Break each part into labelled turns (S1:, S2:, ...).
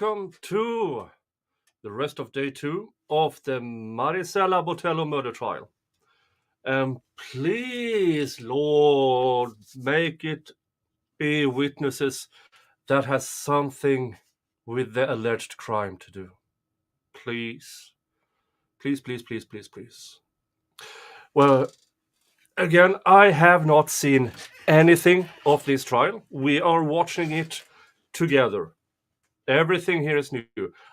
S1: welcome to the rest of day 2 of the Marisela Botello murder trial. And please, Lord, make it be witnesses that has something with the alleged crime to do. Please. Please, please, please, please, please. Well, again, I have not seen anything of this trial. We are watching it together. Everything here is new.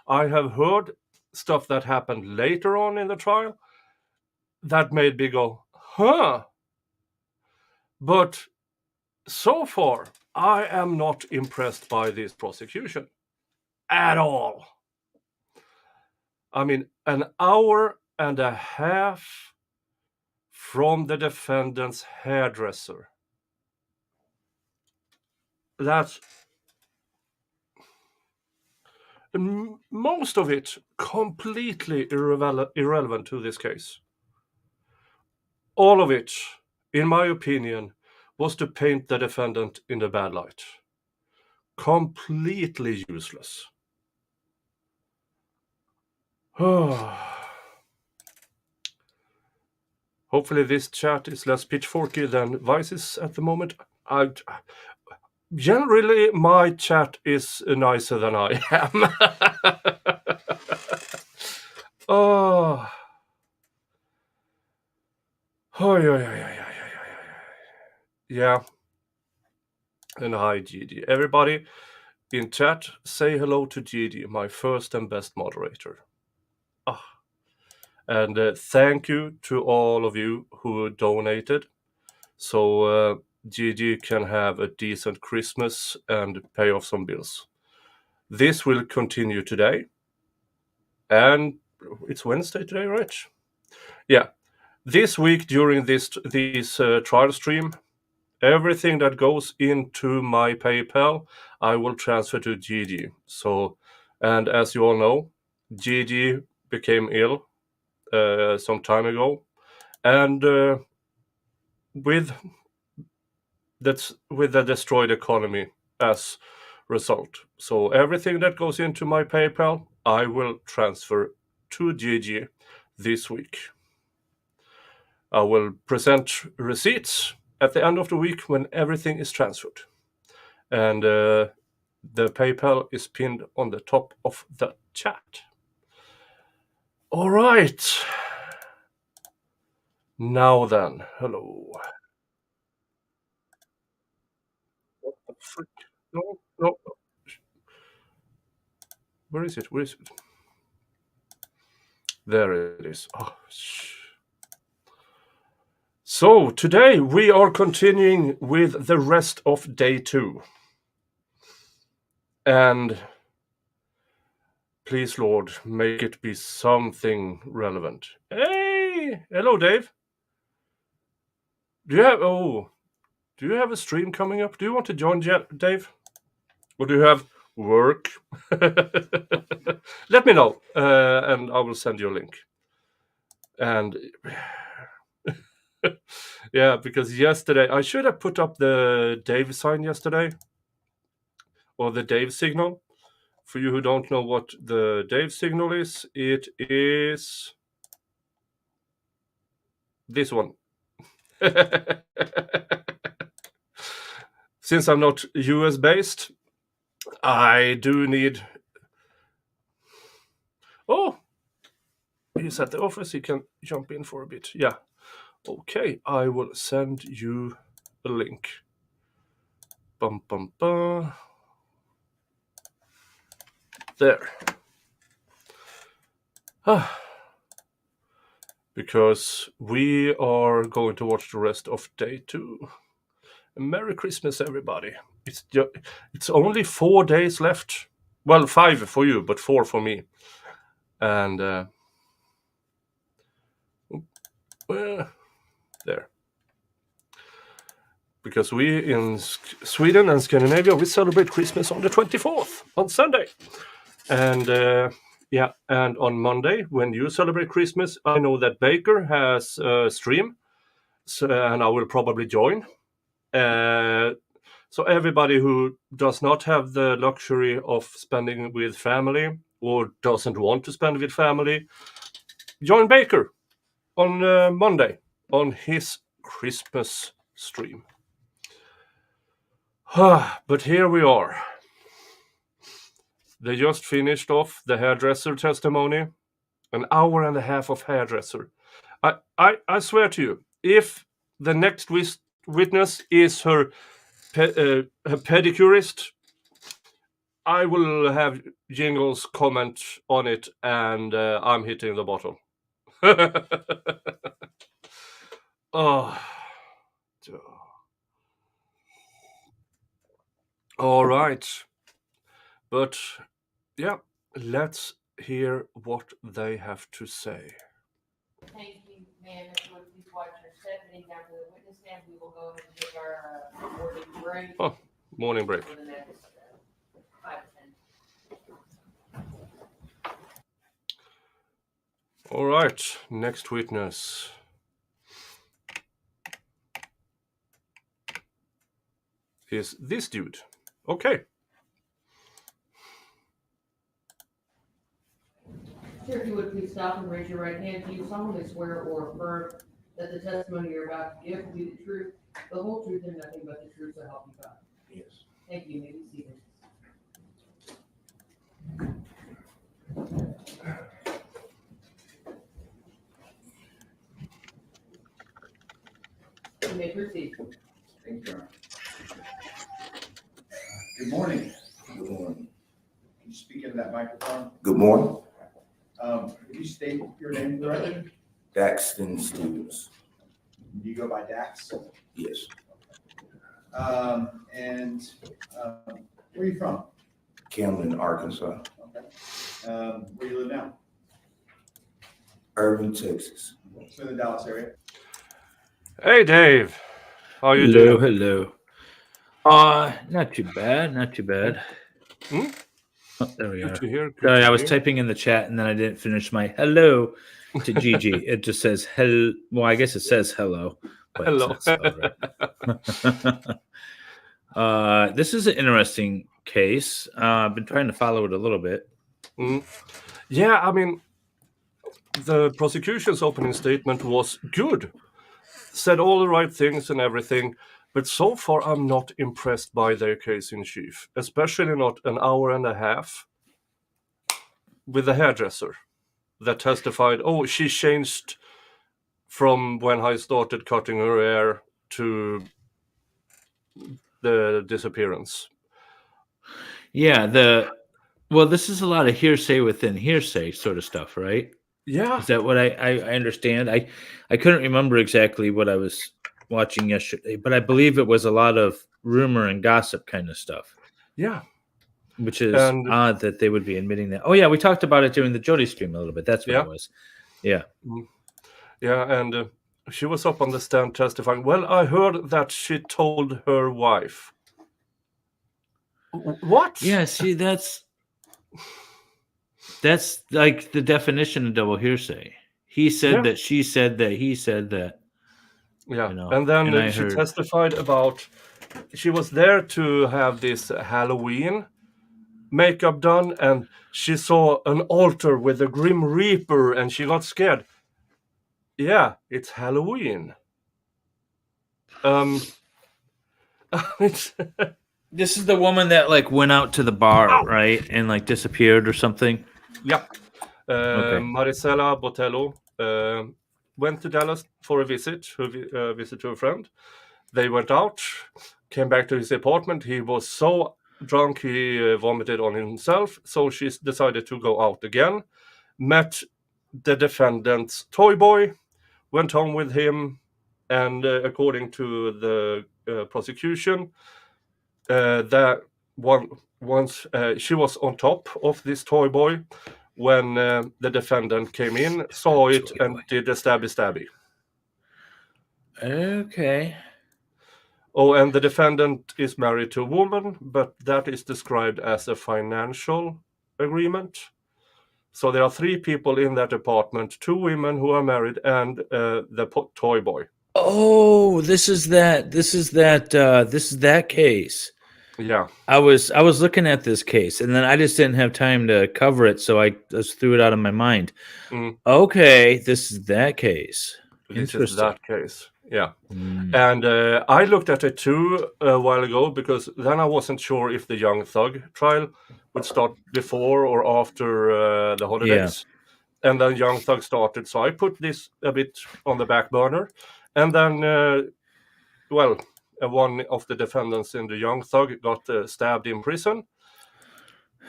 S1: I have heard stuff that happened later on in the trial that made me go, huh? But so far, I am not impressed by this prosecution at all. I mean, an hour and a half from the defendant's hairdresser. That's most of it completely irrelevant to this case. All of it, in my opinion, was to paint the defendant in a bad light. Completely useless. Hopefully this chat is less pitchforky than Vice's at the moment. Generally, my chat is nicer than I am. Oh. Yeah. And hi, Gigi. Everybody in chat, say hello to Gigi, my first and best moderator. And thank you to all of you who donated. So Gigi can have a decent Christmas and pay off some bills. This will continue today. And it's Wednesday today, right? Yeah. This week during this trial stream, everything that goes into my PayPal, I will transfer to Gigi. So, and as you all know, Gigi became ill some time ago, and with the destroyed economy as result. So everything that goes into my PayPal, I will transfer to Gigi this week. I will present receipts at the end of the week when everything is transferred. And the PayPal is pinned on the top of the chat. All right. Now then, hello. What the frick? No. Where is it? There it is. Oh, so today we are continuing with the rest of day 2. And please, Lord, make it be something relevant. Hey! Hello, Dave. Do you have a stream coming up? Do you want to join, Dave? Or do you have work? Let me know, and I will send you a link. And yeah, because yesterday I should have put up the Dave sign yesterday, or the Dave signal. For you who don't know what the Dave signal is, it is this one. Since I'm not US based, I do need... Oh, he's at the office. He can jump in for a bit. Yeah. Okay, I will send you a link. Bum, bum, bum. There. Because we are going to watch the rest of day 2. Merry Christmas, everybody. It's only 4 days left. Well, 5 for you, but 4 for me. And there. Because we in Sweden and Scandinavia, we celebrate Christmas on the 24th, on Sunday. And and on Monday, when you celebrate Christmas, I know that Baker has a stream, and I will probably join. So everybody who does not have the luxury of spending with family or doesn't want to spend with family, join Baker on Monday on his Christmas stream. But here we are. They just finished off the hairdresser testimony. An hour and a half of hairdresser. I swear to you, if the next witness is her pedicurist, I will have Jingles comment on it, and I'm hitting the bottle. Oh. All right. But yeah, let's hear what they have to say.
S2: Thank you, ma'am. If you would please watch your step heading down to the witness stand, we will go ahead and take our morning break.
S1: Oh, morning break.
S2: For the next 5 to 10.
S1: All right, next witness. Is this dude. Okay.
S2: Sir, if you would please stop and raise your right hand. Do you solemnly swear or affirm that the testimony you're about to give will be the truth, the whole truth, and nothing but the truth, so help you God?
S3: Yes.
S2: Thank you. You may be seated. You may proceed.
S3: Thank you. Good morning. Good morning. Can you speak into that microphone? Good morning. Could you state your name, brother? Daxon students. Do you go by Dax? Yes. And where are you from? Camden, Arkansas. Okay. Where do you live now? Irving, Texas. So in the Dallas area.
S1: Hey, Dave. How are you doing?
S4: Hello. Not too bad.
S1: Hmm?
S4: Oh, there we
S1: Good
S4: are.
S1: to hear. Good
S4: Sorry,
S1: to
S4: I was
S1: hear.
S4: typing in the chat and then I didn't finish my hello to Gigi. It just says hello. Well, I guess it says hello, but
S1: Hello.
S4: it's not spelled right. This is an interesting case. I've been trying to follow it a little bit.
S1: Yeah, I mean, the prosecution's opening statement was good. Said all the right things and everything, but so far I'm not impressed by their case in chief, especially not an hour and a half with the hairdresser that testified, oh, she changed from when I started cutting her hair to the disappearance.
S4: Yeah, well, this is a lot of hearsay within hearsay sort of stuff, right?
S1: Yeah.
S4: Is that what I understand? I couldn't remember exactly what I was watching yesterday, but I believe it was a lot of rumor and gossip kind of stuff.
S1: Yeah.
S4: Which is odd that they would be admitting that. Oh, yeah, we talked about it during the Jody stream a little bit. That's what it was. Yeah.
S1: Yeah, and she was up on the stand testifying. Well, I heard that she told her wife. What?
S4: Yeah, see, that's like the definition of double hearsay. He said that, she said that, he said that.
S1: Yeah,
S4: you know,
S1: and then she testified about she was there to have this Halloween makeup done, and she saw an altar with a Grim Reaper, and she got scared. Yeah, it's Halloween.
S4: This is the woman that like went out to the bar, right, and like disappeared or something.
S1: Yeah.
S4: Okay.
S1: Marisela Botello went to Dallas for a visit to a friend. They went out, came back to his apartment. He was so drunk he vomited on himself, so she decided to go out again. Met the defendant's toy boy, went home with him, and according to the prosecution, that once she was on top of this toy boy when the defendant came in, saw it, and did a stabby.
S4: Okay.
S1: Oh, and the defendant is married to a woman, but that is described as a financial agreement. So there are 3 people in that apartment, 2 women who are married, and the toy boy.
S4: Oh, this is that case.
S1: Yeah.
S4: I was looking at this case, and then I just didn't have time to cover it, so I just threw it out of my mind.
S1: Mm.
S4: Okay, this is that case.
S1: This is
S4: Interesting.
S1: that case. Yeah.
S4: Mm.
S1: And I looked at it too a while ago because then I wasn't sure if the Young Thug trial would start before or after the holidays. And then Young Thug started, so I put this a bit on the back burner. And then, one of the defendants in the Young Thug got stabbed in prison.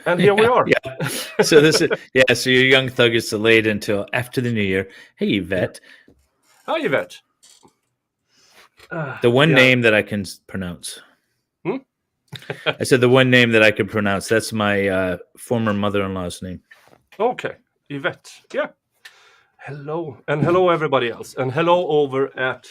S1: And here we are.
S4: Yeah. So this is so your Young Thug is delayed until after the new year. Hey, Yvette.
S1: Hi, Yvette.
S4: The one name that I can pronounce. I said the one name that I can pronounce. That's my former mother-in-law's name.
S1: Okay, Yvette. Yeah. Hello. And hello, everybody else. And hello over at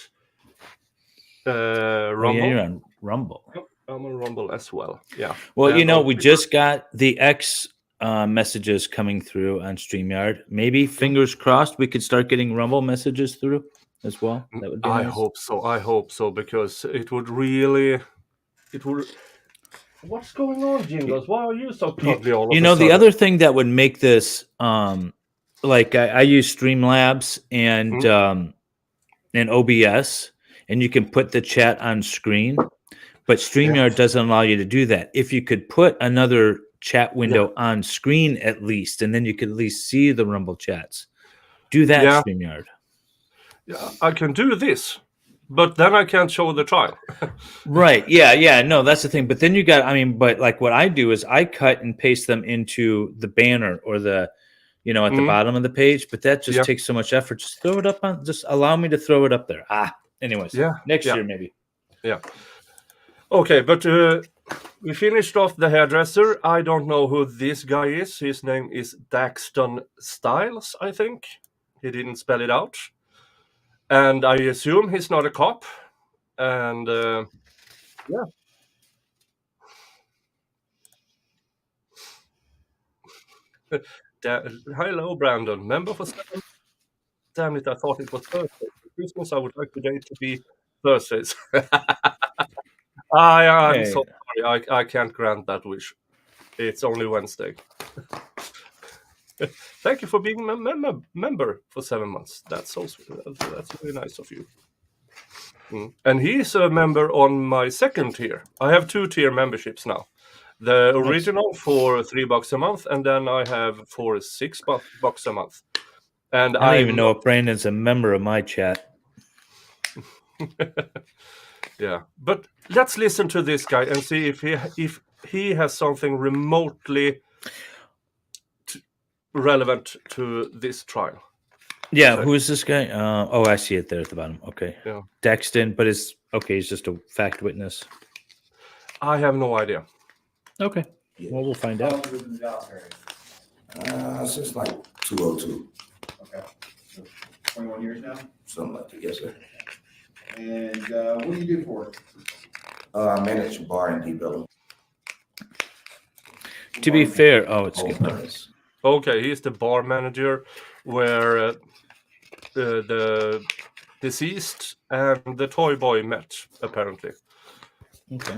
S1: Rumble.
S4: Oh, yeah, you're on Rumble.
S1: I'm on Rumble as well. Yeah.
S4: Well,
S1: And
S4: we just got the X messages coming through on StreamYard. Maybe, fingers crossed, we could start getting Rumble messages through as well. That would be nice.
S1: I hope so, because it would really... What's going on, Jingles? Why are you so cuddly all of a
S4: the
S1: sudden?
S4: other thing that would make this, like I use Streamlabs and OBS, and you can put the chat on screen, but StreamYard doesn't allow you to do that. If you could put another chat window on screen at least, and then you could at least see the Rumble chats. Do that, StreamYard.
S1: Yeah, I can do this, but then I can't show the trial.
S4: Right. Yeah. No, that's the thing. But then you got, but like what I do is I cut and paste them into the banner or the, at the bottom of the page, but that just takes so much effort. Just throw it up just allow me to throw it up there. Anyways. Next year, maybe. Yeah.
S1: Okay. But we finished off the hairdresser. I don't know who this guy is. His name is Daxon Styles, I think. He didn't spell it out. And I assume he's not a cop. And hello, Brandon. Member for 7. Damn it, I thought it was Thursday. For Christmas, I would like today to be Thursdays. I'm so sorry. I can't grant that wish. It's only Wednesday. Thank you for being a member for 7 months. That's so sweet. That's really nice of you. And he's a member on my second tier. I have 2-tier memberships now. The original for $3 a month, and then I have for $6 a month. And
S4: I don't even know if Brandon's a member of my chat.
S1: Yeah, but let's listen to this guy and see if he has something remotely relevant to this trial.
S4: Yeah, who is this guy? I see it there at the bottom. Okay.
S1: Yeah.
S4: Daxon, but he's just a fact witness.
S1: I have no idea.
S4: Okay. Well, we'll find out.
S3: Since like 202.
S5: Okay. So 21 years now?
S3: Something like that, yes, sir.
S5: And what do you do for it?
S3: I manage a bar in Deep.
S4: To be fair, it's good.
S1: Okay, he's the bar manager where the deceased and the toy boy met, apparently.
S4: Okay.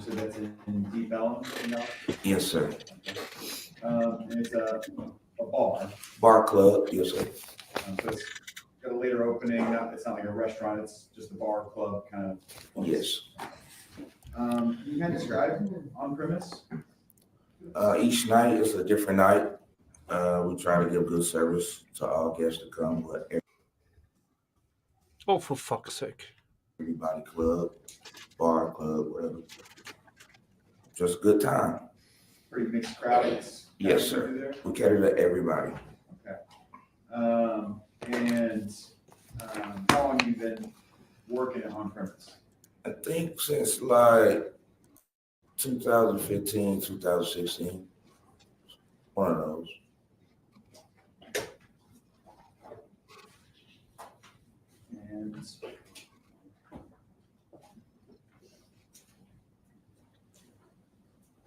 S5: So that's in Deep Ellum?
S3: Yes, sir.
S5: And it's a bar.
S3: Bar club, yes, sir.
S5: So it's got a later opening. It's not like a restaurant. It's just a bar club kind of place.
S3: Yes.
S5: You can describe on premise?
S3: Each night is a different night. We try to give good service to all guests to come, but
S1: Oh, for fuck's sake.
S3: everybody club, bar club, whatever. Just a good time.
S5: Pretty mixed crowd.
S3: Yes, sir. We cater to everybody.
S5: Okay. And how long have you been working on premise?
S3: I think since like 2015, 2016. One of those.
S5: And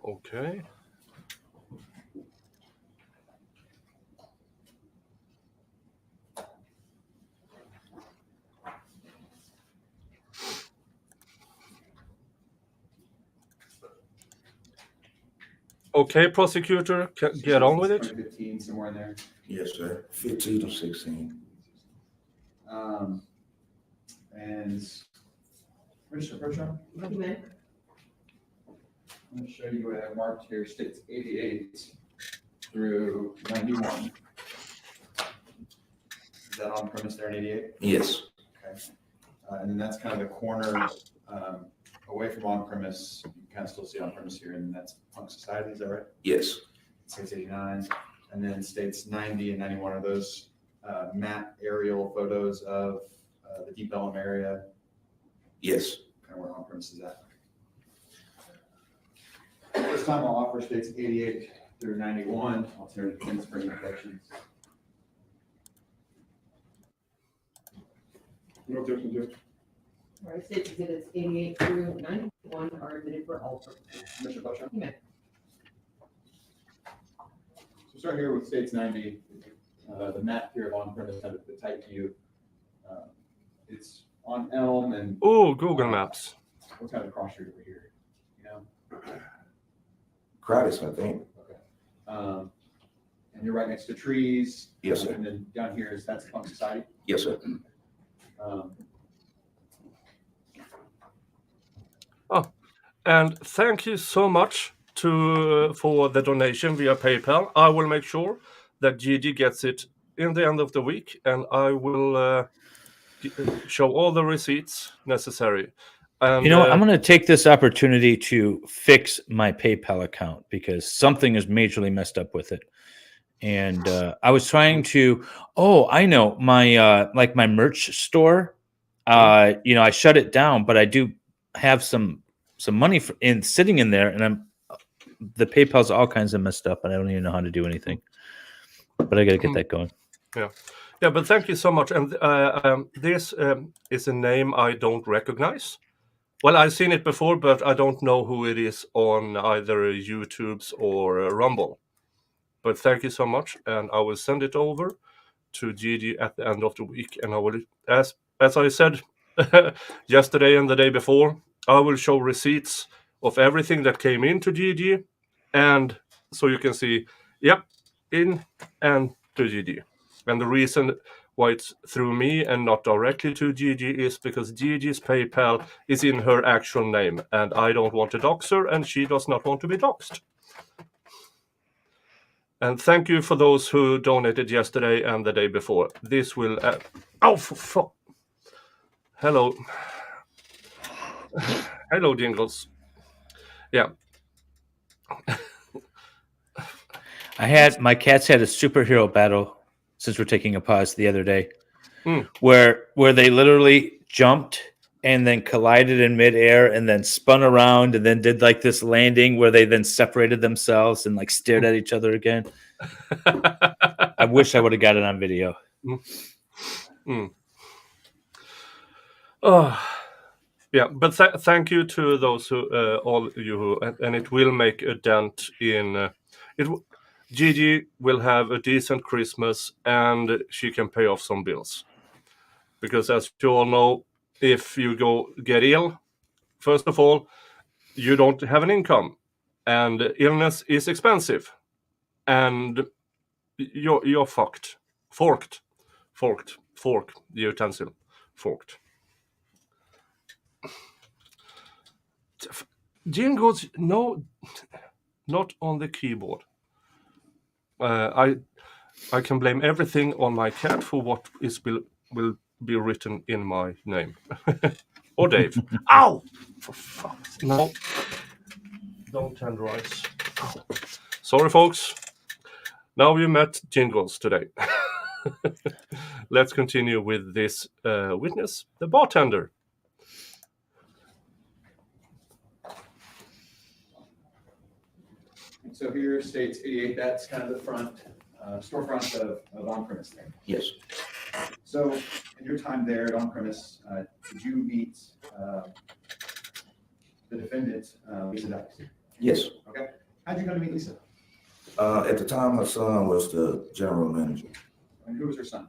S1: Okay. Okay, prosecutor, get on with it.
S5: 2015, somewhere in there.
S3: Yes, sir. 15 to 16.
S5: And Commissioner Bertram,
S2: You may.
S5: I'm going to show you what I have marked here, states 88 through 91. Is that on premise there in 88?
S3: Yes.
S5: Okay. And then that's kind of the corner away from on premise. You can kind of still see on premise here, and that's Punk Society, is that right?
S3: Yes.
S5: States 89. And then states 90 and 91 are those matte aerial photos of the Deep Ellum area.
S3: Yes.
S5: Kind of where on premise is at. This time I'll offer states 88 through 91. Alternative defense for any objections.
S6: No objection, Judge.
S2: All right, states exhibits 88 through 91 are admitted for all purposes.
S5: Commissioner Beltran?
S2: You may.
S5: So start here with states 90. The map here of on premise, kind of the type view. It's on Elm and
S1: Oh, Google Maps.
S5: what's kind of cross street over here? You know?
S3: Crowdis, I think.
S5: Okay. And you're right next to trees.
S3: Yes, sir.
S5: And then down here that's Punk Society.
S3: Yes, sir.
S1: And thank you so much for the donation via PayPal. I will make sure that Gigi gets it in the end of the week, and I will show all the receipts necessary. And,
S4: You know, I'm going to take this opportunity to fix my PayPal account because something is majorly messed up with it. And I was trying to, I know my like my merch store. You know, I shut it down, but I do have some money sitting in there, and the PayPal's all kinds of messed up, and I don't even know how to do anything. But I got to get that going.
S1: Yeah, but thank you so much. And this is a name I don't recognize. Well, I've seen it before, but I don't know who it is on either YouTube's or Rumble. But thank you so much, and I will send it over to Gigi at the end of the week. And I will, as I said yesterday and the day before, I will show receipts of everything that came into Gigi, and so you can see, yep, in and to Gigi. And the reason why it's through me and not directly to Gigi is because Gigi's PayPal is in her actual name, and I don't want to dox her, and she does not want to be doxed. And thank you for those who donated yesterday and the day before. This will... for fuck! Hello. Hello, Dingles. Yeah.
S4: My cats had a superhero battle, since we're taking a pause, the other day, where they literally jumped and then collided in midair and then spun around and then did like this landing where they then separated themselves and like stared at each other again. I wish I would have got it on video.
S1: Yeah, but thank you to those who, all you who, and it will make a dent in it. Gigi will have a decent Christmas, and she can pay off some bills. Because as you all know, if you get ill, first of all, you don't have an income, and illness is expensive, and you're fucked. Fork, the utensil, forked. Jingles, no, not on the keyboard. I can blame everything on my cat for what will be written in my name. Or Dave. Ow! For fuck. No. Don't tenderize. Sorry, folks. Now you met Jingles today. Let's continue with this witness, the bartender.
S5: So here states 88, that's kind of the front, storefront of on-premise there.
S3: Yes.
S5: So in your time there at on-premise, did you meet the defendant, Lisa Dykes?
S3: Yes.
S5: Okay. How'd you go to meet Lisa?
S3: At the time, her son was the general manager.
S5: And who was her son?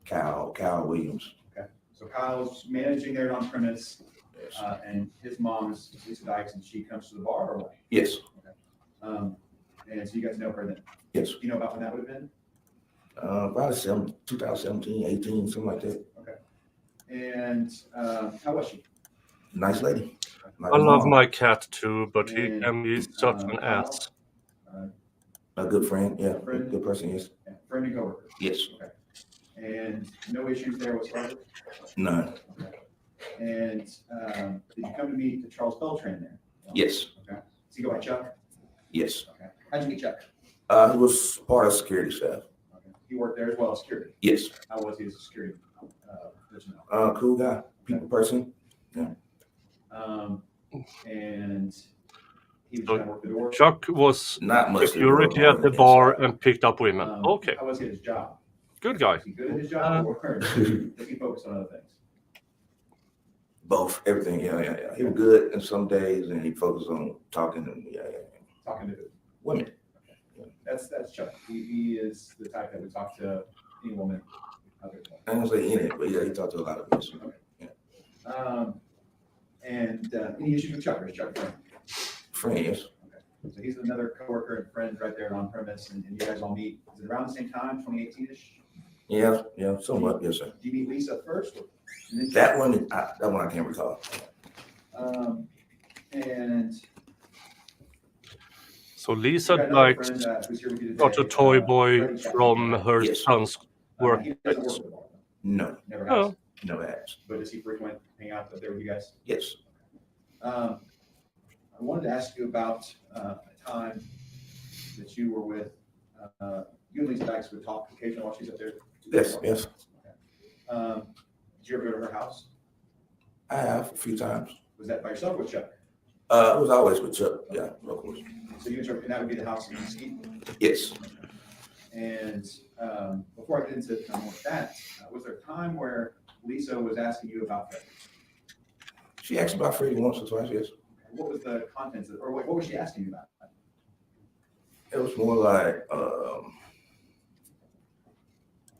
S3: Kyle Williams.
S5: Okay. So Kyle's managing there at on-premise,
S3: Yes.
S5: and his mom is Lisa Dykes, and she comes to the bar or what?
S3: Yes.
S5: Okay.
S3: And so you guys know her then?
S6: Yes.
S3: Do you know about when that would have been?
S6: Probably 2017, 18, something like that.
S3: Okay. And how was she?
S6: Nice lady.
S1: I love my cat too, but he can be such an
S3: Kyle?
S1: ass.
S6: A good friend, yeah.
S3: Friend?
S6: Good person, yes.
S3: Yeah, friend and coworker?
S6: Yes.
S3: Okay. And no issues there whatsoever?
S6: None.
S3: Okay. And did you come to meet Charles Beltran there?
S6: Yes.
S3: Okay. Does he go by Chuck?
S6: Yes.
S3: Okay. How'd you meet Chuck?
S6: He was part of security staff.
S3: Okay. He worked there as well as security?
S6: Yes.
S3: How was he as a security personnel?
S6: Cool guy, people person.
S3: And he was trying to work the door?
S1: Chuck was
S6: Not much.
S1: security at the bar and picked up women. Okay,
S3: How was he at his job?
S1: good guy.
S3: Was he good at his job or did he focus on other things?
S6: Both, everything, yeah. He was good in some days and he focused on talking and
S3: Talking to
S6: women.
S3: That's Chuck. He is the type that would talk to any woman.
S6: I don't say in it, but yeah, he talked to a lot of people.
S3: And any issues with Chuck, or is Chuck a friend?
S6: Friend, yes.
S3: Okay. So he's another coworker and friend right there on premise, and you guys all meet, is it around the same time, 2018-ish?
S6: Yeah, somewhat, yes, sir.
S3: Do you meet Lisa first?
S6: That one I can't recall.
S3: And
S1: So Lisa Dykes got a toy boy from her
S6: Yes.
S1: son's work.
S3: He doesn't work with the bar,
S6: No,
S3: never
S1: Oh.
S3: has.
S6: no ads.
S3: But does he frequent hang out up there with you guys?
S6: Yes.
S3: I wanted to ask you about a time that you were with, you and Lisa Dykes would talk occasionally while she's up there?
S6: Yes.
S3: Did you ever go to her house?
S6: I have a few times.
S3: Was that by yourself or with Chuck?
S6: It was always with Chuck, yeah, of course.
S3: So you and that would be the house in Mesquite?
S6: Yes.
S3: And before I get into kind of more of that, was there a time where Lisa was asking you about Frederick?
S6: She asked about Freddie once or twice, yes.
S3: What was the contents of, or what was she asking you about?
S6: It was more like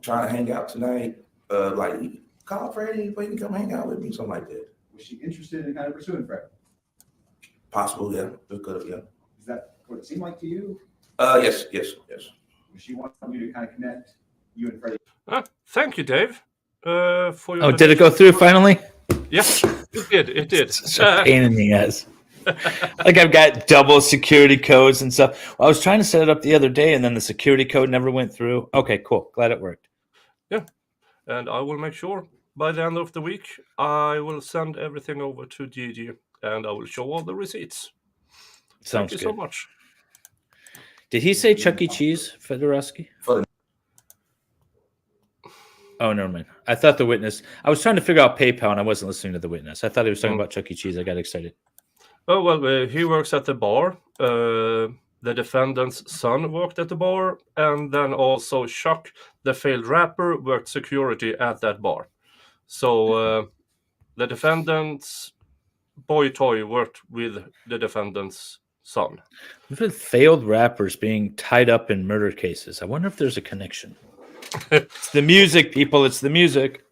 S6: trying to hang out tonight. Like, call Freddie, but he can come hang out with me, something like that.
S3: Was she interested in kind of pursuing Frederick?
S6: Possible, yeah. It could have, yeah.
S3: Is that what it seemed like to you?
S6: Yes.
S3: Was she wanting you to kind of connect you and Freddie?
S1: Thank you, Dave. For your
S4: Did it go through finally?
S1: Yes, it did.
S4: It's a pain in the ass. Like I've got double security codes and stuff. Well, I was trying to set it up the other day, and then the security code never went through. Okay, cool. Glad it worked.
S1: Yeah, and I will make sure by the end of the week I will send everything over to Gigi, and I will show all the receipts.
S4: Sounds
S1: Thank
S4: good.
S1: you so much.
S4: Did he say Chuck E. Cheese, Fedorowski? Oh, never mind. I thought the witness. I was trying to figure out PayPal, and I wasn't listening to the witness. I thought he was talking about Chuck E. Cheese. I got excited.
S1: Oh, well, he works at the bar. The defendant's son worked at the bar, and then also Chuck, the failed rapper, worked security at that bar. So the defendant's boy toy worked with the defendant's son.
S4: We've had failed rappers being tied up in murder cases. I wonder if there's a connection. It's the music, people. It's the music.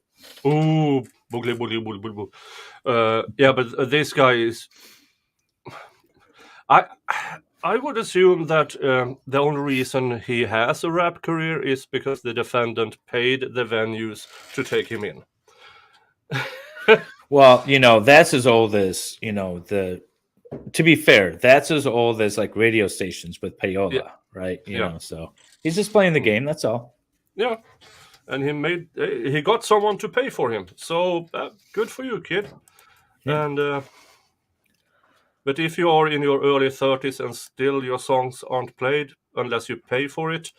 S1: Ooh, boogly, boogly, boogly, boogly. Yeah, but this guy is. I would assume that the only reason he has a rap career is because the defendant paid the venues to take him in.
S4: Well, that's as old as, to be fair, that's as old as like radio stations with payola, right? You know, so he's just playing the game. That's all.
S1: Yeah. And he got someone to pay for him. So good for you, kid.
S4: Yeah.
S1: And, but if you are in your early 30s and still your songs aren't played unless you pay for it,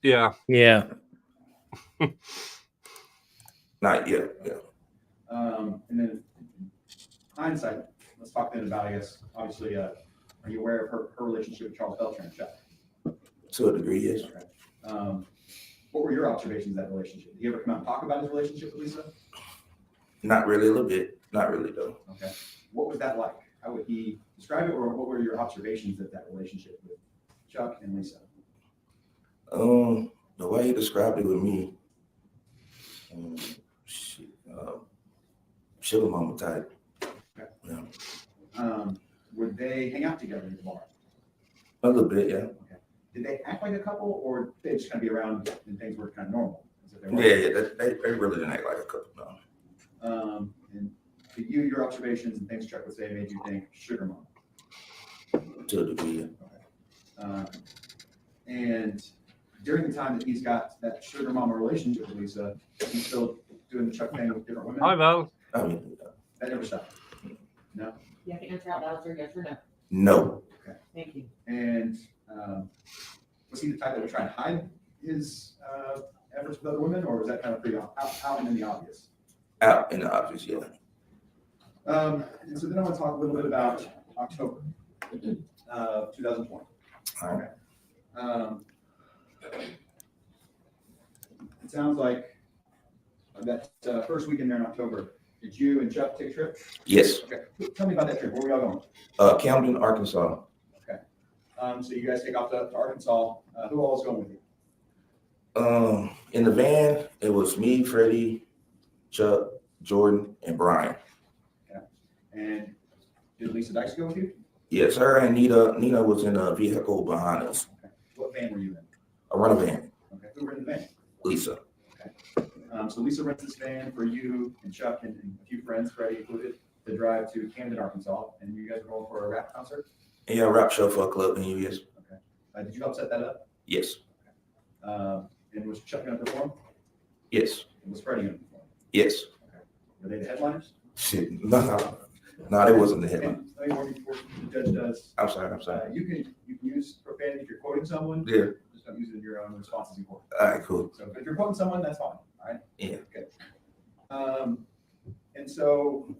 S1: yeah.
S4: Yeah.
S6: Not yet, yeah.
S3: And then hindsight, let's talk then about, I guess, obviously, are you aware of her relationship with Charles Beltran, Chuck?
S6: To a degree, yes.
S3: Okay. What were your observations of that relationship? Did he ever come out and talk about his relationship with Lisa?
S6: Not really, a little bit. Not really, though.
S3: Okay. What was that like? How would he describe it, or what were your observations of that relationship with Chuck and Lisa?
S6: The way he described it with me, sugar mama type.
S3: Okay.
S6: Yeah.
S3: Would they hang out together at the bar?
S6: A little bit, yeah.
S3: Okay. Did they act like a couple, or did they just kind of be around and things were kind of normal?
S6: They really didn't act like a couple, no.
S3: And to you, your observations and things Chuck would say made you think sugar mom.
S6: To a degree, yeah.
S3: Okay. And during the time that he's got that sugar mama relationship with Lisa, he's still doing the Chuck thing with different women?
S1: Hi, Val.
S6: I mean,
S3: That never stopped? No?
S2: You have to answer out loud, sir, yes or no.
S6: no.
S2: Thank you.
S3: And was he the type that would try and hide his efforts with other women, or was that kind of pretty out and in the obvious?
S6: Out in the obvious, yeah.
S3: And so then I want to talk a little bit about October 2020.
S6: All right.
S3: It sounds like that first weekend there in October, did you and Chuck take a trip?
S6: Yes.
S3: Okay. Tell me about that trip. Where were y'all going?
S6: Camden, Arkansas.
S3: Okay. So you guys take off to Arkansas. Who all was going with you?
S6: In the van, it was me, Freddie, Chuck, Jordan, and Brian.
S3: Okay. And did Lisa Dykes go with you?
S6: Yes, her and Nita. Nita was in a vehicle behind us.
S3: Okay. What van were you in?
S6: A rental van.
S3: Okay. Who were in the van?
S6: Lisa.
S3: So Lisa rents this van for you and Chuck and a few friends, Freddie included, to drive to Camden, Arkansas, and you guys are going for a rap concert?
S6: Yeah, rap show for a club in US.
S3: Okay. Did you help set that up?
S6: Yes.
S3: And was Chuck going to perform?
S6: Yes.
S3: And was Freddie going to perform?
S6: Yes.
S3: Okay. Were they the headliners?
S6: Shit. No, that wasn't the headline.
S3: And let me warn you before the judge does.
S6: I'm sorry.
S3: You can use profanity if you're quoting someone.
S6: Yeah.
S3: Just don't use it in your own responses in court.
S6: All right, cool.
S3: So if you're quoting someone, that's fine. All right.
S6: Yeah.
S3: Okay. And so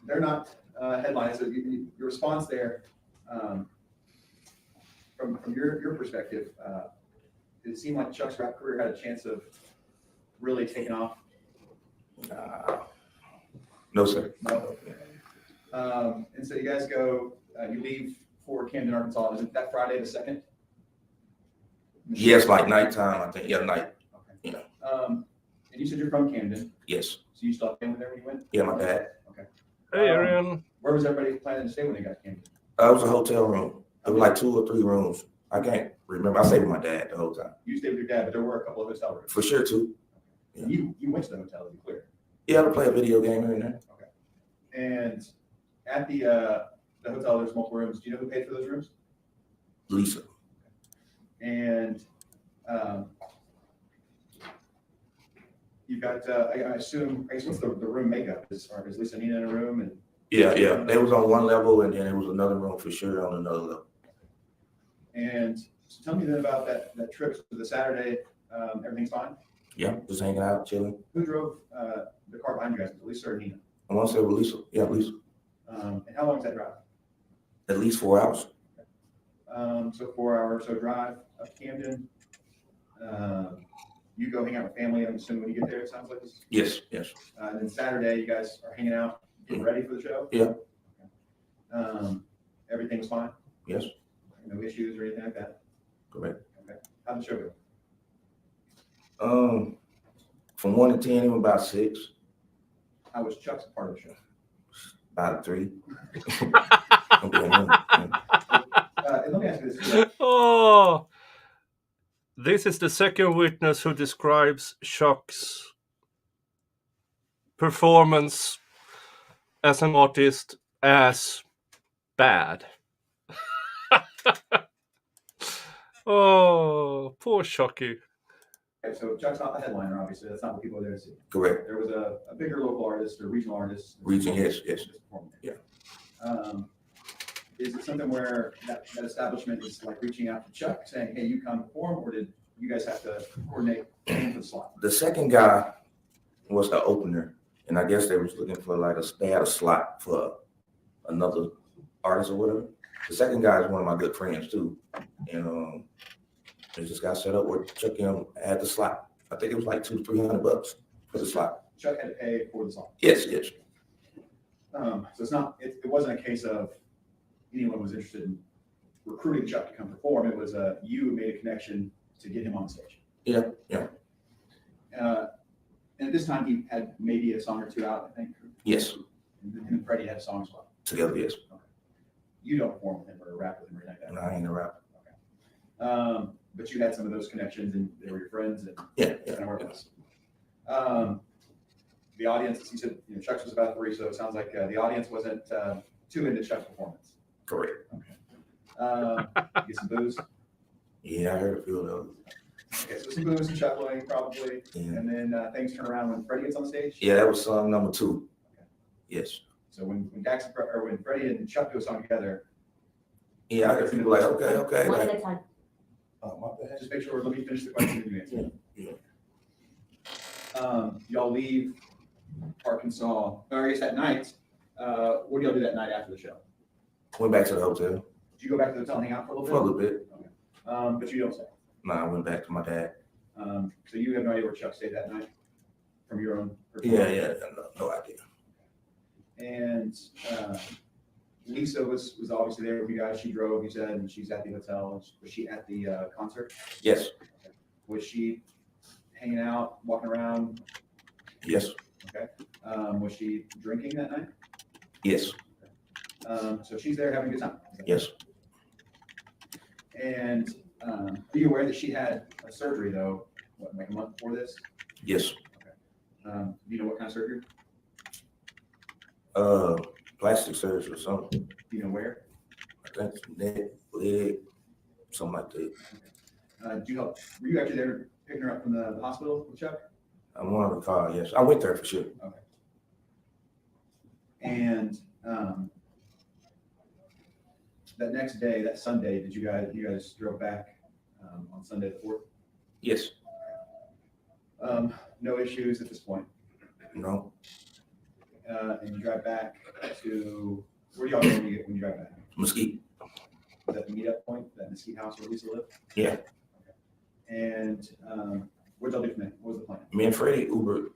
S3: they're not headlines. So your response there, from your perspective, did it seem like Chuck's rap career had a chance of really taking off?
S6: No, sir.
S3: No. And so you guys go. You leave for Camden, Arkansas. Is it that Friday the 2nd?
S6: Yes, like nighttime, I think. Yeah, night.
S3: Okay.
S6: You know.
S3: And you said you're from Camden.
S6: Yes.
S3: So you still have family there when you went?
S6: Yeah, my dad.
S3: Okay.
S1: Hey, Arian.
S3: Where was everybody planning to stay when they got to Camden?
S6: It was a hotel room. It was like 2 or 3 rooms. I can't remember. I stayed with my dad the whole time.
S3: You stayed with your dad, but there were a couple of hotel rooms.
S6: For sure, too. Yeah.
S3: You went to the hotel, to be clear.
S6: Yeah, I play a video game here and there.
S3: Okay. And at the hotel, there's multiple rooms. Do you know who paid for those rooms?
S6: Lisa.
S3: And you've got, I assume, I guess, what's the room makeup? Is Lisa and Nina in a room? And
S6: Yeah. They was on one level, and then there was another room for sure on another level.
S3: And so tell me then about that trip to the Saturday. Everything's fine?
S6: Yeah, just hanging out, chilling.
S3: Who drove the car behind you guys? Lisa or Nina?
S6: I want to say with Lisa. Yeah, Lisa.
S3: And how long is that drive?
S6: At least 4 hours.
S3: So 4 hours. So drive up to Camden. You go hang out with family, I'm assuming, when you get there, it sounds like this.
S6: Yes.
S3: And then Saturday, you guys are hanging out, getting ready for the show?
S6: Yeah.
S3: Okay. Everything's fine?
S6: Yes.
S3: No issues or anything like that?
S6: Correct.
S3: Okay. How'd the show go?
S6: From 1 to 10, it was about 6.
S3: How was Chuck's part of the show?
S6: About 3.
S3: And let me ask you this.
S1: Oh, this is the second witness who describes Chuck's performance as an artist as bad. Oh, poor Chucky.
S3: Okay, so Chuck's not the headliner, obviously. That's not what people are there to see.
S6: Correct.
S3: There was a bigger local artist or regional artist.
S6: Region, yes.
S3: Performing.
S6: Yeah.
S3: Is it something where that establishment is like reaching out to Chuck saying, hey, you come perform, or did you guys have to coordinate for the slot?
S6: The second guy was the opener, and I guess they was looking for they had a slot for another artist or whatever. The second guy is one of my good friends too, and it just got set up where Chuck had the slot. I think it was like $200 to $300 for the slot.
S3: Chuck had to pay for the slot.
S6: Yes.
S3: So it's not. It wasn't a case of anyone was interested in recruiting Chuck to come perform. It was you made a connection to get him on stage.
S6: Yeah.
S3: And at this time, he had maybe a song or two out, I think.
S6: Yes.
S3: And Freddie had a song as well.
S6: Together, yes.
S5: You don't perform with him or rap with him or anything like
S6: No,
S5: that?
S6: I ain't a rapper.
S5: But you had some of those connections and they were your friends and
S6: Yeah,
S5: kind of work with us. The audience, you said, Chuck's was about 3, so it sounds like the audience wasn't too into Chuck's performance.
S6: correct.
S5: Get some booze.
S6: Yeah, I heard a few of those.
S5: Okay, so some booze and chuckling probably,
S6: Yeah.
S5: and then things turn around when Freddie gets on stage.
S6: Yeah, that was song number 2.
S5: Okay.
S6: Yes.
S5: So when Daxon or when Freddie and Chuck do a song together.
S6: Yeah, I heard people like, okay.
S2: One
S6: Like,
S2: at a time.
S6: oh, my bad.
S5: Just make sure. Let me finish the question and you answer.
S6: Yeah.
S5: Y'all leave Arkansas, or I guess that night. What do y'all do that night after the show?
S6: Went back to the hotel
S5: Did you go back to the hotel and hang out for a
S6: for a
S5: little
S6: little
S5: bit?
S6: bit.
S5: But you don't stay.
S6: No, I went back to my dad.
S5: So you have no idea where Chuck stayed that night from your own.
S6: Yeah, no idea.
S5: And Lisa was obviously there with you guys. She drove, you said, and she's at the hotel. Was she at the concert?
S6: Yes,
S5: Was she hanging out, walking around?
S6: yes,
S5: Was she drinking that night?
S6: yes,
S5: So she's there having a good time.
S6: yes.
S5: And are you aware that she had a surgery though, like a month before this?
S6: Yes.
S5: Do you know what kind of surgery?
S6: Plastic surgery or something.
S5: Do you know where?
S6: I think neck, leg, something like that.
S5: Were you actually there picking her up from the hospital with Chuck?
S6: I'm one of the car, yes. I went there for sure.
S5: Okay. And that next day, that Sunday, you guys drove back on Sunday the 4th?
S6: Yes.
S5: No issues at this point.
S6: No.
S5: And you drive back to, where do y'all go when you drive back?
S6: Mesquite.
S5: Is that the meetup point, that Mesquite house where Lisa lived?
S6: Yeah.
S5: And what y'all do from there? What was the plan?
S6: Me and Freddie Ubered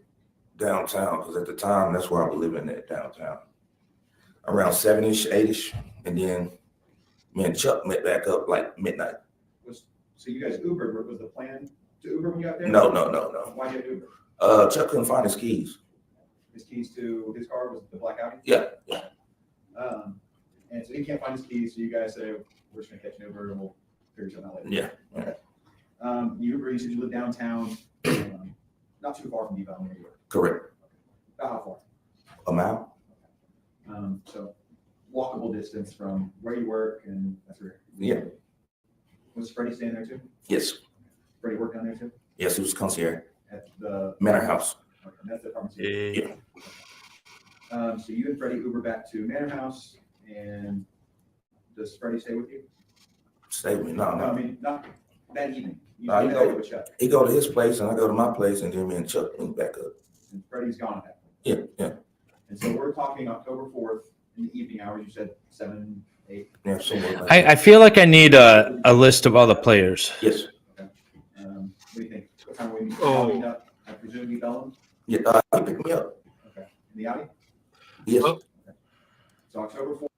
S6: downtown because at the time that's where I was living at downtown. Around 7-ish, 8-ish. And then me and Chuck met back up like midnight.
S5: So you guys Ubered, was the plan to Uber when you got there?
S6: No.
S5: Why did you Uber?
S6: Chuck couldn't find his keys.
S5: His keys to his car was the black Audi?
S6: Yeah.
S5: And so he can't find his keys, so you guys say, we're just gonna catch an Uber and we'll figure something out later.
S6: Yeah.
S5: Uber, you said you live downtown, not too far from Devon, where you were.
S6: Correct.
S5: About how far?
S6: A mile?
S5: So walkable distance from where you work and that's where.
S6: Yeah.
S5: Was Freddie staying there too?
S6: Yes.
S5: Freddie worked down there too?
S6: Yes, it was concierge.
S5: At the
S6: Manor House.
S5: Okay, that's the apartment.
S6: Yeah.
S5: So you and Freddie Uber back to Manor House, and does Freddie stay with you?
S6: Stay with me. No.
S5: I mean, not that evening.
S6: No, you
S5: you
S6: go-
S5: with Chuck,
S6: He go to his place and I go to my place and then me and Chuck went back up.
S5: and Freddie's gone at that point.
S6: Yeah.
S5: And so we're talking October 4th in the evening hours. You said 7, 8.
S6: Yeah, somewhere like
S4: I feel like I need a list of all the players.
S6: Yes.
S5: What do you think? What time are we meeting up? I presume you Bellum?
S6: Yeah, he picked me up.
S5: Okay. In the Audi?
S6: Yes.
S1: Well-
S5: So October 4th.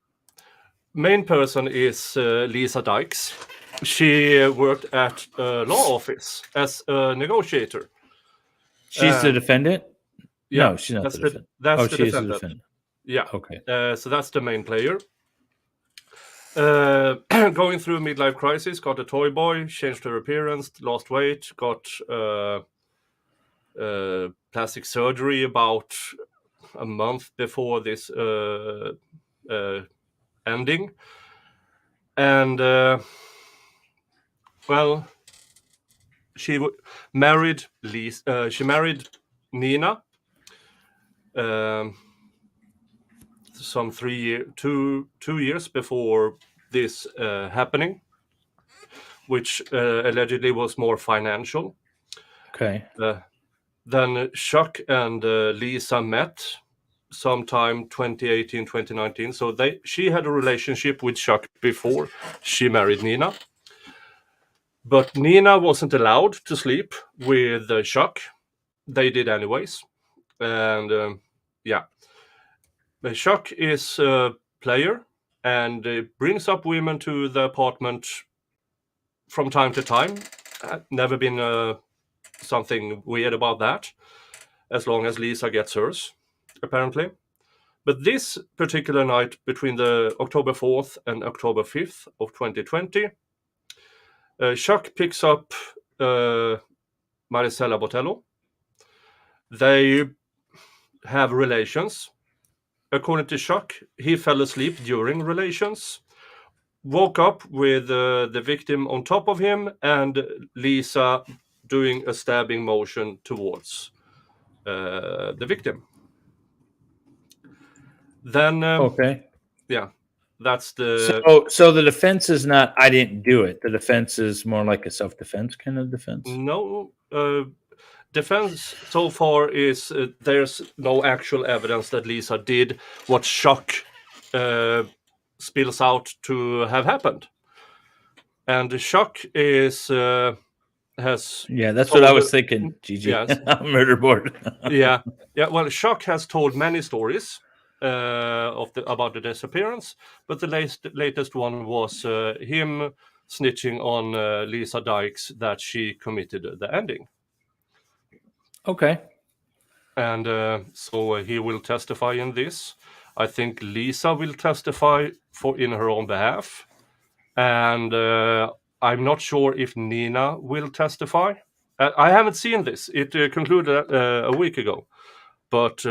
S1: Main person is Lisa Dykes. She worked at a law office as a negotiator.
S4: She's the defendant?
S1: Yeah,
S4: No, she's not
S1: that's
S4: the
S1: the,
S4: defendant.
S1: that's
S4: Oh,
S1: the
S4: she is the
S1: defendant.
S4: defendant.
S1: Yeah.
S4: Okay.
S1: So that's the main player. Going through midlife crisis, got a toy boy, changed her appearance, lost weight, got plastic surgery about a month before this ending. And well, she married Lisa. She married Nina. Some 2 years before this happening, which allegedly was more financial.
S4: Okay.
S1: Then Chuck and Lisa met sometime 2018, 2019. So she had a relationship with Chuck before she married Nina. But Nina wasn't allowed to sleep with Chuck. They did anyways. And Chuck is a player and brings up women to the apartment from time to time. Never been something weird about that, as long as Lisa gets hers, apparently. But this particular night, between the October 4th and October 5th of 2020, Chuck picks up Marisela Botello. They have relations. According to Chuck, he fell asleep during relations, woke up with the victim on top of him, and Lisa doing a stabbing motion towards the victim. Then,
S4: Okay.
S1: yeah, that's the...
S4: So the defense is not, I didn't do it. The defense is more like a self-defense kind of defense?
S1: No, defense so far is there's no actual evidence that Lisa did what Chuck spills out to have happened. And Chuck is... has...
S4: Yeah, that's what I was thinking, Gigi.
S1: Yes.
S4: Murder board.
S1: Yeah. Well, Chuck has told many stories about the disappearance, but the latest one was him snitching on Lisa Dykes that she committed the ending.
S4: Okay.
S1: And so he will testify in this. I think Lisa will testify in her own behalf, and I'm not sure if Nina will testify. I haven't seen this. It concluded a week ago, but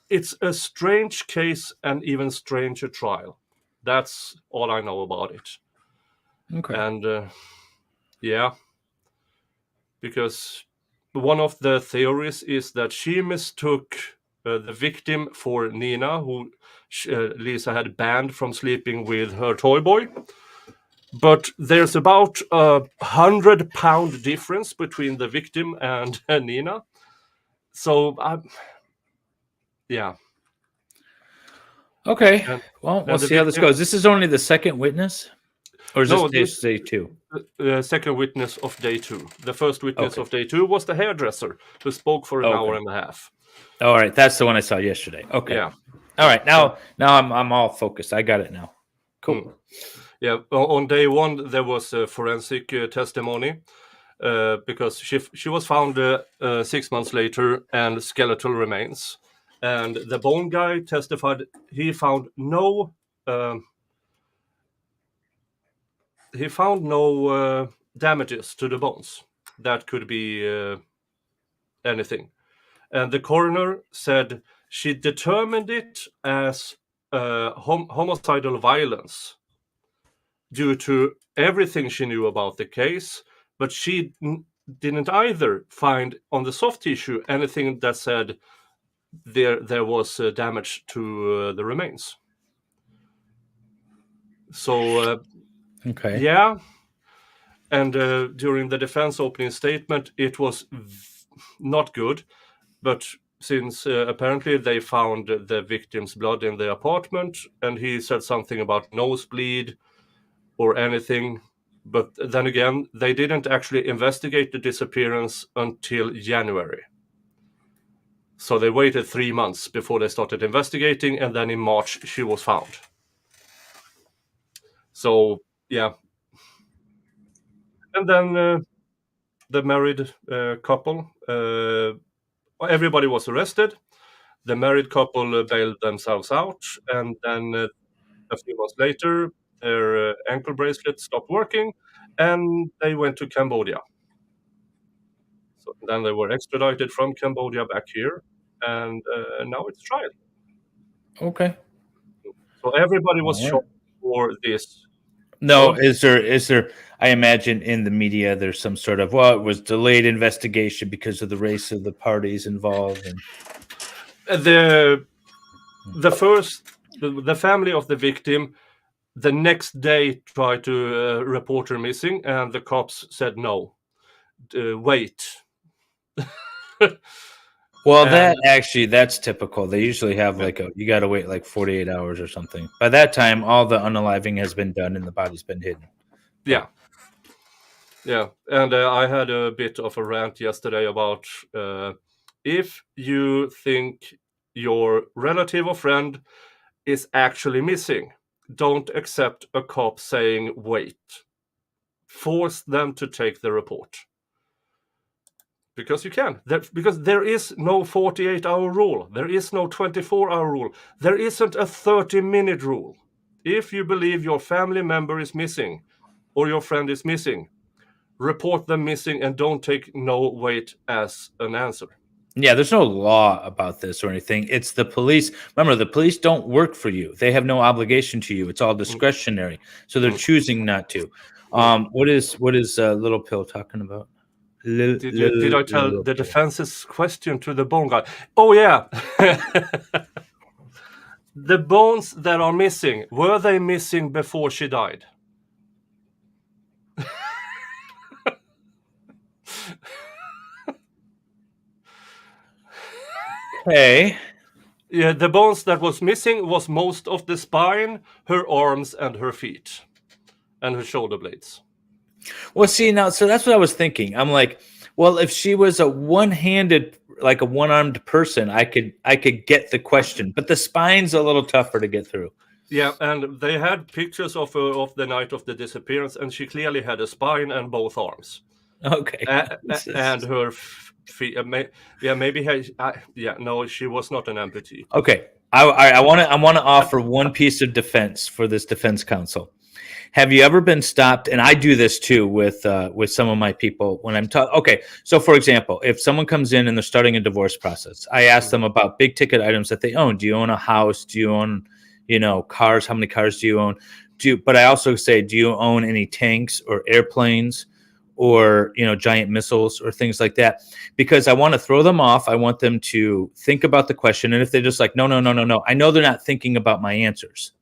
S1: it's a strange case and even stranger trial. That's all I know about it.
S4: Okay.
S1: And yeah, because one of the theories is that she mistook the victim for Nina, who Lisa had banned from sleeping with her toy boy. But there's about 100-pound difference between the victim and Nina. So, yeah.
S4: Okay. Well, we'll see how this goes. This is only the second witness? Or is this day two?
S1: Second witness of day two. The first witness of day two was the hairdresser who spoke for an hour and a half.
S4: All right. That's the one I saw yesterday. Okay.
S1: Yeah.
S4: All right. Now I'm all focused. I got it now. Cool.
S1: Yeah. On day one, there was a forensic testimony because she was found 6 months later and skeletal remains. And the bone guy testified he found no damages to the bones. That could be anything. And the coroner said she determined it as homicidal violence due to everything she knew about the case, but she didn't either find on the soft tissue anything that said there was damage to the remains. So
S4: okay.
S1: Yeah, and during the defense opening statement, it was not good, but since apparently they found the victim's blood in the apartment, and he said something about nosebleed or anything, but then again, they didn't actually investigate the disappearance until January. So they waited 3 months before they started investigating, and then in March she was found. So, yeah. And then the married couple, everybody was arrested. The married couple bailed themselves out, and then a few months later, their ankle bracelet stopped working, and they went to Cambodia. So then they were extradited from Cambodia back here, and now it's trial.
S4: Okay.
S1: So everybody was shocked for this.
S4: No, is there? I imagine in the media there's some sort of it was delayed investigation because of the race of the parties involved, and
S1: the family of the victim the next day tried to report her missing, and the cops said no, wait.
S4: Well, that's typical. They usually have you got to wait like 48 hours or something. By that time, all the unaliving has been done and the body's been hidden.
S1: Yeah. And I had a bit of a rant yesterday about if you think your relative or friend is actually missing, don't accept a cop saying wait. Force them to take the report. Because you can. Because there is no 48-hour rule. There is no 24-hour rule. There isn't a 30-minute rule. If you believe your family member is missing or your friend is missing, report them missing and don't take no wait as an answer.
S4: Yeah, there's no law about this or anything. It's the police. Remember, the police don't work for you. They have no obligation to you. It's all discretionary. So they're choosing not to. What is Little Pill talking about?
S1: Did I tell the defense's question to the bone guy? Oh, yeah. The bones that are missing, were they missing before she died?
S4: Okay.
S1: Yeah, the bones that was missing was most of the spine, her arms, and her feet, and her shoulder blades.
S4: Well, see, now, so that's what I was thinking. I'm like, well, if she was a one-handed, like a one-armed person, I could get the question, but the spine's a little tougher to get through.
S1: Yeah, and they had pictures of the night of the disappearance, and she clearly had a spine and both arms.
S4: Okay.
S1: And her feet. Maybe. No, she was not an amputee.
S4: Okay. I want to offer one piece of defense for this defense counsel. Have you ever been stopped? And I do this too with some of my people when I'm talking. Okay, so for example, if someone comes in and they're starting a divorce process, I ask them about big ticket items that they own. Do you own a house? Do you own, cars? How many cars do you own? But I also say, do you own any tanks or airplanes or giant missiles or things like that? Because I want to throw them off. I want them to think about the question, and if they're just like no, I know they're not thinking about my answers.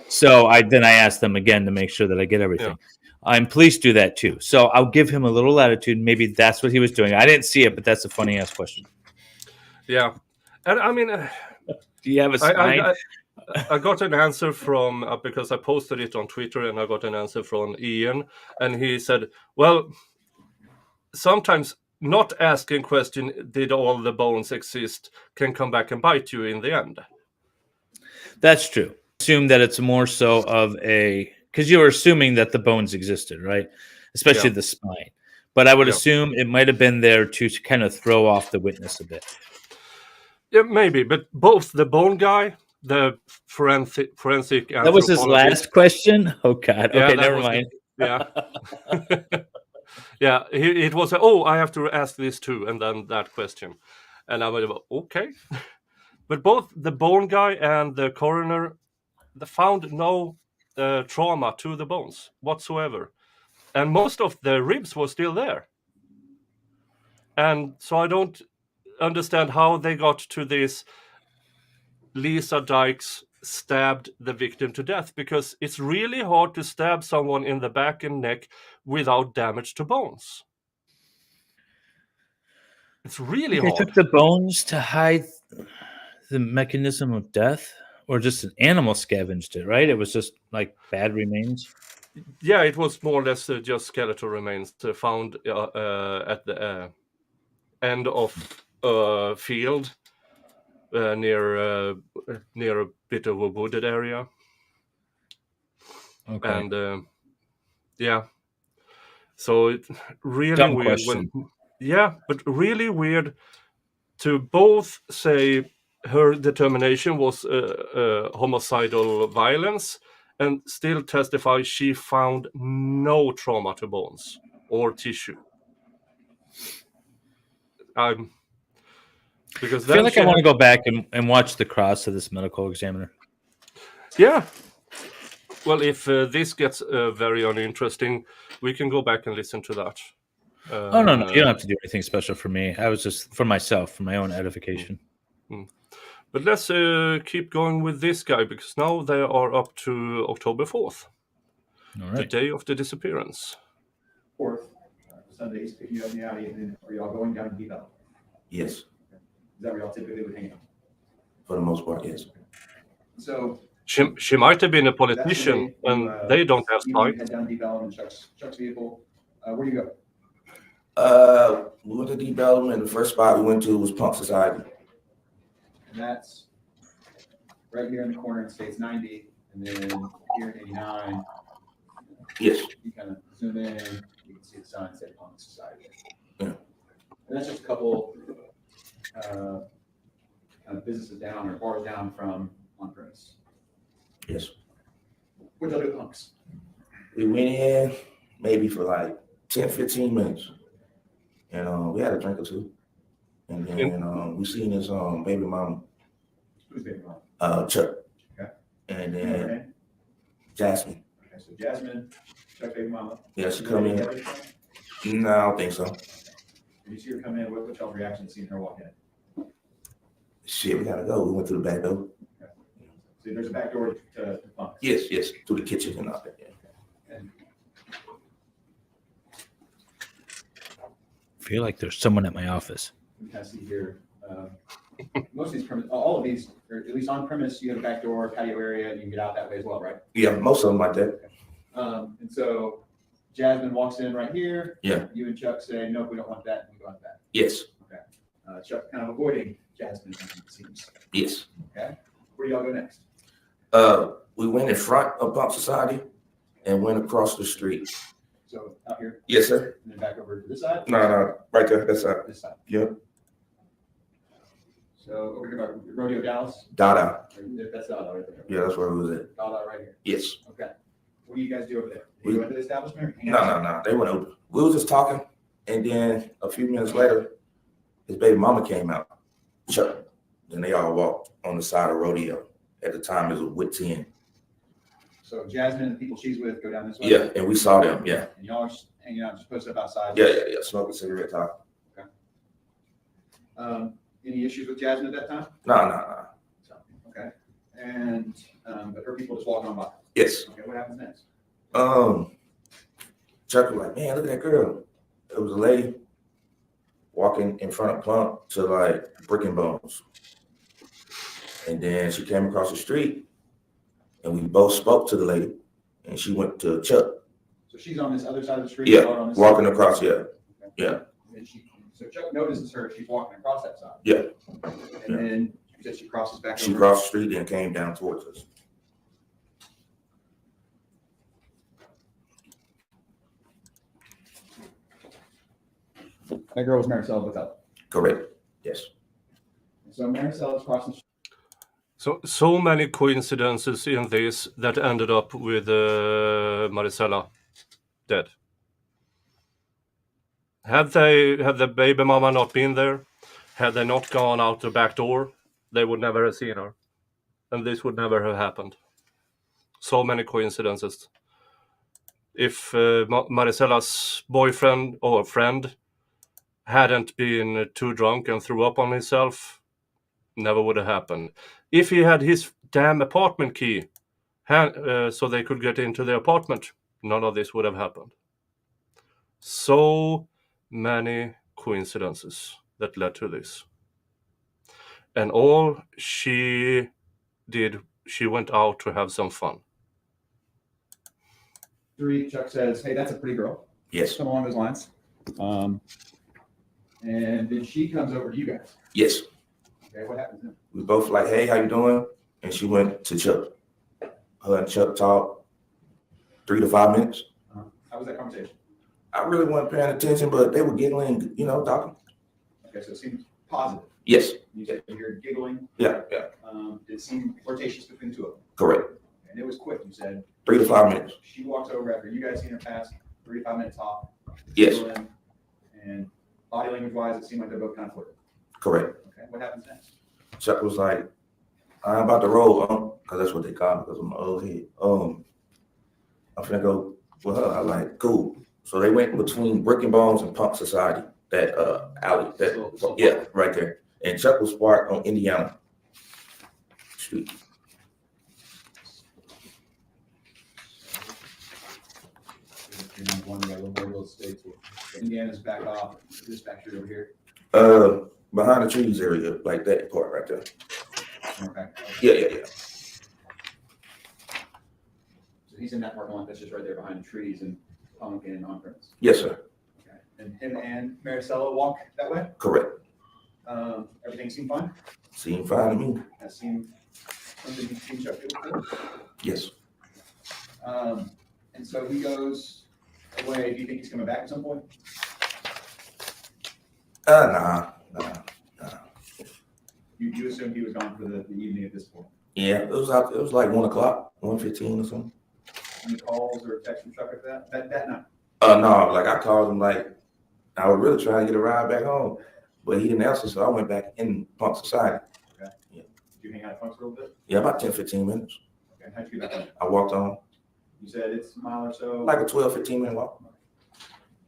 S4: So I ask them again to make sure that I get everything. Yeah. Police do that too. So I'll give him a little latitude. Maybe that's what he was doing. I didn't see it, but that's a funny ass question.
S1: Yeah, and I mean,
S4: do you have a spine?
S1: I got an answer from because I posted it on Twitter, and I got an answer from Ian, and he said, "Well, sometimes not asking question, did all the bones exist, can come back and bite you in the end."
S4: That's true. Assume that it's more so of because you're assuming that the bones existed, right? Especially the spine. But I would assume it might have been there to kind of throw off the witness a bit.
S1: Yeah, maybe. But both the bone guy, the forensic
S4: that was his last question? Oh, God. Okay, never mind.
S1: Yeah. Yeah, it was, I have to ask this too, and then that question. And I went, okay. But both the bone guy and the coroner, they found no trauma to the bones whatsoever. And most of the ribs were still there. And so I don't understand how they got to this Lisa Dykes stabbed the victim to death, because it's really hard to stab someone in the back and neck without damage to bones. It's really hard.
S4: They took the bones to hide the mechanism of death? Or just an animal scavenged it, right? It was just like bad remains.
S1: Yeah, it was more or less just skeletal remains found at the end of a field near a bit of a wooded area. Okay. And so it really
S4: dumb
S1: weird.
S4: Question.
S1: But really weird to both say her determination was homicidal violence, and still testify she found no trauma to bones or tissue. Because
S4: I feel like I want to go back and watch the cross of this medical examiner.
S1: Yeah. Well, if this gets very uninteresting, we can go back and listen to that.
S4: No. You don't have to do anything special for me. I was just for myself, for my own edification.
S1: But let's keep going with this guy, because now they are up to October 4th, the day of the disappearance.
S3: 4th, Sunday, he's picking you up in the alley, and then are y'all going down to Deep Ellum?
S6: Yes.
S3: Is that where y'all typically would hang out?
S6: For the most part, yes.
S3: So
S1: she might have been a politician, and they don't have time.
S3: Head down Deep Ellum in Chuck's vehicle. Where do you go?
S6: We went to Deep Ellum, and the first spot we went to was Punk Society.
S3: And that's right here in the corner in States 90, and then here in 89.
S6: Yes.
S3: You kind of zoom in, you can see the sign say Punk Society.
S6: Yeah.
S5: And that's just a couple kind of businesses down or bars down from on premise.
S6: Yes.
S5: What'd y'all do with punks?
S6: We went in maybe for like 10, 15 minutes. And we had a drink or two. And then we seen his baby mama.
S5: Who's baby mom?
S6: Chuck.
S5: Okay.
S6: And
S5: Okay.
S6: then Jasmine.
S5: Okay, so Jasmine, Chuck baby mama.
S6: Yeah, she come in. No, I don't think so.
S5: Did you see her come in? What y'all's reaction to seeing her walk in?
S6: Shit, we gotta go. We went through the back door.
S5: Okay. So there's a back door to punks.
S6: Yes, to the kitchen and all that. Yeah.
S5: And
S4: I feel like there's someone at my office.
S5: we kind of see here, most of these all of these, or at least on premise, you have a back door, patio area, and you can get out that way as well, right?
S6: Yeah, most of them like that.
S5: And so Jasmine walks in right here.
S6: Yeah.
S5: You and Chuck say, nope, we don't want that, and we go out that.
S6: Yes,
S5: Chuck kind of avoiding Jasmine, it seems.
S6: yes.
S5: Okay. Where do y'all go next?
S6: We went in front of Pump Society and went across the street.
S5: So out here,
S6: Yes, sir.
S5: and then back over to this side?
S6: No, right there. That's up.
S5: This side.
S6: Yep.
S5: So over here by Rodeo Dallas?
S6: Dada.
S5: That's Dada right there.
S6: Yeah, that's where we was at.
S5: Dada right here.
S6: Yes.
S5: Okay. What do you guys do over there? Do you go into the establishment? Or hang
S6: No,
S5: out?
S6: They went open. We was just talking, and then a few minutes later, his baby mama came out. Chuck. Then they all walked on the side of Rodeo. At the time, it was with 10.
S5: So Jasmine and the people she's with go down this way?
S6: Yeah, and we saw them. Yeah.
S5: And y'all are just hanging out, just posted up outside?
S6: Yeah. Smoking cigarette talk.
S5: Any issues with Jasmine at that time?
S6: No.
S5: So, okay. And, but her people just walking on by?
S6: Yes.
S5: Okay, what happens next?
S6: Chuck was like, man, look at that girl. It was a lady walking in front of Plump to like Brick and Bones. And then she came across the street and we both spoke to the lady and she went to Chuck.
S5: So she's on this other side of the street?
S6: Yeah,
S5: on this
S6: walking
S5: side?
S6: across, yeah.
S5: Okay.
S6: Yeah.
S5: And so Chuck notices her, she's walking across that side?
S6: Yeah.
S5: And then you said she crosses back
S6: She
S5: over?
S6: crossed the street and came down towards us.
S5: That girl was Marisela Botello.
S6: Correct. Yes.
S5: So Marisela's crossing the street.
S1: So many coincidences in this that ended up with Marisela dead. Had the baby mama not been there, had they not gone out the back door, they would never have seen her. And this would never have happened. So many coincidences. If Marisela's boyfriend or friend hadn't been too drunk and threw up on himself, never would have happened. If he had his damn apartment key so they could get into the apartment, none of this would have happened. So many coincidences that led to this. And all she did, she went out to have some fun.
S5: 3, Chuck says, hey, that's a pretty girl.
S6: Yes.
S5: Something along those lines. And then she comes over to you guys.
S6: Yes.
S5: Okay, what happens then?
S6: We both like, hey, how you doing? And she went to Chuck. Her and Chuck talked 3 to 5 minutes.
S5: How was that conversation?
S6: I really wasn't paying attention, but they were giggling, talking.
S5: Okay, so it seems positive.
S6: Yes.
S5: You said you're giggling.
S6: Yeah.
S5: Did it seem flirtatious between the two of them?
S6: Correct.
S5: And it was quick, you said.
S6: 3 to 5 minutes.
S5: She walks over after you guys seen her pass, 3 to 5 minutes talk.
S6: Yes.
S5: Giggling, and body language wise, it seemed like they're both kind of flirting.
S6: Correct.
S5: Okay, what happens next?
S6: Chuck was like, I'm about to roll, because that's what they call me, because I'm an old head. I'm finna go with her. I like, cool. So they went between Brick and Bones and Pump Society, that alley, yeah, right there. And Chuck was parked on Indiana Street.
S5: One, got a little more real estate. Indiana's back off. This back street over here.
S6: Behind the trees area, like that part right there.
S5: Okay.
S6: Yeah.
S5: So he's in that parking lot that's just right there behind the trees and Pumpkin on premise.
S6: Yes, sir.
S5: Okay. And him and Marisela walk that way?
S6: Correct.
S5: Everything seemed fine?
S6: Seemed fine to me.
S5: That seemed something you've seen Chuck do before?
S6: Yes.
S5: And so he goes away. Do you think he's coming back at some point?
S6: Nah.
S5: You assumed he was gone for the evening at this point?
S6: Yeah, it was like 1:00, 1:15 or something.
S5: Any calls or texts from Chuck at that night?
S6: No, like I called him like I was really trying to get a ride back home, but he didn't answer, so I went back in Punk Society.
S5: Okay. Yeah. Did you hang out at Punk's for a little bit?
S6: Yeah, about 10, 15 minutes.
S5: Okay. How'd you get back home?
S6: I walked on.
S5: You said it's a mile or so.
S6: Like a 12, 15 minute walk.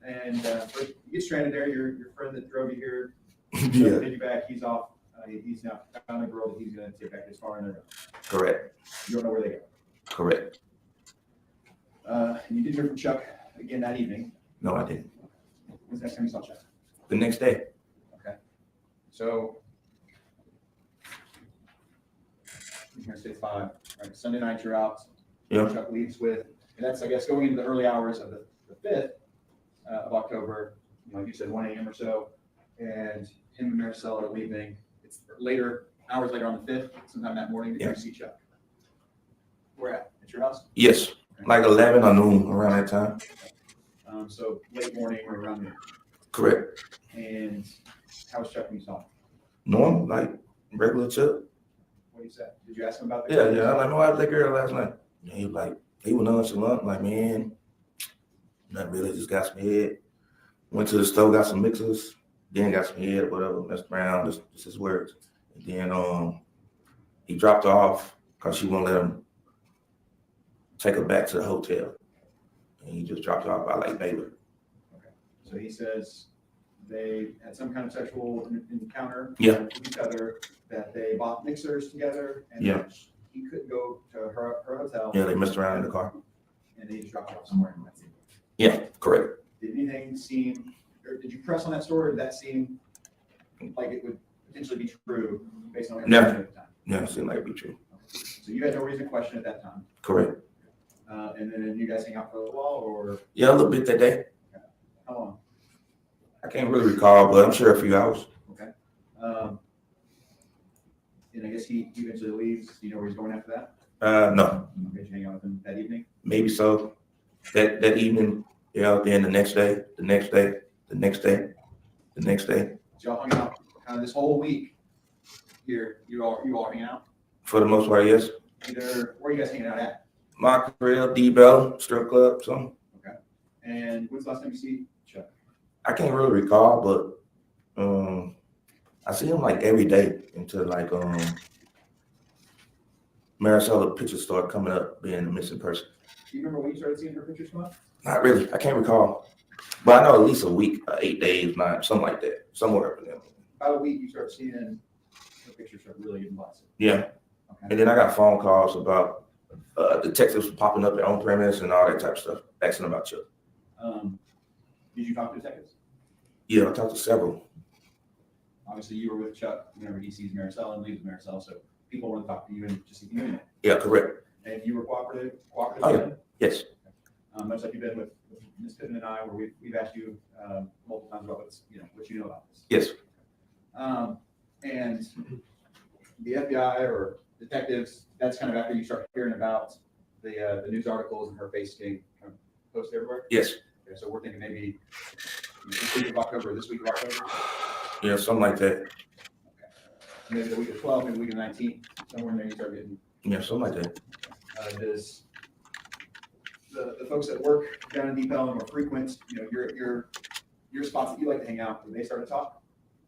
S5: And but you get stranded there. Your friend that drove you here,
S6: Yeah.
S5: take you back. He's off. He's now found a girl that he's going to take back as far in there.
S6: Correct.
S5: You don't know where they go.
S6: Correct.
S5: And you didn't hear from Chuck again that evening.
S6: No, I didn't.
S5: When's the next time you saw Chuck?
S6: The next day.
S5: Okay. So you're going to say 5. All right. Sunday night you're out.
S6: Yeah.
S5: Chuck leaves with, and that's I guess going into the early hours of the 5th of October. Like you said, 1 a.m. or so, and him and Marisela are leaving. It's later, hours later on the 5th, sometime that morning, to go see Chuck. Where at? At your house?
S6: Yes.
S5: Okay.
S6: Like 11 or noon around that time.
S5: So late morning or around noon.
S6: Correct.
S5: And how was Chuck when you saw him?
S6: Normal, like regular Chuck.
S5: What did he say? Did you ask him about the
S6: Yeah. I'm like, no, I was that girl last night. And he was like, he was nonchalant. I'm like, man, not really, just got some head. Went to the store, got some mixers, then got some head or whatever, messed around, just his words. And then he dropped her off because she won't let him take her back to the hotel. And he just dropped her off by like Baylor.
S5: Okay. So he says they had some kind of sexual encounter with each other, that they bought mixers together, and that he couldn't go to her hotel.
S6: Yeah, they messed around in the car.
S5: And they just dropped her off somewhere and that's it.
S6: Yeah, correct.
S5: Did anything seem, or did you press on that story, or did that seem like it would potentially be true based on what you at the time?
S6: Yeah, it seemed like it'd be true.
S5: Okay. So you had no reason to question at that time.
S6: Correct.
S5: And then you guys hang out for a little while, or
S6: Yeah, a little bit that day.
S5: how long?
S6: I can't really recall, but I'm sure a few hours.
S5: Okay. And I guess he eventually leaves. Do you know where he's going after that?
S6: No,
S5: Okay, did you hang out with him that evening?
S6: maybe so. That evening, then the next day, the next day, the next day, the next day.
S5: So y'all hung out kind of this whole week here. You all hanging out?
S6: For the most part, yes.
S5: Where are you guys hanging out at?
S6: My career, D-Bell, strip club, something.
S5: Okay. And when's the last time you see Chuck?
S6: I can't really recall, but I see him like every day until like Marisela pictures started coming up being a missing person.
S5: Do you remember when you started seeing her pictures come up?
S6: Not really. I can't recall. But I know at least a week, 8 days, 9, something like that. Somewhere up in there.
S5: About a week, you start seeing her pictures start really getting blasted.
S6: Yeah.
S5: Okay.
S6: And then I got phone calls about detectives popping up at on premise and all that type of stuff, asking about Chuck.
S5: Did you talk to detectives?
S6: Yeah, I talked to several.
S5: Obviously, you were with Chuck whenever he sees Marisela and leaves Marisela, so people want to talk to you and just see you in it.
S6: Yeah, correct.
S5: And you were cooperative.
S6: Oh, yeah.
S5: Then?
S6: Yes.
S5: Much like you've been with Ms. Pittman and I, where we've asked you multiple times about what you know about this.
S6: Yes.
S5: And the FBI or detectives, that's kind of after you start hearing about the news articles and her face being kind of posted everywhere.
S6: Yes.
S5: Okay, so we're thinking maybe this week of October, this week of October.
S6: Yeah, something like that.
S5: Okay. Maybe the week of 12, maybe the week of 19, somewhere in there you start getting.
S6: Yeah, something like that.
S5: Does the folks that work down in Deep Ellum or frequent, your spots that you like to hang out, when they start to talk?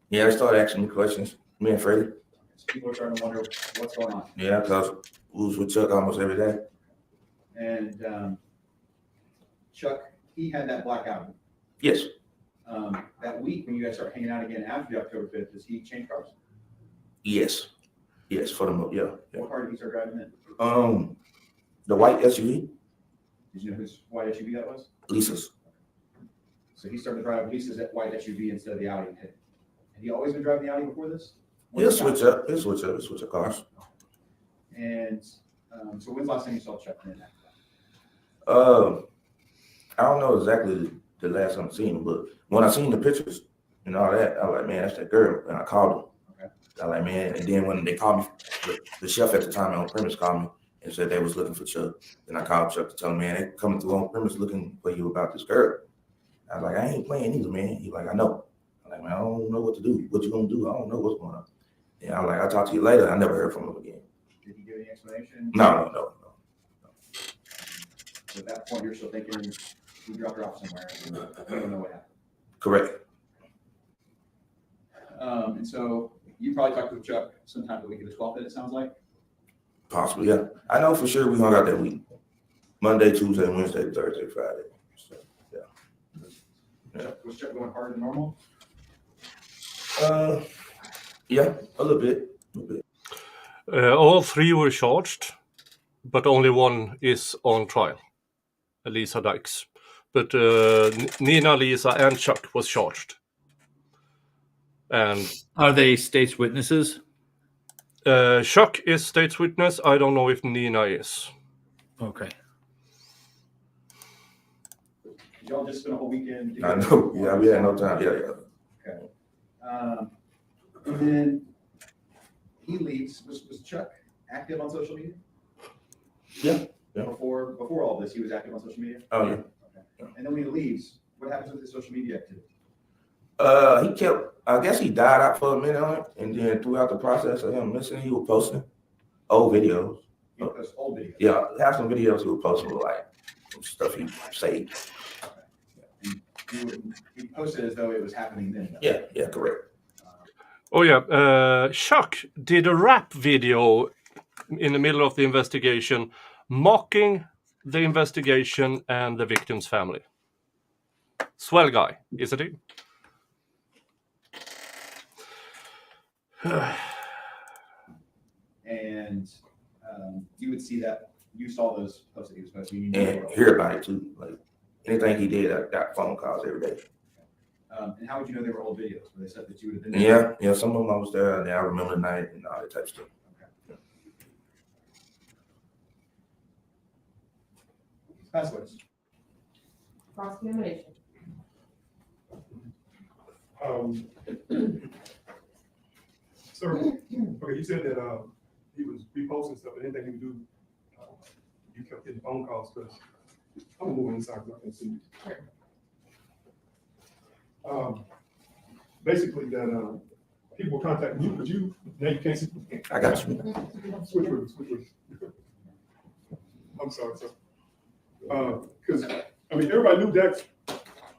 S6: Yeah, they started asking me questions. Me and Freddie.
S5: So people are starting to wonder what's going on.
S6: Yeah, because we was with Chuck almost every day.
S5: And Chuck, he had that black album.
S6: Yes.
S5: That week when you guys start hanging out again after the October 5th, does he change cars?
S6: Yes. Yes, for the most, yeah.
S5: What car did he start driving in?
S6: The white SUV,
S5: Did you know whose white SUV that was?
S6: Lisa's.
S5: So he started driving Lisa's white SUV instead of the Audi. Had he always been driving the Audi before this?
S6: He'll switch up. He'll switch up cars.
S5: And so when's the last time you saw Chuck then?
S6: I don't know exactly the last time I seen him, but when I seen the pictures and all that, I was like, man, that's that girl. And I called him.
S5: Okay.
S6: I was like, man, and then when they called me, the chef at the time on premise called me and said they was looking for Chuck. And I called Chuck to tell him, man, they coming through on premise looking for you about this girl. I was like, I ain't playing either, man. He's like, I know. I'm like, man, I don't know what to do. What you gonna do? I don't know what's going on. And I'm like, I'll talk to you later. I never heard from him again.
S5: Did he give any explanation?
S6: No.
S5: So at that point, you're still thinking we dropped her off somewhere. And we don't know what happened.
S6: Correct.
S5: And so you probably talked with Chuck sometime the week of the 12th, it sounds like.
S6: Possibly, yeah. I know for sure we hung out that week. Monday, Tuesday, Wednesday, Thursday, Friday. So, yeah.
S5: Was Chuck going harder than normal?
S6: Yeah, a little bit.
S1: All three were charged, but only one is on trial, Lisa Dykes. But Nina, Lisa, and Chuck was charged. And
S4: are they state's witnesses?
S1: Chuck is state's witness. I don't know if Nina is.
S4: Okay.
S5: Y'all just spent a whole weekend.
S6: I know. Yeah, we had no time. Yeah.
S5: Okay. And then he leaves. Was Chuck active on social media?
S6: Yeah.
S5: Before all this, he was active on social media?
S6: Oh, yeah.
S5: Okay. And then when he leaves, what happens with his social media activity?
S6: I guess he died out for a minute on it, and then throughout the process of him missing, he was posting old videos.
S5: He posts old videos?
S6: Yeah, have some videos he was posting with like some stuff he saved.
S5: Okay. He posted as though it was happening then.
S6: Yeah, correct.
S1: Oh yeah, Chuck did a rap video in the middle of the investigation, mocking the investigation and the victim's family. Swell guy, isn't he?
S5: And you would see that, you saw those posts that he was posting. You
S6: And hear about it too. Like anything he did, I got phone calls every day.
S5: And how would you know they were old videos? Were they stuff that you would have been there?
S6: Yeah, some of them I was there, and I remember the night and all that type of stuff.
S5: Okay. Passwords.
S2: Cross-examination.
S7: Sir, okay, you said that he was reposting stuff, and anything he would do, you kept getting phone calls, because I'm gonna move inside, because I can see you. Basically, that people contacting you, but now you can't see.
S6: I got you.
S7: Switch with. I'm sorry, sir. Because, I mean, everybody knew Dax.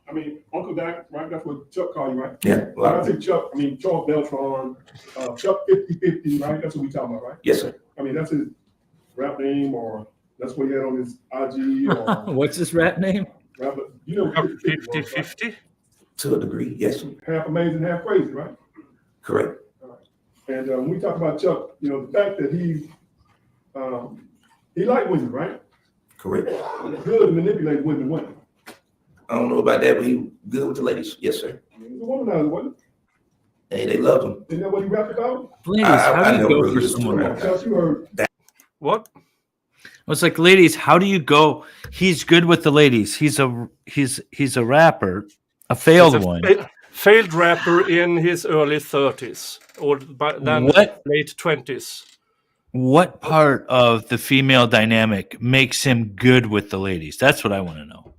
S7: I mean, Uncle Dax, right? That's what Chuck called you, right?
S6: Yeah.
S7: When I say Chuck, I mean Charles Beltran, Chuck 50/50, right? That's what we talking about, right?
S6: Yes, sir.
S7: I mean, that's his rap name, or that's what he had on his IG, or
S4: What's his rap name?
S7: rapper. You know,
S1: 50-50?
S6: To a degree, yes, sir.
S7: half amazing, half crazy, right?
S6: Correct.
S7: And when we talk about Chuck, you know, the fact that he liked women, right?
S6: Correct.
S7: Good at manipulating women.
S6: I don't know about that, but he good with the ladies. Yes, sir.
S7: He was a womanizer, wasn't
S6: Hey, they loved him.
S7: he? Isn't that what he rapped about?
S4: Ladies, how do you
S6: never
S4: go
S6: really
S4: for
S6: listened to
S4: someone
S6: rap.
S4: like
S7: Chuck, you heard.
S1: What?
S4: I was like, ladies, how do you go? He's good with the ladies. He's a rapper, a failed
S1: He's a
S4: one.
S1: Failed rapper in his early 30s or by then
S4: What?
S1: late 20s.
S4: What part of the female dynamic makes him good with the ladies? That's what I want to know.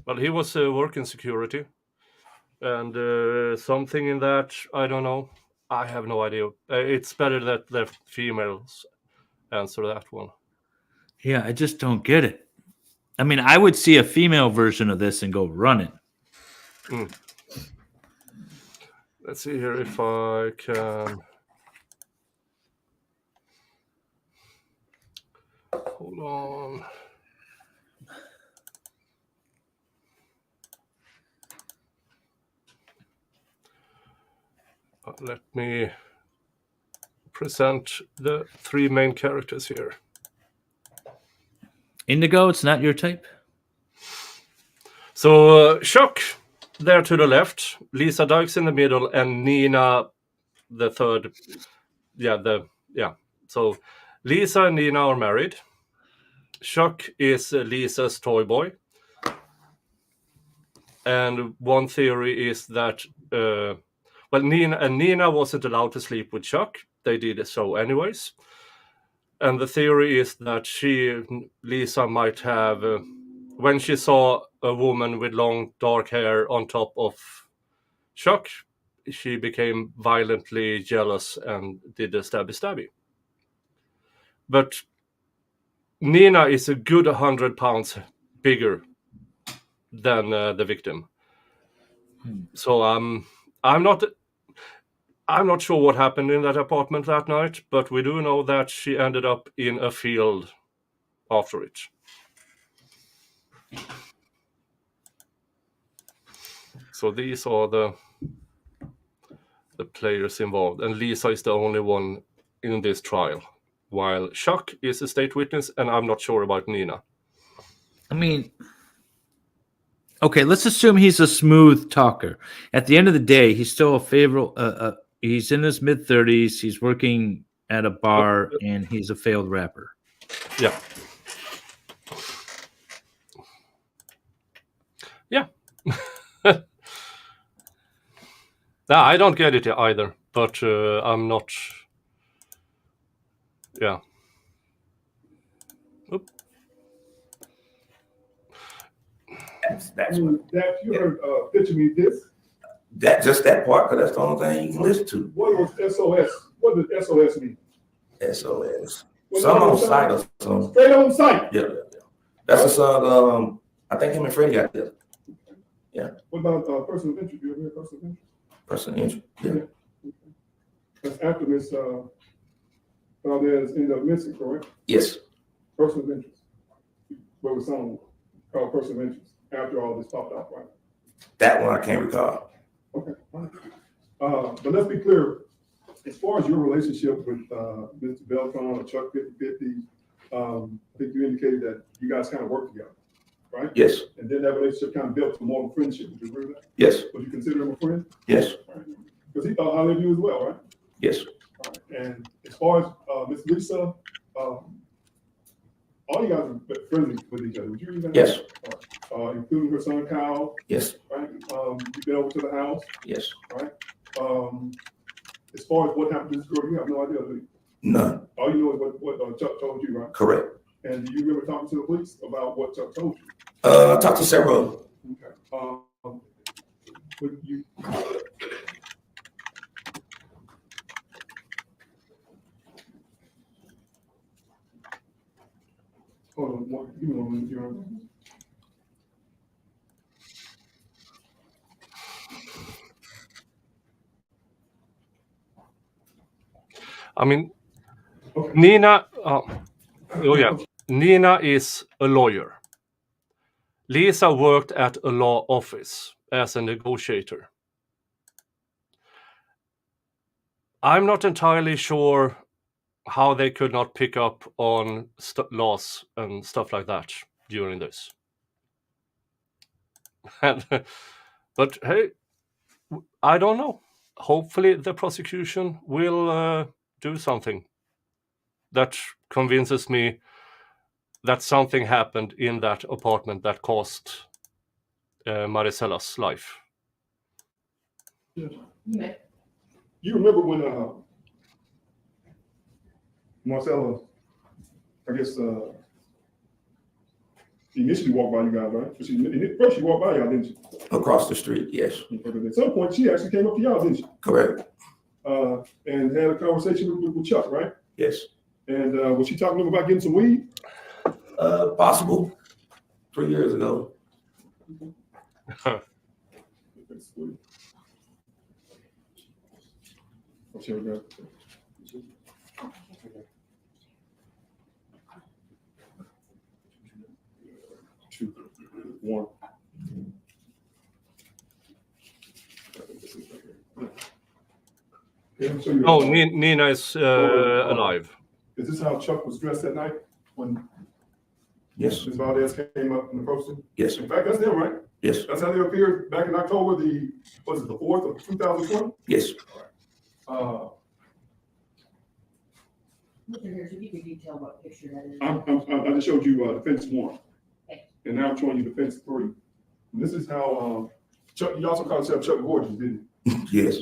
S1: Well, he was working security, and something in that, I don't know. I have no idea. It's better that the females answer that one.
S4: Yeah, I just don't get it. I mean, I would see a female version of this and go running.
S1: Let's see here if I can. Hold on. Let me present the three main characters here.
S4: Indigo, it's not your type?
S1: So Chuck there to the left, Lisa Dykes in the middle, and Nina the third. So Lisa and Nina are married. Chuck is Lisa's toy boy. And one theory is that Nina wasn't allowed to sleep with Chuck. They did so anyways. And the theory is that Lisa might have, when she saw a woman with long dark hair on top of Chuck, she became violently jealous and did a stabby. But Nina is a good 100 pounds bigger than the victim. So I'm not sure what happened in that apartment that night, but we do know that she ended up in a field after it. So these are the players involved, and Lisa is the only one in this trial, while Chuck is a state witness, and I'm not sure about Nina.
S4: I mean, okay, let's assume he's a smooth talker. At the end of the day, he's still a favorite. He's in his mid-30s. He's working at a bar, and he's a failed rapper.
S1: Yeah. No, I don't get it either, but I'm not. Yeah. Oop.
S6: That's
S7: That you heard, picture me this.
S6: that part, because that's the only thing you can listen to.
S7: What was SOS? What does SOS mean?
S6: SOS. Some on site or some.
S7: Straight on site.
S6: Yeah. That's a song. I think him and Freddie got there. Yeah.
S7: What about person of interest? Do you ever hear person of interest?
S6: Person of interest. Yeah.
S7: That's after Miss Valdez ended up missing, correct?
S6: Yes.
S7: Person of interest. What was song called person of interest after all this popped off, right?
S6: That one I can't recall.
S7: Okay. But let's be clear. As far as your relationship with Mr. Beltran or Chuck 50/50, I think you indicated that you guys kind of work together, right?
S6: Yes.
S7: And then that relationship kind of built to more of a friendship. Would you agree with that?
S6: Yes.
S7: Would you consider him a friend?
S6: Yes.
S7: Because he thought highly of you as well, right?
S6: Yes.
S7: All right. And as far as Miss Lisa, all you guys are friendly with each other. Would you agree with that?
S6: Yes.
S7: Including her son Kyle.
S6: Yes.
S7: Right. You've been over to the house.
S6: Yes.
S7: Right. As far as what happened to this girl, you have no idea, do you?
S6: None.
S7: All you know is what Chuck told you, right?
S6: Correct.
S7: And do you remember talking to the police about what Chuck told you?
S6: I talked to several.
S7: Okay. Would you? Hold on, give me 1 minute, Your Honor.
S1: I mean,
S7: Okay.
S1: Nina. Nina is a lawyer. Lisa worked at a law office as a negotiator. I'm not entirely sure how they could not pick up on laws and stuff like that during this. But hey, I don't know. Hopefully the prosecution will do something that convinces me that something happened in that apartment that cost Marisela's life.
S7: You remember when Marcella, I guess, initially walked by you guys, right? First she walked by y'all, didn't she?
S6: Across the street, yes.
S7: At some point, she actually came up to y'all, didn't she?
S6: Correct.
S7: And had a conversation with Chuck, right?
S6: Yes.
S7: And was she talking to him about getting some weed?
S6: Possible. 3 years ago.
S7: Two, one.
S1: Oh, Nina is alive.
S7: Is this how Chuck was dressed that night when
S6: Yes.
S7: Ms. Valdez came up and approached him?
S6: Yes.
S7: In fact, that's them, right?
S6: Yes.
S7: That's how they appeared back in October, the 4th of 2020?
S6: Yes.
S2: Mr. Harris, if you could detail what picture that is.
S7: I just showed you defense 1.
S2: Okay.
S7: And now I'm showing you defense 3. And this is how Chuck, you also called yourself Chuck Gorgeous, didn't you?
S6: Yes.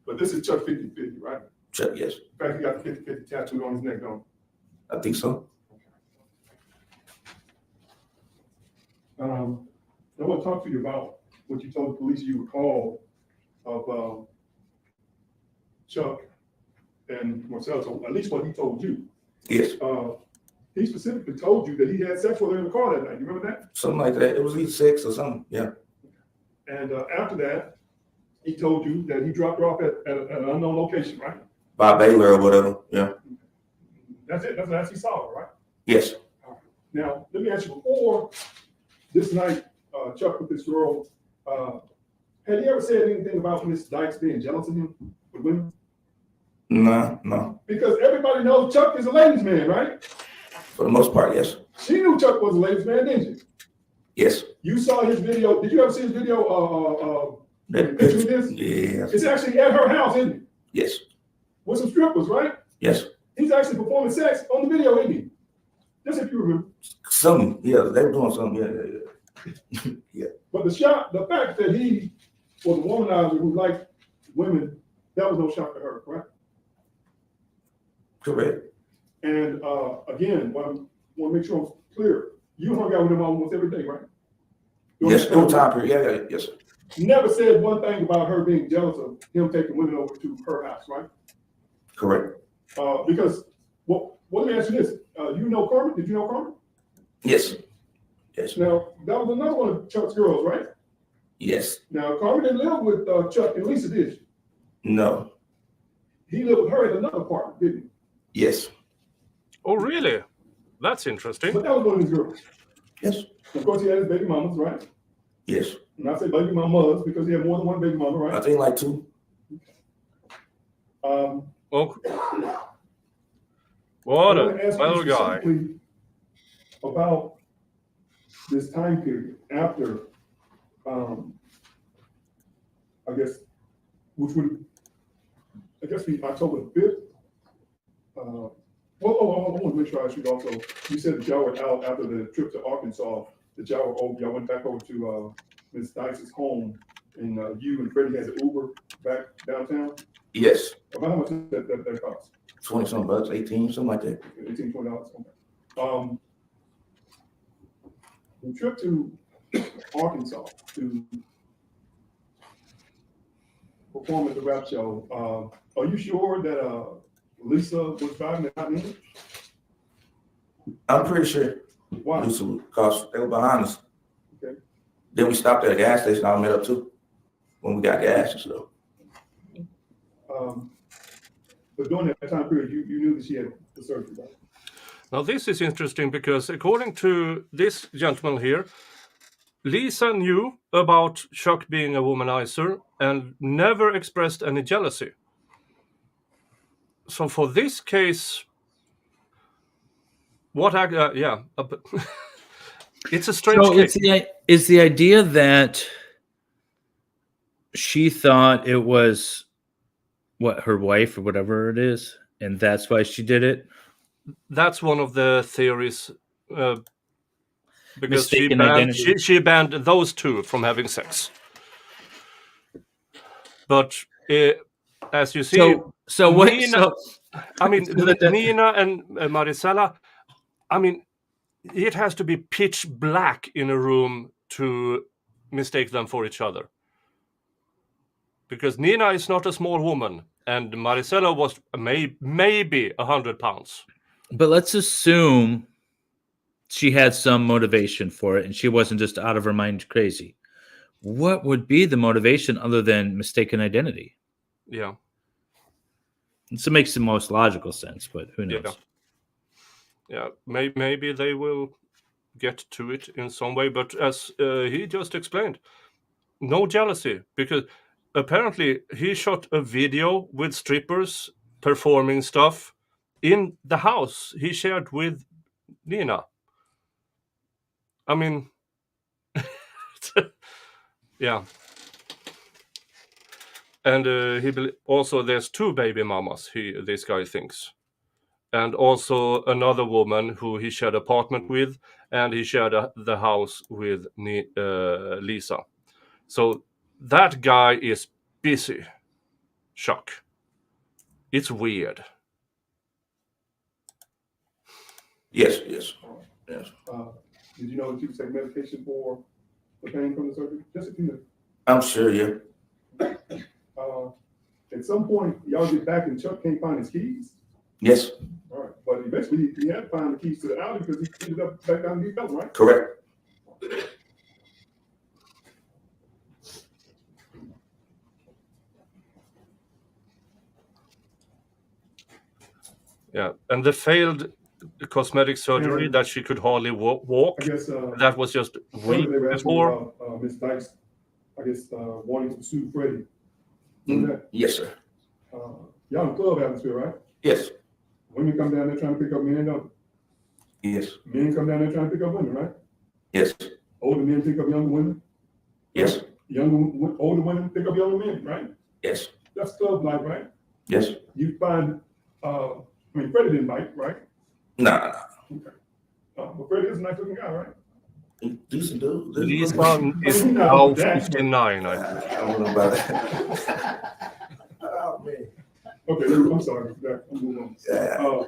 S7: But this is Chuck 50/50, right?
S6: Chuck, yes.
S7: In fact, he got the 50/50 tattooed on his neck, don't
S6: I think so.
S7: I want to talk to you about what you told the police you recall of Chuck and Marcel, so at least what he told you.
S6: Yes,
S7: He specifically told you that he had sex with her in the car that night. You remember that?
S6: something like that. It was either 6 or something. Yeah.
S7: And after that, he told you that he dropped her off at an unknown location, right?
S6: By Baylor or whatever. Yeah.
S7: That's it. That's the last he saw her, right?
S6: Yes.
S7: Now, let me ask you, before this night, Chuck with this girl, had he ever said anything about Miss Dykes being jealous of him with women?
S6: No.
S7: Because everybody knows Chuck is a ladies' man, right?
S6: For the most part, yes.
S7: She knew Chuck was a ladies' man, didn't you?
S6: Yes.
S7: You saw his video. Did you ever see his video?
S6: That
S7: Picture of this?
S6: Yes.
S7: It's actually at her house, isn't it?
S6: Yes.
S7: With some strippers, right?
S6: Yes.
S7: He's actually performing sex on the video, isn't he? Just if you remember.
S6: Something. Yeah, they were doing something. Yeah.
S7: But the fact that he was a womanizer who liked women, that was no shock to her, correct?
S6: Correct.
S7: And again, what I want to make sure I'm clear, you hung out with him almost every day, right?
S6: Yes. It was time period. Yeah. Yes. Sir.
S7: Never said one thing about her being jealous of him taking women over to her house, right?
S6: Correct.
S7: Because, well, let me ask you this. You know Carmen? Did you know Carmen?
S6: Yes. Yes.
S7: Now, that was another one of Chuck's girls, right?
S6: Yes.
S7: Now, Carmen didn't live with Chuck and Lisa, did she?
S6: No.
S7: He lived with her in another apartment, didn't
S6: Yes.
S1: Oh, really? That's
S7: he?
S1: interesting.
S7: But that was one of his girls.
S6: Yes.
S7: Of course, he had his baby mamas, right?
S6: Yes.
S7: And I say baby mamas because he had more than one baby mama,
S6: I
S7: right?
S6: think like 2.
S1: Oh,
S7: I
S1: what
S7: want to
S1: a
S7: ask you
S1: well guy.
S7: specifically about this time period after, I guess, which would, I guess, be October 5th. I want to make sure I ask you also, you said that y'all were out after the trip to Arkansas, that y'all went back over to Ms. Dykes' home, and you and Freddie had the Uber back downtown.
S6: Yes.
S7: About how much did that cost?
S6: 20 something bucks, 18, something like that.
S7: $18, $20. Okay. The trip to Arkansas to perform at the rap show, are you sure that Lisa was driving and not me?
S6: I'm pretty sure.
S7: Why?
S6: Because they were behind us.
S7: Okay.
S6: Then we stopped at a gas station. I met up too when we got gas and stuff.
S7: But during that time period, you knew that she had the surgery, right?
S1: Now, this is interesting because according to this gentleman here, Lisa knew about Chuck being a womanizer and never expressed any jealousy. So for this case, it's a strange case.
S4: It's the idea that she thought it was her wife or whatever it is, and that's why she did it.
S1: That's one of the theories, because
S4: Mistaken identity.
S1: she banned those two from having sex. But as you see, Nina and Marisela, I mean, it has to be pitch black in a room to mistake them for each other. Because Nina is not a small woman, and Marisela was maybe 100 pounds.
S4: But let's assume she had some motivation for it, and she wasn't just out of her mind crazy. What would be the motivation other than mistaken identity?
S1: Yeah.
S4: So it makes the most logical sense, but who knows?
S1: Yeah. Maybe they will get to it in some way, but as he just explained, no jealousy, because apparently he shot a video with strippers performing stuff in the house he shared with Nina. I mean, yeah. And also there's 2 baby mamas, this guy thinks. And also another woman who he shared apartment with, and he shared the house with Lisa. So that guy is busy. Chuck. It's weird.
S6: Yes.
S7: Did you know that you could take medication for the pain from the surgery? Just if you knew.
S6: I'm sure, yeah.
S7: some point, y'all get back and Chuck can't find his keys?
S6: Yes,
S7: All right, but eventually he had to find the keys to the alley because he ended up back down in Deep Ellum, right?
S6: correct.
S1: Yeah, and the failed cosmetic surgery that she could hardly walk.
S7: I guess,
S1: That was just
S7: earlier
S1: week
S7: they were asking
S1: before.
S7: about, Ms. Dykes, I guess, wanting to sue Freddie. Remember that?
S6: Yes, sir.
S7: Y'all in the club atmosphere, right?
S6: Yes,
S7: Women come down there trying to pick up men, don't
S6: yes,
S7: they? Men come down there trying to pick up women, right?
S6: yes,
S7: Older men pick up younger women.
S6: yes,
S7: Older women pick up younger men, right?
S6: yes,
S7: That's club life, right?
S6: yes.
S7: You find, Freddie didn't bite, right?
S6: Nah,
S7: But Freddie is a nice looking guy, right?
S6: decent dude.
S1: Lisa is
S7: He's not
S1: now
S7: that, but-
S1: 59, I
S6: I
S1: think.
S6: don't know about that. Oh, man.
S7: Okay, I'm sorry. I'm moving on.
S6: Yeah.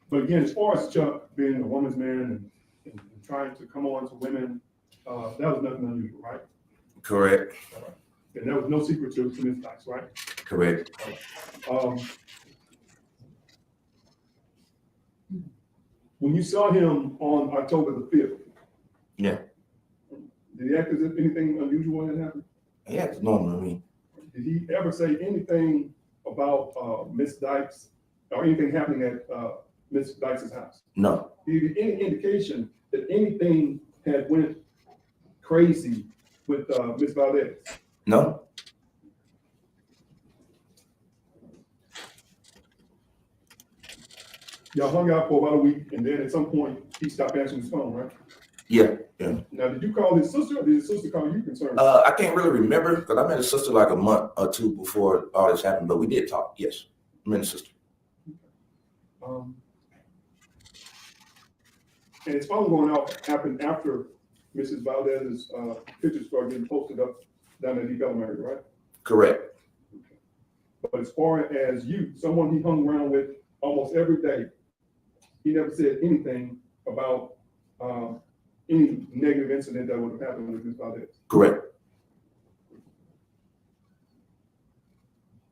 S7: But again, as far as Chuck being a woman's man and trying to come on to women, that was nothing unusual, right?
S6: Correct,
S7: And there was no secret to Ms. Dykes, right?
S6: correct.
S7: When you saw him on October the 5th,
S6: Yeah.
S7: did he act as if anything unusual had happened?
S6: Yeah, it's normal to me.
S7: Did he ever say anything about Ms. Dykes or anything happening at Ms. Dykes' house?
S6: No,
S7: Did he give any indication that anything had went crazy with Ms. Valdez?
S6: no,
S7: Y'all hung out for about a week, and then at some point, he stopped answering his phone, right?
S6: yeah.
S7: Now, did you call his sister, or did his sister call you concerned?
S6: I can't really remember because I met his sister like a month or two before all this happened, but we did talk. Yes, I met his sister.
S7: And his phone going out happened after Mrs. Valdez's pictures started getting posted up down at Deep Ellum area, right?
S6: Correct.
S7: But as far as you, someone he hung around with almost every day, he never said anything about any negative incident that would have happened with Ms. Valdez.
S6: Correct.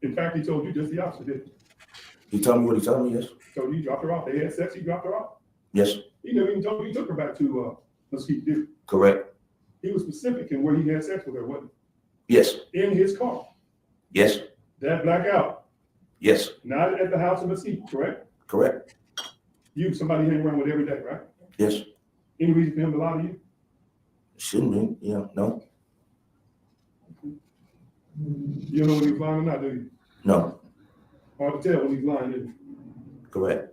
S7: In fact, he told you just the opposite, didn't
S6: He told me what he told me. Yes.
S7: he? So you dropped her off. They had sex, you dropped her off.
S6: Yes.
S7: He never even told you he took her back to Mesquite, did he?
S6: Correct.
S7: He was specific in where he had sex with her, wasn't
S6: Yes.
S7: he? In his car.
S6: Yes.
S7: That blackout,
S6: Yes.
S7: not at the house of Mesquite, correct?
S6: Correct.
S7: You, somebody you hang around with every day, right?
S6: Yes.
S7: Any reason for him to lie to you?
S6: Shouldn't be. Yeah. No.
S7: You don't know when he's lying or not, do you?
S6: No.
S7: Hard to tell when he's lying, isn't it?
S6: Correct.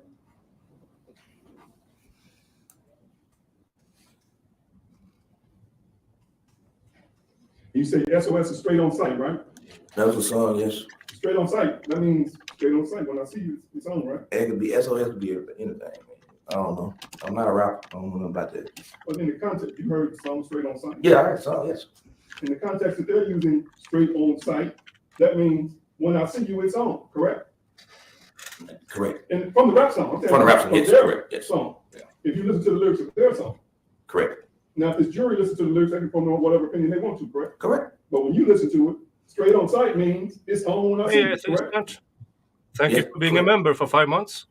S7: You say SOS is straight on site, right?
S6: That was a song. Yes.
S7: Straight on site. That means straight on site. When I see you, it's on, right?
S6: It could be SOS. Could be anything. I don't know. I'm not a rapper. I don't know about that.
S7: But in the context, you heard the song straight on site.
S6: Yeah, I heard song. Yes.
S7: In the context that they're using straight on site, that means when I see you, it's on, correct?
S6: Correct.
S7: And from the rap song. I'm saying
S6: From the rap song, yes,
S7: their
S6: correct, yes.
S7: Song.
S6: Yeah.
S7: If you listen to the lyrics of their song.
S6: Correct.
S7: Now, if this jury listens to the lyrics, they can form whatever opinion they want to, correct?
S6: Correct.
S7: But when you listen to it, straight on site means it's on when I see
S1: Yeah,
S7: you, correct?
S1: thanks. Thank
S6: Yeah,
S1: you for being
S6: correct.
S1: a member for 5 months.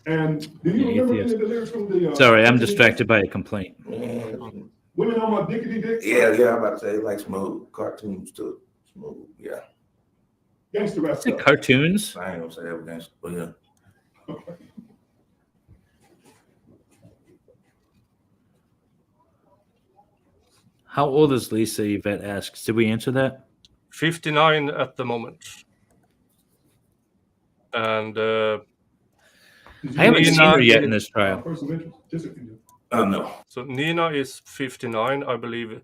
S7: And do you remember any
S4: Atheist.
S7: of the lyrics from the?
S4: Sorry, I'm distracted by a complaint.
S6: Man.
S7: Women on my dickety dick.
S6: Yeah, I'm about to say like smooth cartoons too. Smooth. Yeah.
S7: Gangster rap
S4: Is it
S7: stuff.
S4: cartoons?
S6: I ain't gonna say that against, but yeah.
S4: How old is Lisa? Yvette asks. Did we answer that?
S1: 59 at the moment. And
S4: I haven't seen her yet in this trial.
S7: Person of interest, just if you do.
S6: No.
S1: so Nina is 59, I believe.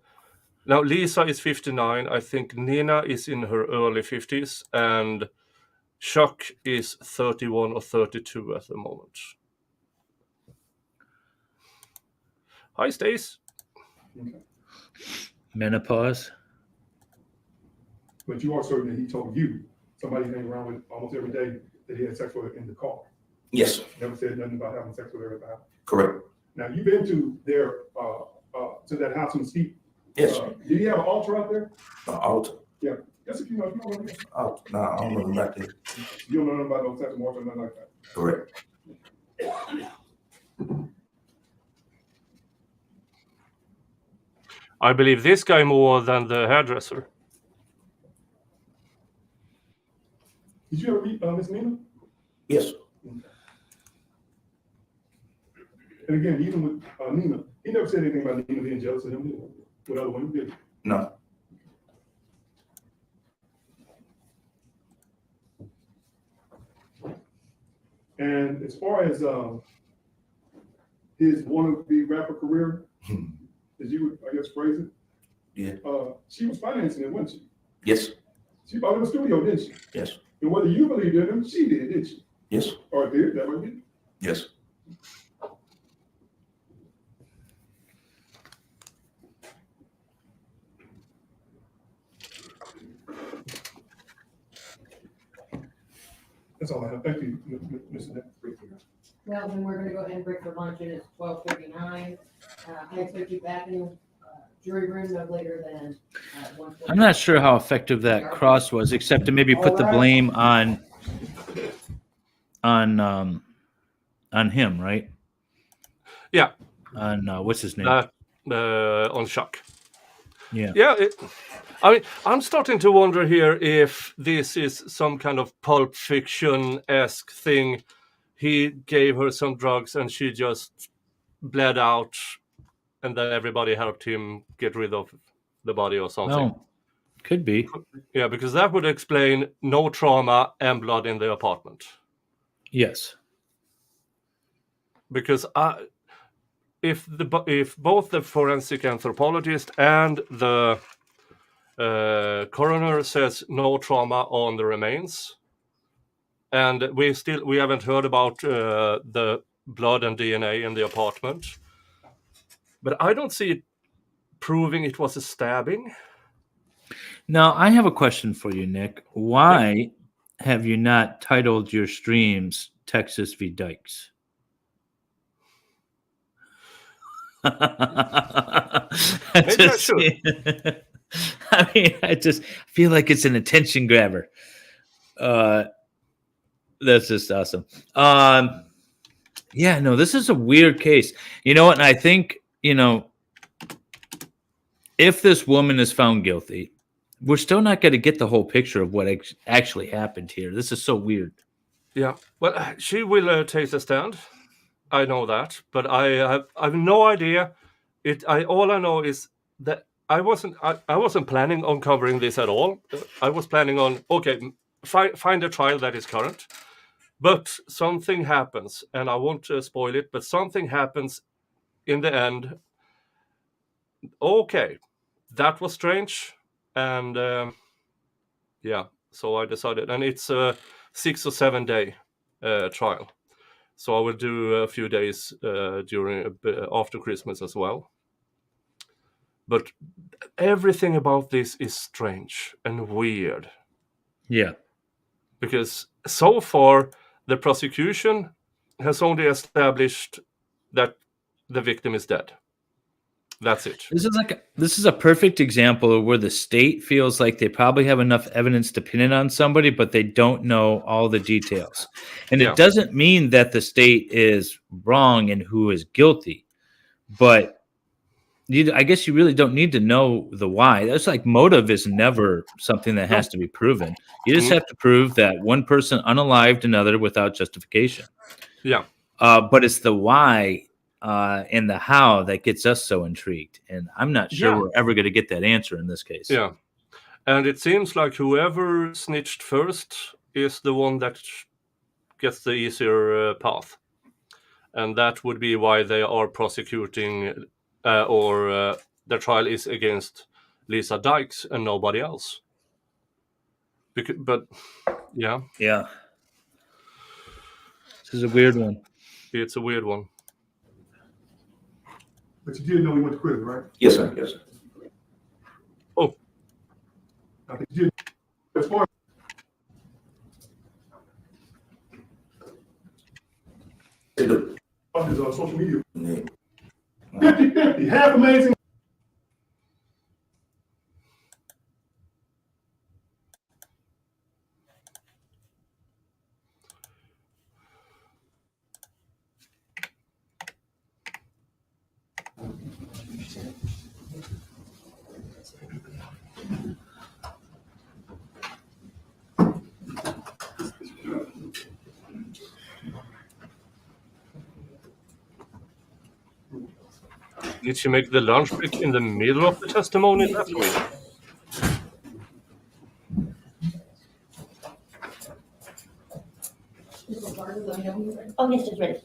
S1: Now, Lisa is 59. I think Nina is in her early 50s. And Chuck is 31 or 32 at the moment. Hi, Stace.
S7: Okay.
S4: Menopause.
S7: But you are certain that he told you, somebody he hang around with almost every day, that he had sex with her in the car.
S6: Yes.
S7: Never said nothing about having sex with her at the house.
S6: Correct.
S7: Now, you've been to their, to that house in Mesquite.
S6: Yes,
S7: Did he have an altar out there?
S6: an altar.
S7: Yeah. Yes, if you know,
S6: Altar. No, I don't know about that.
S7: you don't know nothing about those types of altars, nothing like that.
S6: Correct.
S1: I believe this guy more than the hairdresser.
S7: Did you ever meet Miss Nina?
S6: Yes.
S7: And again, even with Nina, he never said anything about Nina being jealous of him with other women, did he?
S6: No.
S7: And as far as his wannabe rapper career, as you would, I guess, phrase it,
S6: Yeah.
S7: She was financing it, wasn't she?
S6: Yes.
S7: She bought him a studio, didn't she?
S6: Yes.
S7: And whether you believed in him, she did, didn't she?
S6: Yes.
S7: Or did, that might be.
S6: Yes.
S7: That's all I have. Thank you, Mr. Nick.
S2: Well, then we're gonna go ahead and break for lunch, and it's 12:39. I expect you back in jury room no later than 1:40.
S4: I'm not sure how effective that cross was, except to maybe put the blame on him, right?
S1: Yeah.
S4: On what's his name?
S1: On Chuck.
S4: Yeah.
S1: Yeah. I mean, I'm starting to wonder here if this is some kind of Pulp Fiction-esque thing. He gave her some drugs and she just bled out, and then everybody helped him get rid of the body or something.
S4: No, could be.
S1: Yeah, because that would explain no trauma and blood in the apartment.
S4: Yes.
S1: Because if both the forensic anthropologist and the coroner says no trauma on the remains, and we haven't heard about the blood and DNA in the apartment, but I don't see it proving it was a stabbing.
S4: Now, I have a question for you, Nick. Why have you not titled your streams Texas v. Dykes? I mean, I just feel like it's an attention grabber. That's just awesome. Yeah, no, this is a weird case. You know what? And I think, if this woman is found guilty, we're still not going to get the whole picture of what actually happened here. This is so weird.
S1: Yeah, well, she will take the stand. I know that, but I have no idea. All I know is that I wasn't planning on covering this at all. I was planning on find a trial that is current, but something happens, and I won't spoil it. But something happens in the end. Okay, that was strange, and yeah. So I decided, and it's a 6 or 7 day trial. So I will do a few days after Christmas as well. But everything about this is strange and weird.
S4: Yeah. Because
S1: so far, the prosecution has only established that the victim is dead. That's it.
S4: This is a perfect example of where the state feels like they probably have enough evidence to pin it on somebody, but they don't know all the details. And it doesn't mean that the state is wrong and who is guilty, but I guess you really don't need to know the why. That's like motive is never something that has to be proven. You just have to prove that one person unalived another without justification.
S1: Yeah.
S4: But it's the why and the how that gets us so intrigued. And I'm not sure we're ever going to get that answer in this case.
S1: Yeah. And it seems like whoever snitched first is the one that gets the easier path. And that would be why they are prosecuting or the trial is against Lisa Dykes and nobody else. But yeah.
S4: Yeah. This is a weird one.
S1: It's a weird one.
S7: But you did know he went to prison, right?
S6: Yes, sir. Yes, sir.
S7: Oh. I think you did. As far as his social media.
S6: Yeah.
S7: 50-50, half amazing.
S1: Did she make the lunch break in the middle of the testimony? That's weird.
S2: Mrs. Barber, let me know when you're ready.
S8: Oh, yes, it's ready.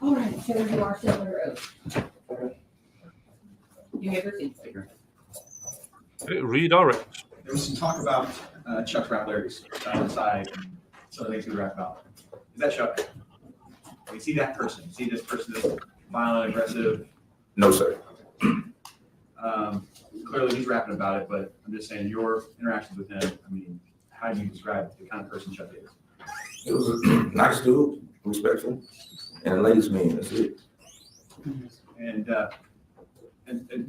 S2: All right, so you are still under oath. You may proceed.
S1: Okay, redirect.
S5: There was some talk about Chuck's rapularities outside, and some of the things we rap about. Is that Chuck? We see that person. See this person is violent, aggressive.
S6: No, sir.
S5: Clearly, he's rapping about it, but I'm just saying your interactions with him. I mean, how do you describe the kind of person Chuck is?
S6: It was a nice dude, respectful, and a ladies' man. That's it.
S5: And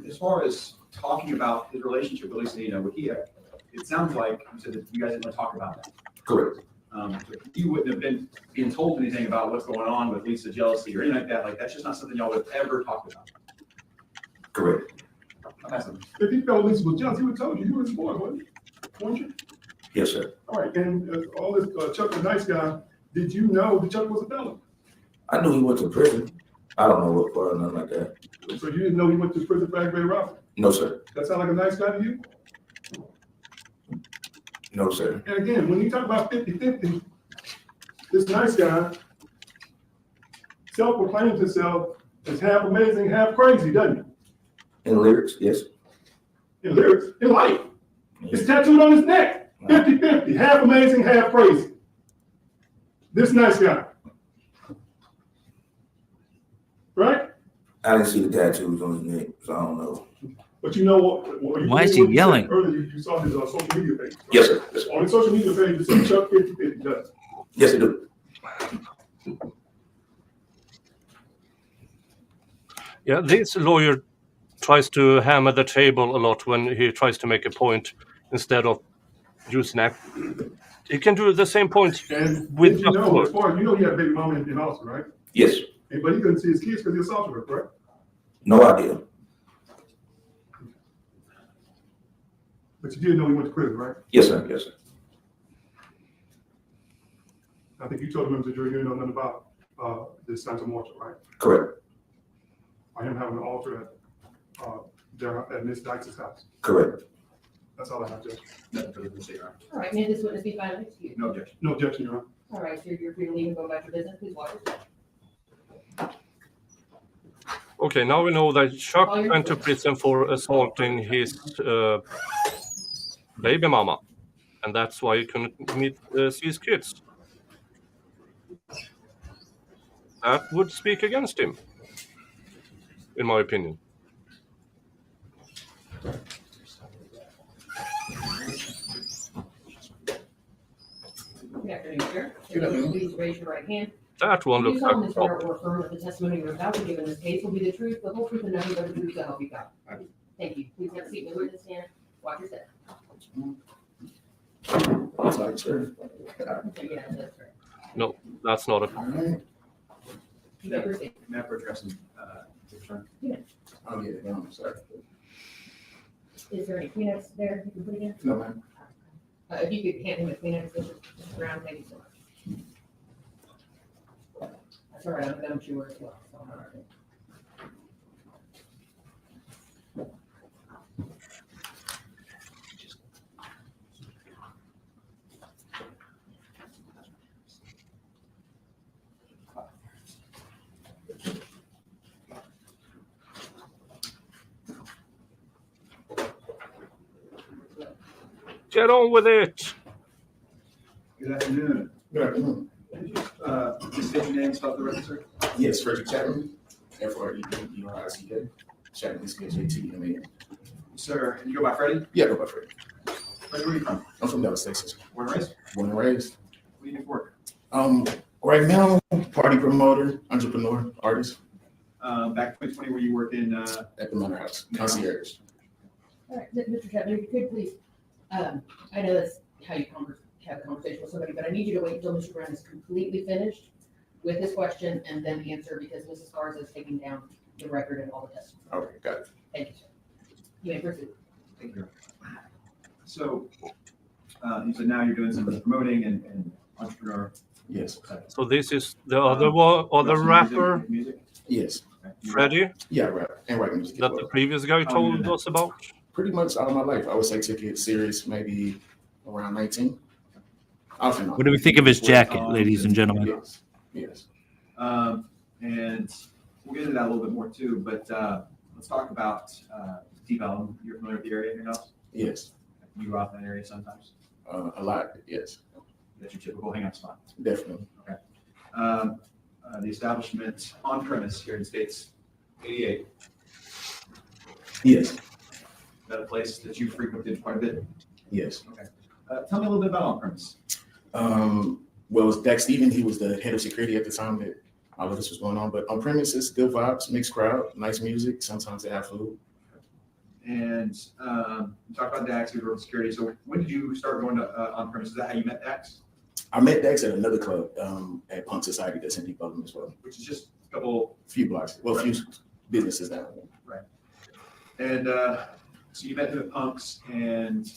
S5: as far as talking about his relationship with Lisa, with Kia, it sounds like you said that you guys didn't want to talk about that.
S6: Correct.
S5: So you wouldn't have been being told anything about what's going on with Lisa jealousy or anything like that. Like, that's just not something y'all would have ever talked about.
S6: Correct.
S7: If he felt Lisa was jealous, he would have told you. You were his boy, wasn't you?
S6: Yes, sir.
S7: All right, and all this Chuck the nice guy, did you know that Chuck was a felon?
S6: I knew he went to prison. I don't know what for, nothing like that.
S7: So you didn't know he went to prison for aggravated robbery?
S6: No, sir.
S7: That sound like a nice guy to you?
S6: No, sir.
S7: And again, when you talk about 50-50, this nice guy self-proclaims himself as half amazing, half crazy, doesn't he?
S6: In lyrics, yes.
S7: In lyrics, in life. It's tattooed on his neck. 50-50, half amazing, half crazy. This nice guy. Right?
S6: I didn't see the tattoos on his neck, so I don't know.
S7: But you know what?
S4: Why is he yelling?
S7: Earlier, you saw his social media page. Right?
S6: Yes, sir. Yes, sir.
S7: On his social media page, it said Chuck 50-50, does it?
S6: Yes, I do.
S1: Yeah, this lawyer tries to hammer the table a lot when he tries to make a point instead of using act. He can do the same point
S7: And
S1: with
S7: you know,
S1: words.
S7: as far as you know, he had a baby mama in Austin, right?
S6: Yes.
S7: But he couldn't see his kids because he assaulted her, correct?
S6: No idea.
S7: But you did know he went to prison, right?
S6: Yes, sir. Yes, sir.
S7: I think you told him to jury you didn't know nothing about this Santa Marta, right?
S6: Correct.
S7: Or him having an altar at Miss Dykes' house.
S6: Correct.
S7: That's all I have, Judge.
S5: Nothing further to say, Your Honor.
S2: All right, may this witness be found excused?
S5: No objection.
S7: No objection, Your Honor.
S2: All right, sir, you're free to leave and go about your business. Please watch your step.
S1: Okay, now we know that Chuck went to prison for assaulting his baby mama, and that's why he couldn't see his kids. That would speak against him, in my opinion.
S2: Good afternoon, sir. Good afternoon. Please raise your right hand.
S1: That one
S2: Do you
S1: looks like
S2: solemnly
S1: a
S2: swear
S1: problem.
S2: or affirm that the testimony you're about to give in this case will be the truth, the whole truth, and nothing but the truth to help you God? Thank you. Please have a seat in the witness stand. Watch your step.
S6: Sorry, sir.
S2: Yeah, that's right.
S1: No, that's not a.
S2: You may proceed.
S5: May I address him?
S6: I'll get it down, sorry.
S2: Is there any Kleenex there you can put it in?
S6: No, ma'am.
S2: If you could hand him a Kleenex, Mr. Brown, thank you so much. That's all right, I'm a gum chewer as well. So I'm all right.
S1: Get on with it.
S5: Good afternoon.
S7: Good afternoon.
S5: Just state your name, spell the record, sir.
S9: Yes, Frederick Chapman, F-R-E-D-E-R-I-C-K. Chapman, S-K-J-T-M-A-N.
S5: Sir, and you go by Freddie?
S9: Yeah, go by Fred.
S5: Freddie, where are you from?
S9: I'm from Dallas, Texas.
S5: Born and raised?
S9: Born and raised.
S5: What do you do for work?
S9: Right now, party promoter, entrepreneur, artist.
S5: back 2020 where you worked in,
S9: At the Manor House, concierge.
S2: All right, Mr. Chapman, if you could please, I know that's how you have a conversation with somebody, but I need you to wait until Mr. Brown is completely finished with his question and then answer, because Mrs. Garza is taking down the record and all the testimony.
S9: Okay, got it.
S2: Thank you, sir. You may proceed.
S5: thank you. So, you said now you're doing some promoting and entrepreneur.
S9: Yes.
S1: So this is the other one, other rapper,
S5: Music?
S9: Yes.
S5: Okay.
S1: Freddie,
S9: Yeah, rap and writing music as
S1: that the
S9: well.
S1: previous guy told us about.
S9: Pretty much all of my life. I would say took it serious maybe around 19. Off and on.
S4: What do we think of his jacket, ladies and gentlemen?
S9: Yes. Yes.
S5: And we'll get into that a little bit more too, but let's talk about Deep Ellum. You're familiar with the area in your house?
S9: Yes.
S5: You go out in that area sometimes?
S9: A lot. Yes.
S5: That's your typical hangout spot.
S9: Definitely.
S5: The establishment on premise here in States 88,
S9: Yes.
S5: is that a place that you frequented quite a bit?
S9: Yes.
S5: Tell me a little bit about on premise.
S9: Well, it was Dax Stephen. He was the head of security at the time that all of this was going on. But on premises, good vibes, mixed crowd, nice music. Sometimes they have food.
S5: And you talked about Dax, you were with security. So when did you start going to on premise? Is that how you met Dax?
S9: I met Dax at another club at Punk Society that's in Deep Ellum as well.
S5: Which is just a couple.
S9: Few blocks, well, a few businesses down.
S5: And so you met him at Punks and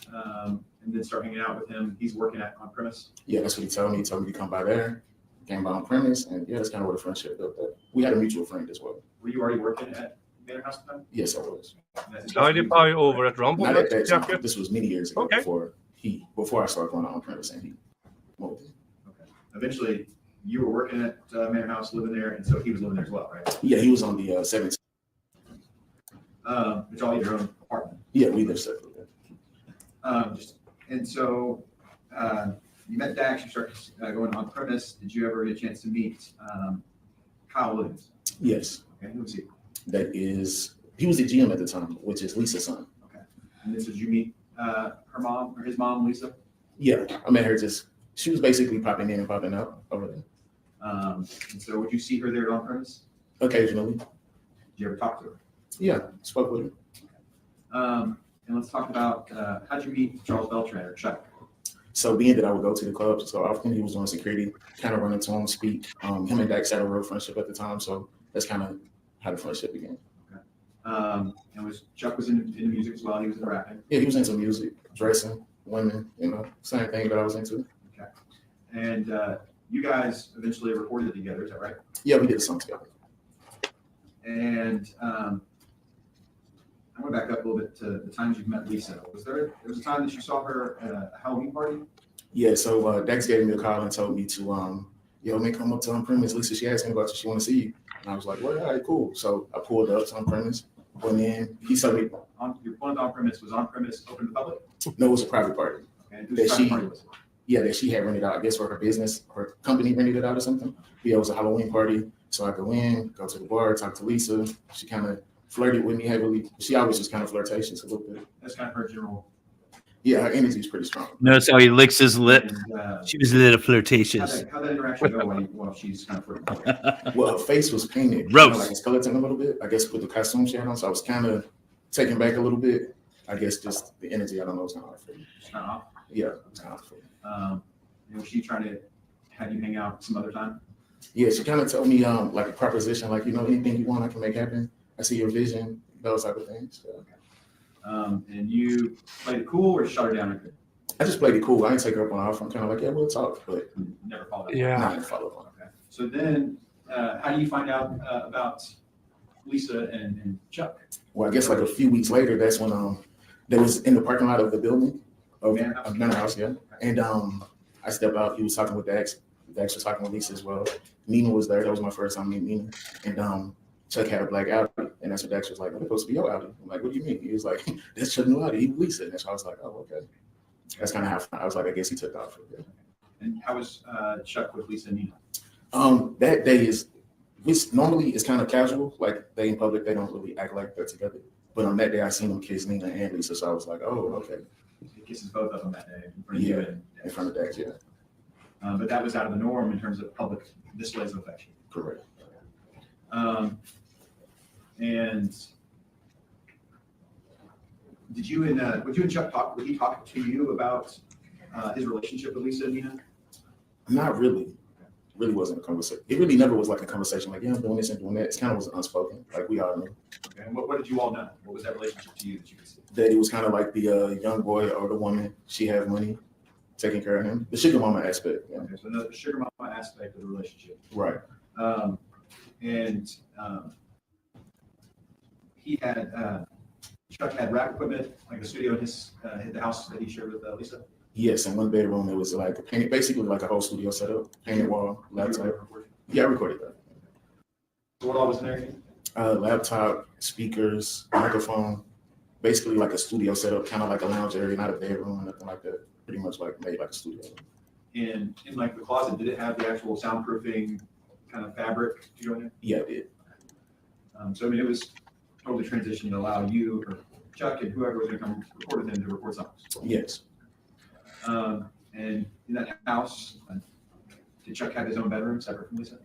S5: then start hanging out with him. He's working at on premise.
S9: Yeah, that's what he told me. He told me to come by there. Came by on premise, and yeah, that's kind of where the friendship built up. We had a mutual friend as well.
S5: Were you already working at Manor House at the time?
S9: Yes, I was.
S1: Tidy Pie over at Rumble.
S9: Not at that time.
S1: Jacket.
S9: This was many years ago
S1: Okay.
S9: before I started going on premise, and he moved.
S5: Okay. Eventually, you were working at Manor House, living there, and so he was living there as well, right?
S9: Yeah, he was on the 17th.
S5: But y'all had your own apartment.
S9: Yeah, we lived separately.
S5: And so you met Dax, you started going on premise. Did you ever get a chance to meet Kyle Williams?
S9: Yes,
S5: Okay, who was he?
S9: he was the GM at the time, which is Lisa's son.
S5: Okay. And this did you meet her mom or his mom, Lisa?
S9: Yeah, I met her she was basically popping in and popping out over there.
S5: And so would you see her there on premise?
S9: Occasionally.
S5: Did you ever talk to her?
S9: Yeah, spoke with her.
S5: And let's talk about how'd you meet Charles Beltran or Chuck?
S9: So being that I would go to the clubs so often, he was doing security, kind of running to him, speak. Him and Dax had a real friendship at the time, so that's kind of how the friendship began.
S5: And Chuck was into music as well. He was into rapping.
S9: Yeah, he was into music, dressing, women, same thing that I was into.
S5: Okay. And you guys eventually recorded together, is that right?
S9: Yeah, we did a song together.
S5: And I'm going to back up a little bit to the times you've met Lisa. There was a time that you saw her at a Halloween party?
S9: Yeah, so Dax gave me a call and told me to, yo, man, come up to on premise. Lisa, she asked me about you. She want to see you. And I was like, well, all right, cool. So I pulled up to on premise, went in. He told me,
S5: Your point on premise was on premise open to the public?
S9: no, it was a private party.
S5: Okay. And whose private party was it?
S9: Yeah, that she had rented out, I guess for her business, her company rented it out or something. Yeah, it was a Halloween party. So I go in, go to the bar, talk to Lisa. She kind of flirted with me heavily. She always was kind of flirtatious a little bit.
S5: That's kind of her general.
S9: Yeah, her energy is pretty strong.
S4: Notice how he licks his lip.
S5: And,
S4: She was a little flirtatious.
S5: how'd that interaction go while she's kind of flirting?
S9: Well, her face was painted,
S4: Gross.
S9: like a skeleton a little bit, I guess with the costume she had on. So I was kind of taken back a little bit. I guess just the energy, I don't know, it's kind of hard for me.
S5: She's kind of off.
S9: Yeah, it's kind of hard for me.
S5: And was she trying to have you hang out some other time?
S9: Yeah, she kind of told me like a proposition, like, anything you want, I can make happen. I see your vision, those type of things. So.
S5: And you played it cool or shut her down?
S9: I just played it cool. I didn't take her up on offer. I'm kind of like, yeah, we'll talk, but
S5: Never followed up.
S1: Yeah.
S9: I didn't follow up on it.
S5: Okay. So then, how do you find out about Lisa and Chuck?
S9: Well, I guess like a few weeks later, that's when they was in the parking lot of the building of Manor House, yeah. And I stepped out. He was talking with Dax. Dax was talking with Lisa as well. Nina was there. That was my first time meeting Nina. And Chuck had a black Audi, and that's what Dax was like, "That's supposed to be your Audi." I'm like, "What do you mean?" He was like, "That's your new Audi." He was Lisa. And so I was like, "Oh, okay." That's kind of how I was like, I guess he took off. Yeah.
S5: And how was Chuck with Lisa and Nina?
S9: That day normally it's kind of casual. Like they in public, they don't really act like they're together. But on that day, I seen them kiss Nina and Lisa, so I was like, "Oh, okay."
S5: He kisses both of them that day in front of you and
S9: in front of Dax, yeah.
S5: But that was out of the norm in terms of public displays of affection.
S9: Correct.
S5: And would you and Chuck talk? Would he talk to you about his relationship with Lisa and Nina?
S9: Not really. Really wasn't a conversation. It really never was like a conversation like, yeah, I'm doing this and doing that. It kind of was unspoken. Like we all knew.
S5: Okay. And what did you all know? What was that relationship to you that you could see?
S9: That it was kind of like the young boy or the woman. She had money, taking care of him. The sugar mama aspect. Yeah.
S5: Okay, so the sugar mama aspect of the relationship.
S9: Right.
S5: He had Chuck had rap equipment, like a studio in the house that he shared with Lisa.
S9: Yes, in one bedroom it was like a painted, basically like a whole studio setup, painted wall, laptop. Yeah, I recorded that.
S5: So what all was in there?
S9: Laptop, speakers, microphone, basically like a studio setup, kind of like a lounge area, not a bedroom, nothing like that. Pretty much like made like a studio.
S5: And in like the closet, did it have the actual soundproofing kind of fabric to go in there?
S9: Yeah, it did.
S5: So I mean, it was totally transitioned to allow you or Chuck and whoever was going to come record with him to record songs.
S9: Yes.
S5: And in that house, did Chuck have his own bedroom separate from Lisa?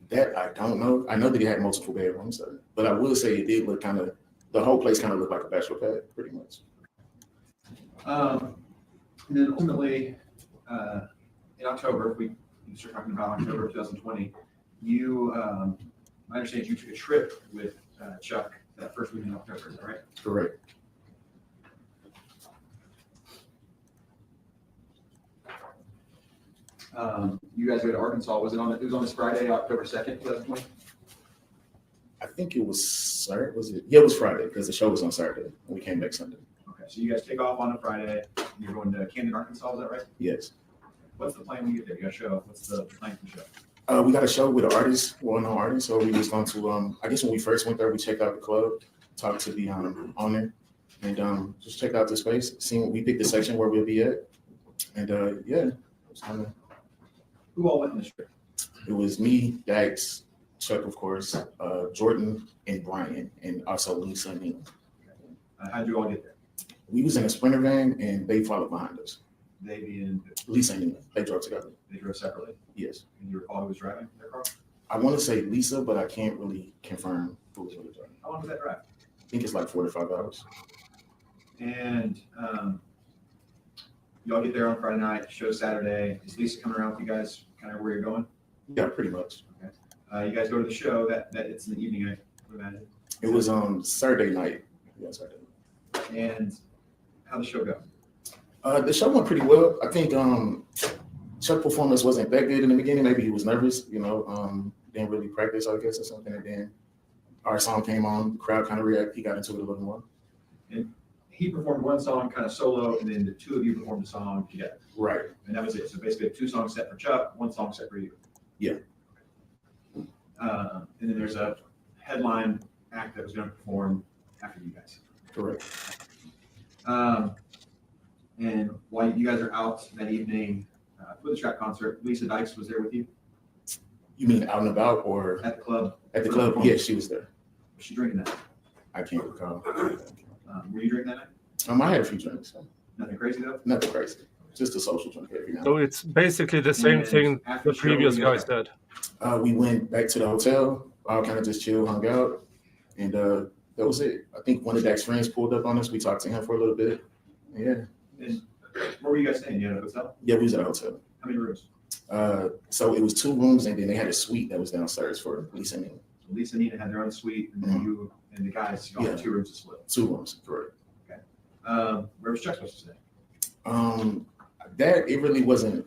S9: That I don't know. I know that he had multiple bedrooms, but I will say it did look kind of, the whole place kind of looked like a bachelor pad, pretty much.
S5: And then ultimately, in October, if we start talking about October 2020, you, I understand you took a trip with Chuck that first week in October, is that right?
S9: Correct.
S5: You guys go to Arkansas. Was it on? It was on this Friday, October 2nd, 2020.
S9: I think it was, was it? Yeah, it was Friday because the show was on Saturday and we came back Sunday.
S5: Okay, so you guys take off on a Friday. You're going to Camden, Arkansas. Is that right?
S9: Yes.
S5: What's the plan when you get there? You got a show. What's the plan for the show?
S9: We got a show with an artist, well-known artist. So we was going to, I guess when we first went there, we checked out the club, talked to the owner, and just check out the space. We picked the section where we'll be at, and yeah.
S5: Who all went in this trip?
S9: It was me, Dax, Chuck, of course, Jordan, and Brian, and also Lisa and Nina.
S5: How'd you all get there?
S9: We was in a Sprinter van, and they followed behind us.
S5: They being
S9: Lisa and Nina, they drove together.
S5: They drove separately.
S9: Yes.
S5: And you recall who was driving their car?
S9: I want to say Lisa, but I can't really confirm who was really driving.
S5: How long was that drive?
S9: I think it's like 4 to 5 hours.
S5: And y'all get there on Friday night, show Saturday. Is Lisa coming around with you guys kind of where you're going?
S9: Yeah, pretty much.
S5: Okay. You guys go to the show that it's in the evening, I would imagine.
S9: It was Saturday night. Yeah, Saturday night.
S5: And how'd the show go?
S9: The show went pretty well. I think Chuck's performance wasn't that good in the beginning. Maybe he was nervous, didn't really practice, I guess, or something. And then our song came on, the crowd kind of reacted. He got into it a little more.
S5: And he performed one song kind of solo, and then the two of you performed a song together.
S9: Right.
S5: And that was it. So basically, a 2-song set for Chuck, 1 song set for you.
S9: Yeah.
S5: And then there's a headline act that was going to perform after you guys.
S9: Correct.
S5: And while you guys are out that evening for the Trap concert, Lisa Dykes was there with you
S9: You mean out and about or
S5: at the club?
S9: at the club? Yeah, she was there.
S5: Was she drinking that night?
S9: I can't recall.
S5: Were you drinking that night?
S9: I had a few drinks.
S5: Nothing crazy though?
S9: Nothing crazy. Just a social drink every now and
S1: So it's basically the same
S5: And
S1: thing
S5: after
S1: the previous
S5: show,
S1: guy said.
S9: then. We went back to the hotel, all kind of just chill, hung out, and that was it. I think one of Dak's friends pulled up on us. We talked to him for a little bit. Yeah.
S5: And where were you guys staying? You had a hotel?
S9: Yeah, we was at a hotel.
S5: How many rooms?
S9: So it was 2 rooms, and then they had a suite that was downstairs for Lisa and me.
S5: So Lisa and Nina had their own suite, and then you and the guys, you all had 2 rooms to split.
S9: 2 rooms, correct.
S5: Where was Chuck supposed to stay?
S9: That it really wasn't.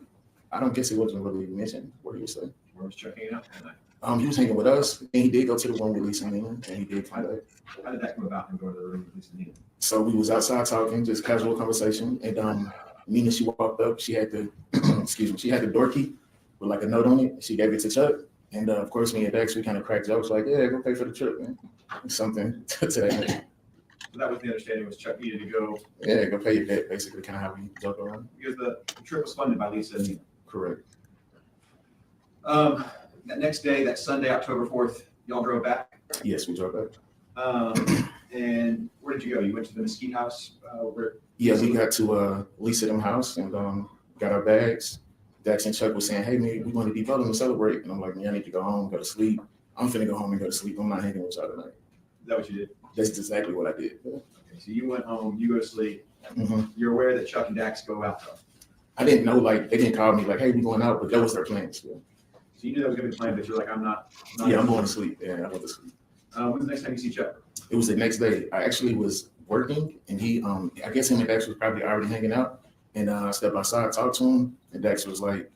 S9: I don't guess it wasn't really mentioned. What do you say?
S5: Where was Chuck hanging out that night?
S9: He was hanging with us, and he did go to the room with Lisa and Nina, and he did find out.
S5: How did that come about and go to the room with Lisa and Nina?
S9: So we was outside talking, just casual conversation, and Nina, she walked up. She had the she had the door key with like a note on it. She gave it to Chuck, and of course, me and Dax, we kind of cracked jokes like, "Yeah, go pay for the trip, man," something to that nature.
S5: So that was the understanding, was Chuck needed to go
S9: Yeah, go pay your debt, basically, kind of how we joke around.
S5: because the trip was funded by Lisa and Nina.
S9: Correct.
S5: That next day, that Sunday, October 4th, y'all drove back.
S9: Yes, we drove back.
S5: And where did you go? You went to the Mesquite house? Where?
S9: Yeah, we got to Lisa them house and got our bags. Dax and Chuck was saying, "Hey man, we want to be building and celebrate." And I'm like, "Man, I need to go home, go to sleep. I'm finna go home and go to sleep. I'm not hanging with y'all tonight."
S5: that what you did?
S9: That's exactly what I did.
S5: Okay, so you went home, you go to sleep.
S9: Mhm.
S5: You're aware that Chuck and Dax go out though.
S9: I didn't know, like, they didn't call me like, hey, we going out, but that was their plans. Yeah,
S5: So you knew that was gonna be planned, but you're like, I'm not
S9: I'm going to sleep. Yeah, I went to sleep.
S5: When's the next time you see Chuck?
S9: It was the next day. I actually was working, and he, I guess him and Dax was probably already hanging out. And I stepped outside, talked to him, and Dax was like,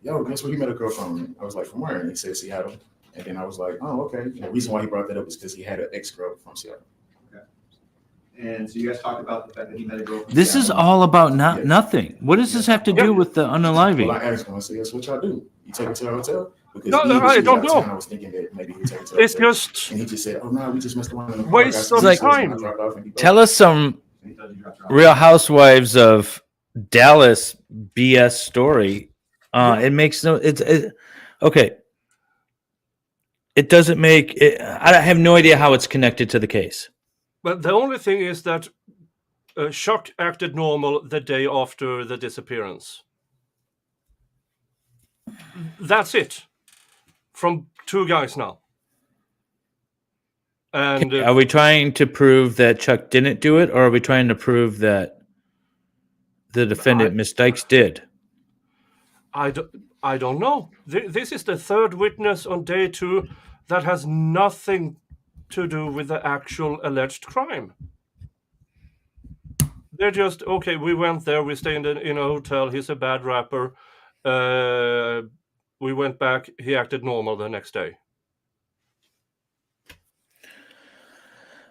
S9: yo, guess where he met a girl from? I was like, from where? And he said Seattle. And then I was like, oh, okay. The reason why he brought that up is because he had an ex-girl from Seattle.
S5: Okay. And so you guys talked about the fact that he met a girl from
S4: This is
S5: Seattle.
S4: all about
S9: Yeah.
S4: nothing. What does this have to do with the
S9: Well,
S4: unaliving?
S9: I asked him, I said, yes, what y'all do? You take her to a hotel? Because
S1: No,
S9: he was
S1: I don't
S9: out of
S1: know.
S9: town. I was thinking that maybe he would take her to a
S1: It's
S9: hotel.
S1: just
S9: And he just said, oh, no, we just messed around in the
S1: Waste
S9: car.
S1: of
S9: Got some
S1: time.
S9: I dropped off and he
S4: Tell us some
S5: And he tells you dropped her off.
S4: Real Housewives of Dallas BS story. It makes no. Okay. It doesn't make. I have no idea how it's connected to the case.
S1: But the only thing is that Chuck acted normal the day after the disappearance. That's it. From two guys now. And
S4: Are we trying to prove that Chuck didn't do it, or are we trying to prove that the defendant, Miss Dykes, did?
S1: I don't know. This is the third witness on day 2 that has nothing to do with the actual alleged crime. They're just, okay, we went there, we stayed in a hotel, he's a bad rapper. We went back, he acted normal the next day.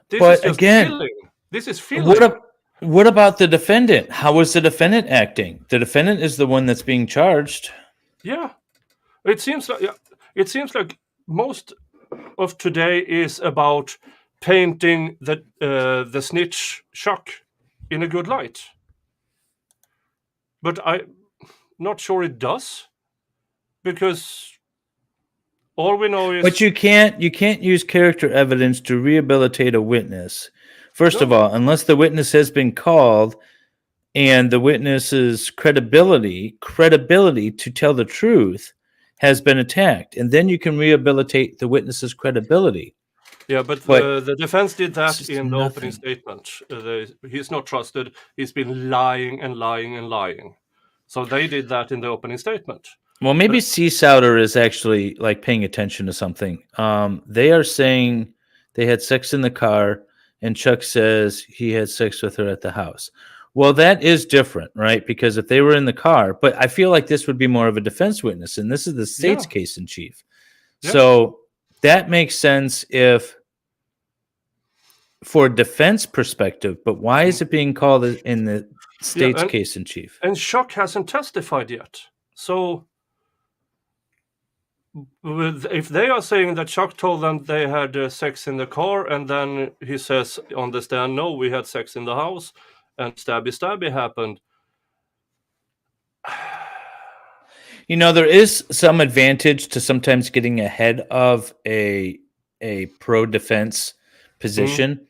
S1: This
S4: But
S1: is just
S4: again,
S1: feeling. This is feeling.
S4: What about the defendant? How was the defendant acting? The defendant is the one that's being charged.
S1: Yeah. It seems like most of today is about painting the snitch Chuck in a good light. But I'm not sure it does, because all we know is.
S4: But you can't use character evidence to rehabilitate a witness. First of all, unless the witness has been called and the witness's credibility to tell the truth has been attacked, and then you can rehabilitate the witness's credibility.
S1: Yeah, but the defense did that in the opening statement. He's not trusted. He's been lying and lying and lying. So they did that in the opening statement.
S4: Well, maybe Sea Souter is actually like paying attention to something. They are saying they had sex in the car, and Chuck says he had sex with her at the house. Well, that is different, right? Because if they were in the car, but I feel like this would be more of a defense witness, and this is the state's case in chief.
S1: Yeah.
S4: So that makes sense if for a defense perspective, but why is it being called in the state's case in chief?
S1: And Chuck hasn't testified yet. So if they are saying that Chuck told them they had sex in the car, and then he says on the stand, no, we had sex in the house, and stabby happened.
S4: You know, there is some advantage to sometimes getting ahead of a pro-defense position,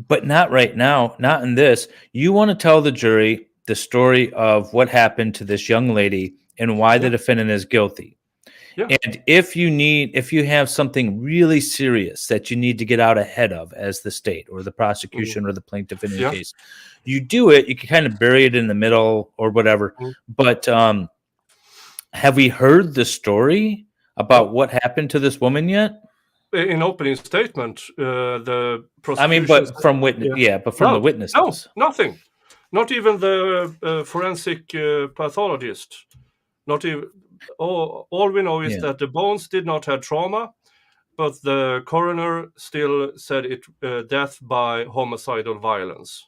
S4: but not right now, not in this. You want to tell the jury the story of what happened to this young lady and why the defendant is guilty.
S1: Yeah.
S4: And if you have something really serious that you need to get out ahead of as the state or the prosecution or the plaintiff in the case, you do it. You can kind of bury it in the middle or whatever. But have we heard the story about what happened to this woman yet?
S1: In opening statement, the prosecution.
S4: I mean, but from witness, but from the witnesses.
S1: No, nothing. Not even the forensic pathologist. Not even. All we know is that the bones did not have trauma, but the coroner still said it death by homicidal violence.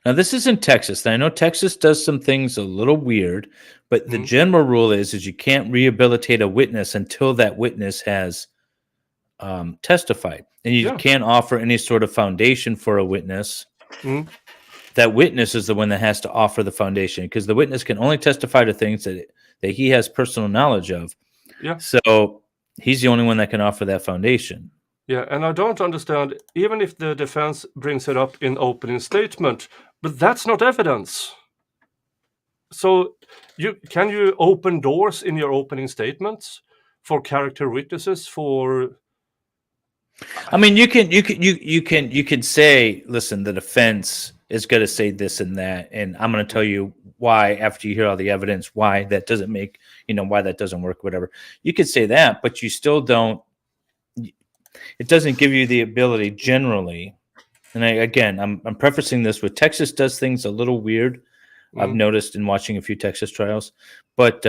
S4: Now, this is in Texas. Now, I know Texas does some things a little weird, but the general rule is you can't rehabilitate a witness until that witness has testified. And you can't offer any sort of foundation for a witness. That witness is the one that has to offer the foundation, because the witness can only testify to things that he has personal knowledge of. Yeah. So he's the only one that can offer that foundation.
S1: Yeah, and I don't understand, even if the defense brings it up in opening statement, but that's not evidence. So can you open doors in your opening statements for character witnesses for...
S4: I mean, you can say, listen, the defense is going to say this and that, and I'm going to tell you why after you hear all the evidence, why that doesn't make, why that doesn't work, whatever. You could say that, but you still don't. It doesn't give you the ability generally. And I'm prefacing this with Texas does things a little weird. I've noticed in watching a few Texas trials, but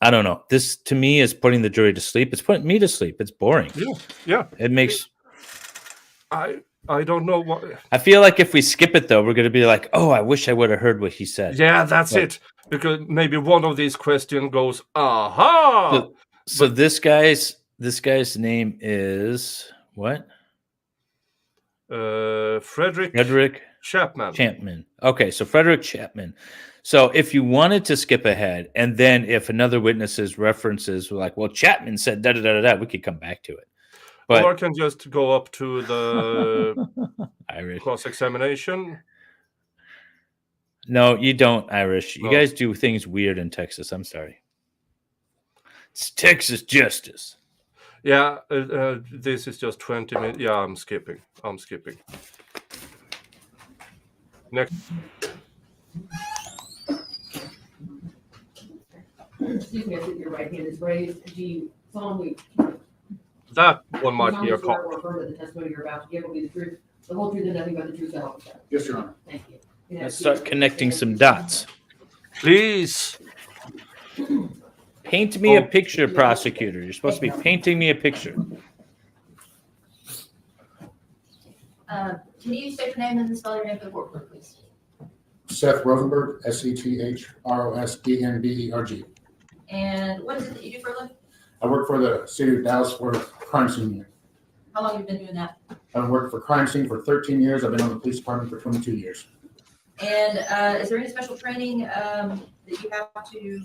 S4: I don't know. This to me is putting the jury to sleep. It's putting me to sleep. It's boring.
S1: Yeah.
S4: It makes.
S1: I don't know what.
S4: I feel like if we skip it though, we're going to be like, oh, I wish I would have heard what he said.
S1: Yeah, that's it. Because maybe one of these questions goes, aha.
S4: So this guy's name is what?
S1: Frederick Chapman.
S4: Okay, so Frederick Chapman. So if you wanted to skip ahead, and then if another witness's references were like, well, Chapman said da da da da, we could come back to it. But
S1: or I can just go up to the
S4: Irish
S1: cross-examination.
S4: No, you don't, Irish. You
S1: No.
S4: guys do things weird in Texas. I'm sorry. It's Texas justice.
S1: Yeah, this is just 20 minutes. Yeah, I'm skipping. Next.
S2: Excuse me, I think your right hand is raised. Do you solemnly
S1: That one might be a
S2: swear
S1: call.
S2: or affirm that the testimony you're about to give will be the truth, the whole truth, and nothing but the truth, so help you God?
S5: Yes, Your Honor.
S2: Thank you. Yeah,
S4: Let's start connecting some dots.
S1: Please.
S4: Paint me a picture, prosecutor. You're supposed to be painting me a picture.
S8: Can you state your name and then spell your name for the court, clerk, please?
S9: Seth Rosenberg, SETHROSBNBERG.
S8: And what is it that you do for a living?
S9: I work for the city of Dallas for crime scene unit.
S8: How long have you been doing that?
S9: I've worked for crime scene for 13 years. I've been on the police department for 22 years.
S8: And is there any special training that you have to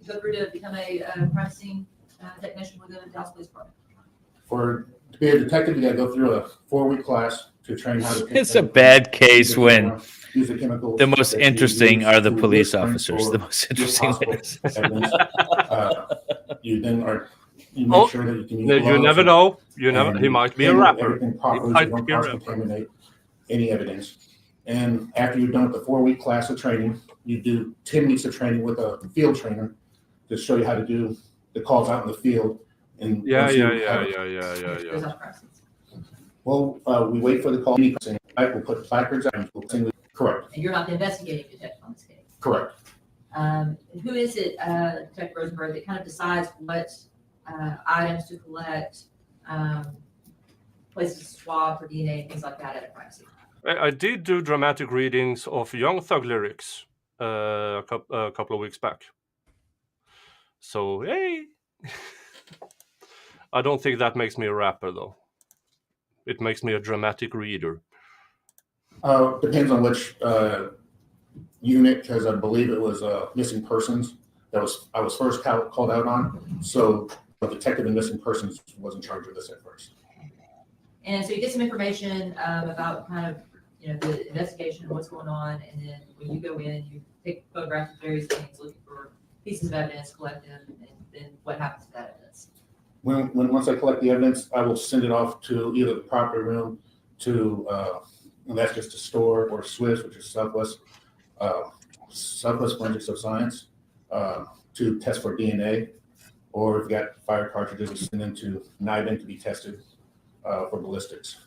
S8: go through to become a crime scene technician with the Dallas Police Department?
S9: To be a detective, you got to go through a 4-week class to train how to.
S4: It's a bad case when
S9: use the chemicals.
S4: the most
S9: that you
S4: interesting
S9: use
S4: are the
S9: to
S4: police
S9: look
S4: officers.
S9: for
S4: The most interesting
S9: possible
S4: ones.
S9: evidence. You then make sure that you can use
S1: You
S9: gloves
S1: never
S9: and-
S1: know. He
S9: and
S1: might be a
S9: handle
S1: rapper.
S9: everything properly, so
S1: might
S9: you don't
S1: be a rapper.
S9: cross-contaminate any evidence. And after you're done with the 4-week class of training, you do 10 weeks of training with a field trainer to show you how to do the calls out in the field. And
S1: Yeah.
S8: Goes off crime scenes.
S9: Well, we wait for the call. We'll put placards out. Correct.
S8: And you're not the investigating detective on this case.
S9: Correct.
S8: Who is it, Detective Rosenberg, that kind of decides what items to collect, places to swab for DNA, things like that at a crime scene?
S1: I did do dramatic readings of Young Thug lyrics a couple of weeks back. So, hey. I don't think that makes me a rapper, though. It makes me a dramatic reader.
S9: Depends on which unit, because I believe it was missing persons I was first called out on. So the detective in missing persons was in charge of this at first.
S8: And so you get some information about kind of, the investigation and what's going on. And then when you go in, you take photographs of various things, looking for pieces of evidence, collect them, and then what happens to that evidence?
S9: Once I collect the evidence, I will send it off to either the property room to, and that's just a store, or SWIS, which is Southwest Forensics of Science, to test for DNA, or if you've got fire cartridges, we send them to NIBIN to be tested for ballistics.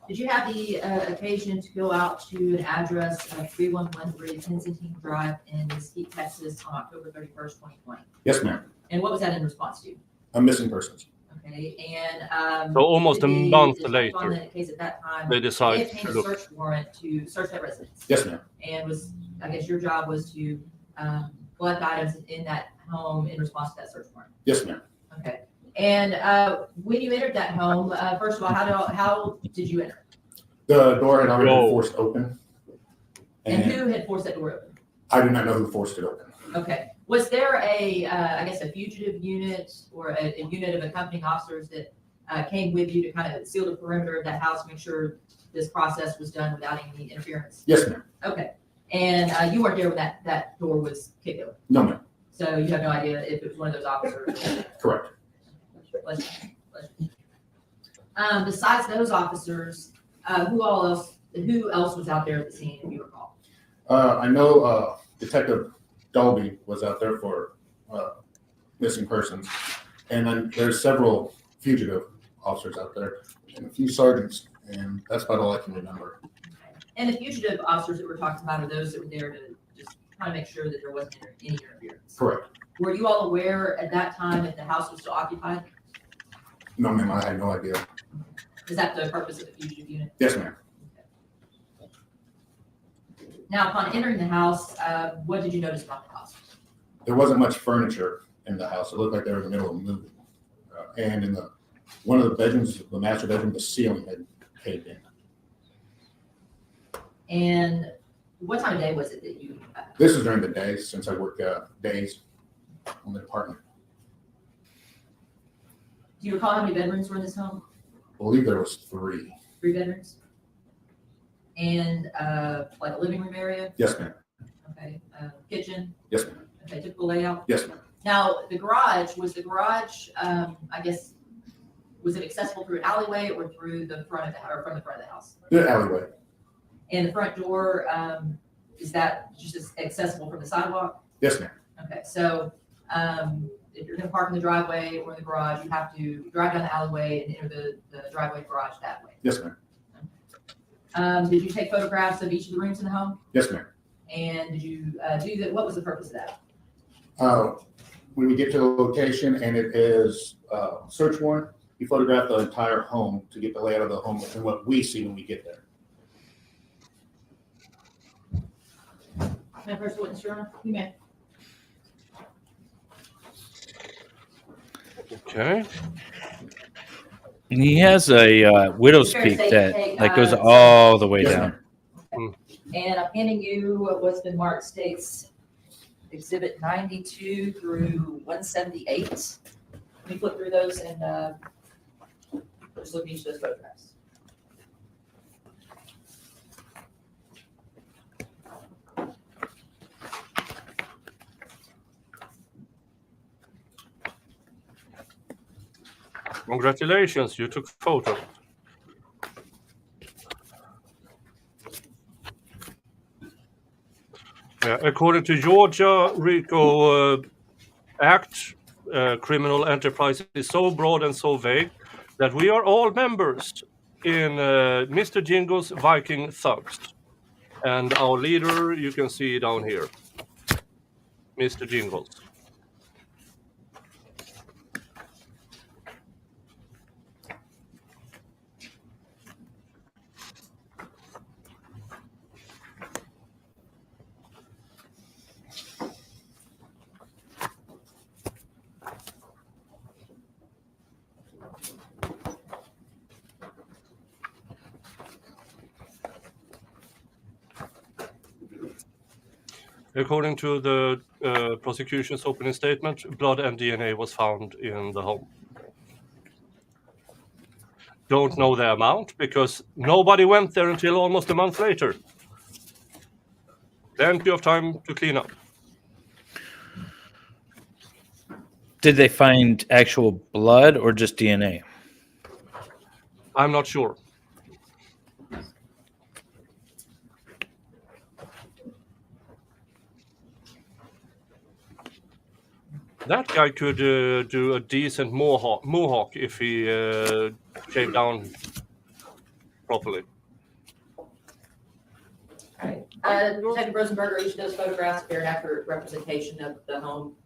S8: Did you have the occasion to go out to an address of 3113 Kensington Drive in Mesquite, Texas on October 31st, 2020?
S9: Yes, ma'am.
S8: And what was that in response to?
S9: Missing persons.
S8: Okay, and
S1: So almost a
S8: did the
S1: month
S8: detective on
S1: later,
S8: the case at that time,
S1: they
S8: they
S1: decide
S8: obtained
S1: to
S8: a
S1: look.
S8: search warrant to search that residence.
S9: Yes, ma'am.
S8: And I guess your job was to collect items in that home in response to that search warrant.
S9: Yes, ma'am.
S8: Okay. And when you entered that home, first of all, how did you enter?
S9: The door had already been forced open.
S8: And who had forced that door open?
S9: I do not know who forced it open.
S8: Okay. Was there a fugitive unit or a unit of accompanying officers that came with you to kind of seal the perimeter of that house, make sure this process was done without any interference?
S9: Yes, ma'am.
S8: Okay. And you weren't there when that door was kicked open?
S9: No, ma'am.
S8: So you have no idea if it was one of those officers?
S9: Correct.
S8: Besides those officers, who else was out there at the scene, if you recall?
S9: I know Detective Dolby was out there for missing persons, and then there's several fugitive officers out there, and a few sergeants, and that's about all I can remember.
S8: And the fugitive officers that we're talking about are those that were there to just try to make sure that there wasn't any interference.
S9: Correct.
S8: Were you all aware at that time that the house was still occupied?
S9: No, ma'am, I had no idea.
S8: Is that the purpose of the fugitive unit?
S9: Yes, ma'am.
S8: Now, upon entering the house, what did you notice about the house?
S9: There wasn't much furniture in the house. It looked like they were in the middle of moving. And in one of the bedrooms, the master bedroom, the ceiling had caved in.
S8: And what time of day was it that you?
S9: This is during the day, since I work days on the department.
S8: Do you recall how many bedrooms were in this home?
S9: I believe there was 3.
S8: 3 bedrooms? And like a living room area?
S9: Yes, ma'am.
S8: Okay, kitchen?
S9: Yes, ma'am.
S8: Okay, typical layout?
S9: Yes, ma'am.
S8: Now, was the garage, I guess, was it accessible through an alleyway or through the front of the, or from the front of the house?
S9: The alleyway.
S8: And the front door, is that just as accessible from the sidewalk?
S9: Yes, ma'am.
S8: Okay, so if you're gonna park in the driveway or in the garage, you have to drive down the alleyway and enter the driveway garage that way.
S9: Yes, ma'am.
S8: Did you take photographs of each of the rooms in the home?
S9: Yes, ma'am.
S8: And did you do that? What was the purpose of that?
S9: When we get to the location and it is search warrant, we photograph the entire home to get the layout of the home and what we see when we get there.
S8: May I first witness, Your Honor?
S2: You may.
S1: Okay.
S4: He has a widow's
S8: Fair to
S4: peak
S8: say
S4: that
S8: take,
S4: like goes
S8: so-
S4: all the way
S9: Yes,
S4: down.
S9: ma'am.
S8: And I'm handing you what's been marked states exhibit 92 through 178. Let me flip through those and just look at each of those photographs.
S1: Congratulations, you took photos. Yeah, according to Georgia RICO Act, criminal enterprise is so broad and so vague that we are all members in Mr. Jingle's Viking Thugs. And our leader, you can see down here, Mr. Jingles. According to the prosecution's opening statement, blood and DNA was found in the home. Don't know the amount because nobody went there until almost a month later. Plenty of time to clean up.
S4: Did they find actual blood or just DNA?
S1: I'm not sure. That guy could do a decent mohawk if he came down properly.
S8: All right. Detective Rosenberger, each of those photographs bear an accurate representation of the home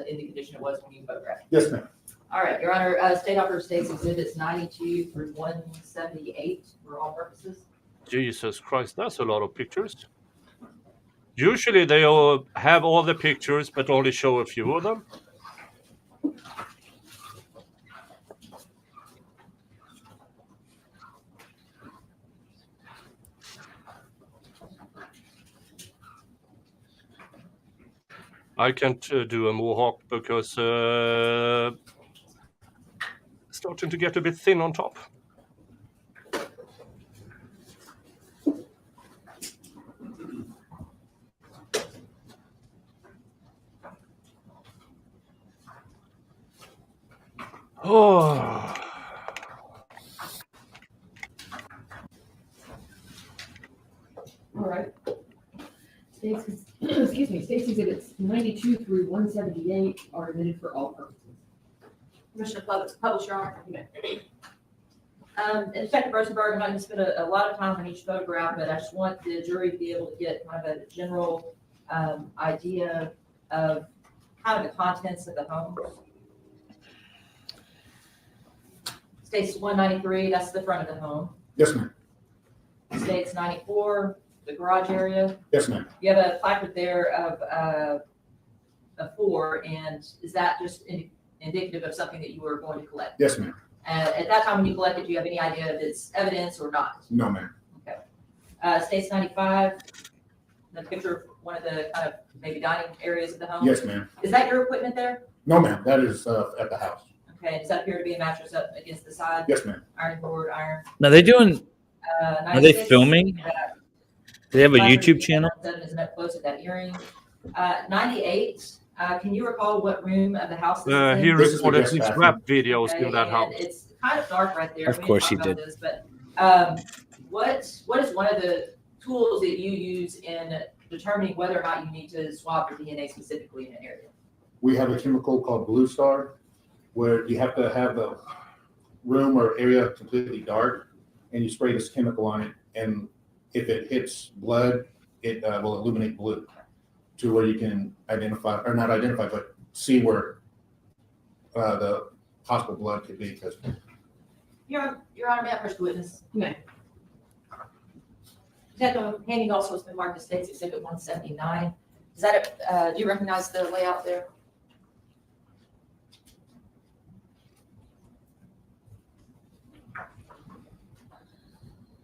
S8: in the condition it was when you photographed.
S9: Yes, ma'am.
S8: All right, Your Honor, State Operative States Exhibits 92 through 178 for all purposes.
S1: Jesus Christ, that's a lot of pictures. Usually they all have all the pictures but only show a few of them. I can't do a mohawk because it's starting to get a bit thin on top. Oh.
S2: States, excuse me, States exhibits 92 through 178 are admitted for all purposes.
S8: Commissioner Publish, Your Honor. Detective Rosenberg, I'm not going to spend a lot of time on each photograph, but I just want the jury to be able to get kind of a general idea of kind of the contents of the home. States 193, that's the front of the home.
S9: Yes, ma'am.
S8: States 94, the garage area.
S9: Yes, ma'am.
S8: You have a placard there of a 4, and is that just indicative of something that you were going to collect?
S9: Yes, ma'am.
S8: At that time when you collected, do you have any idea if it's evidence or not?
S9: No, ma'am.
S8: Okay. States 95, the picture of one of the kind of maybe dining areas of the home.
S9: Yes, ma'am.
S8: Is that your equipment there?
S9: No, ma'am. That is at the house.
S8: Okay, does that appear to be a mattress up against the side?
S9: Yes, ma'am.
S8: Iron board, iron.
S4: Now they doing. Are they
S8: 96,
S4: filming? Do they have a YouTube channel?
S8: 7 is up close at that earring. 98, can you recall what room of the house this is in?
S1: He
S9: This is the
S1: recorded
S9: guest
S1: his
S9: bathroom.
S1: rap videos
S8: Okay,
S1: in that
S8: and
S1: house.
S8: it's kind of dark right there.
S4: Of
S8: We
S4: course
S8: didn't
S4: he
S8: talk about this, but what is one of the tools that you use in determining whether or not you need to swab for DNA specifically in an area?
S9: We have a chemical called Blue Star, where you have to have the room or area completely dark, and you spray this chemical on it, and if it hits blood, it will illuminate blue to where you can identify, or not identify, but see where the possible blood could be. Because
S8: Your Honor, may I approach the witness?
S2: Okay.
S8: Detective Handing also has been marked as State's Exhibit 179. Is that, do you recognize the layout there?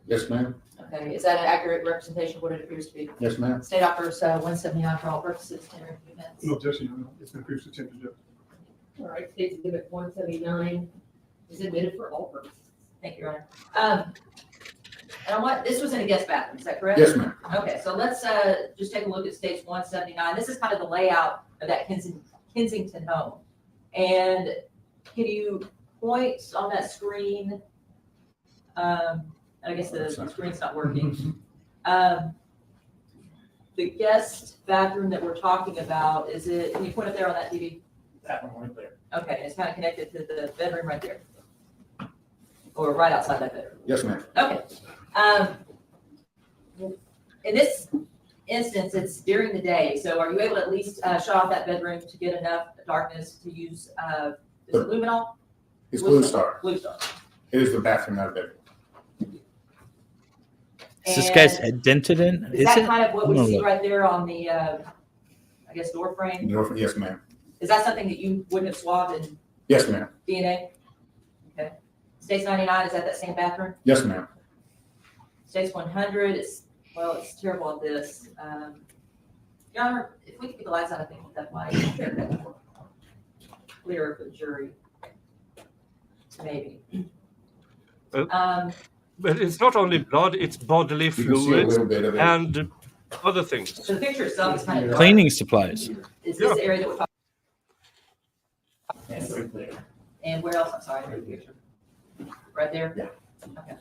S9: yes, ma'am.
S8: Okay, is that an accurate representation of what it appears to be?
S9: Yes, ma'am.
S8: State offers 179 for all purposes, 10 minutes.
S7: No objection, Your Honor. It's been previously attempted, Judge.
S2: All right, States exhibit 179 is admitted for all purposes.
S8: Thank you, Your Honor. And I want, this was in a guest bathroom, is that correct?
S9: Yes, ma'am.
S8: Okay, so let's just take a look at States 179. This is kind of the layout of that Kensington home. And can you point on that screen? I guess the screen's not working. The guest bathroom that we're talking about, is it, can you point it there on that TV?
S9: That one right there.
S8: Okay, it's kind of connected to the bedroom right there. Or right outside that bedroom.
S9: Yes, ma'am.
S8: Okay. In this instance, it's during the day, so are you able to at least shut off that bedroom to get enough darkness to use, is it luminol?
S9: It's Blue Star.
S8: Blue Star.
S9: It is the bathroom, not a bedroom.
S4: Is this guy's
S8: And
S4: head dented in?
S8: Is that
S4: it?
S8: kind of what we
S4: I'm gonna
S8: see
S4: look.
S8: right there on the, I guess, door frame?
S9: Yes, ma'am.
S8: Is that something that you wouldn't have swabbed in
S9: Yes, ma'am.
S8: DNA? Okay. States 99, is that that same bathroom?
S9: Yes, ma'am.
S8: States 100, well, it's terrible at this. Your Honor, if we could get the lights out, I think that might be clearer for the jury. Maybe.
S1: But it's not only blood, it's bodily
S9: You can see a
S1: fluids
S9: little bit of it.
S1: and other things.
S8: So the picture itself is kind of dark.
S4: Cleaning supplies.
S8: Is this
S1: Yeah.
S8: the area that we're talking? And where else? I'm sorry. Right there?
S9: Yeah.
S8: Okay.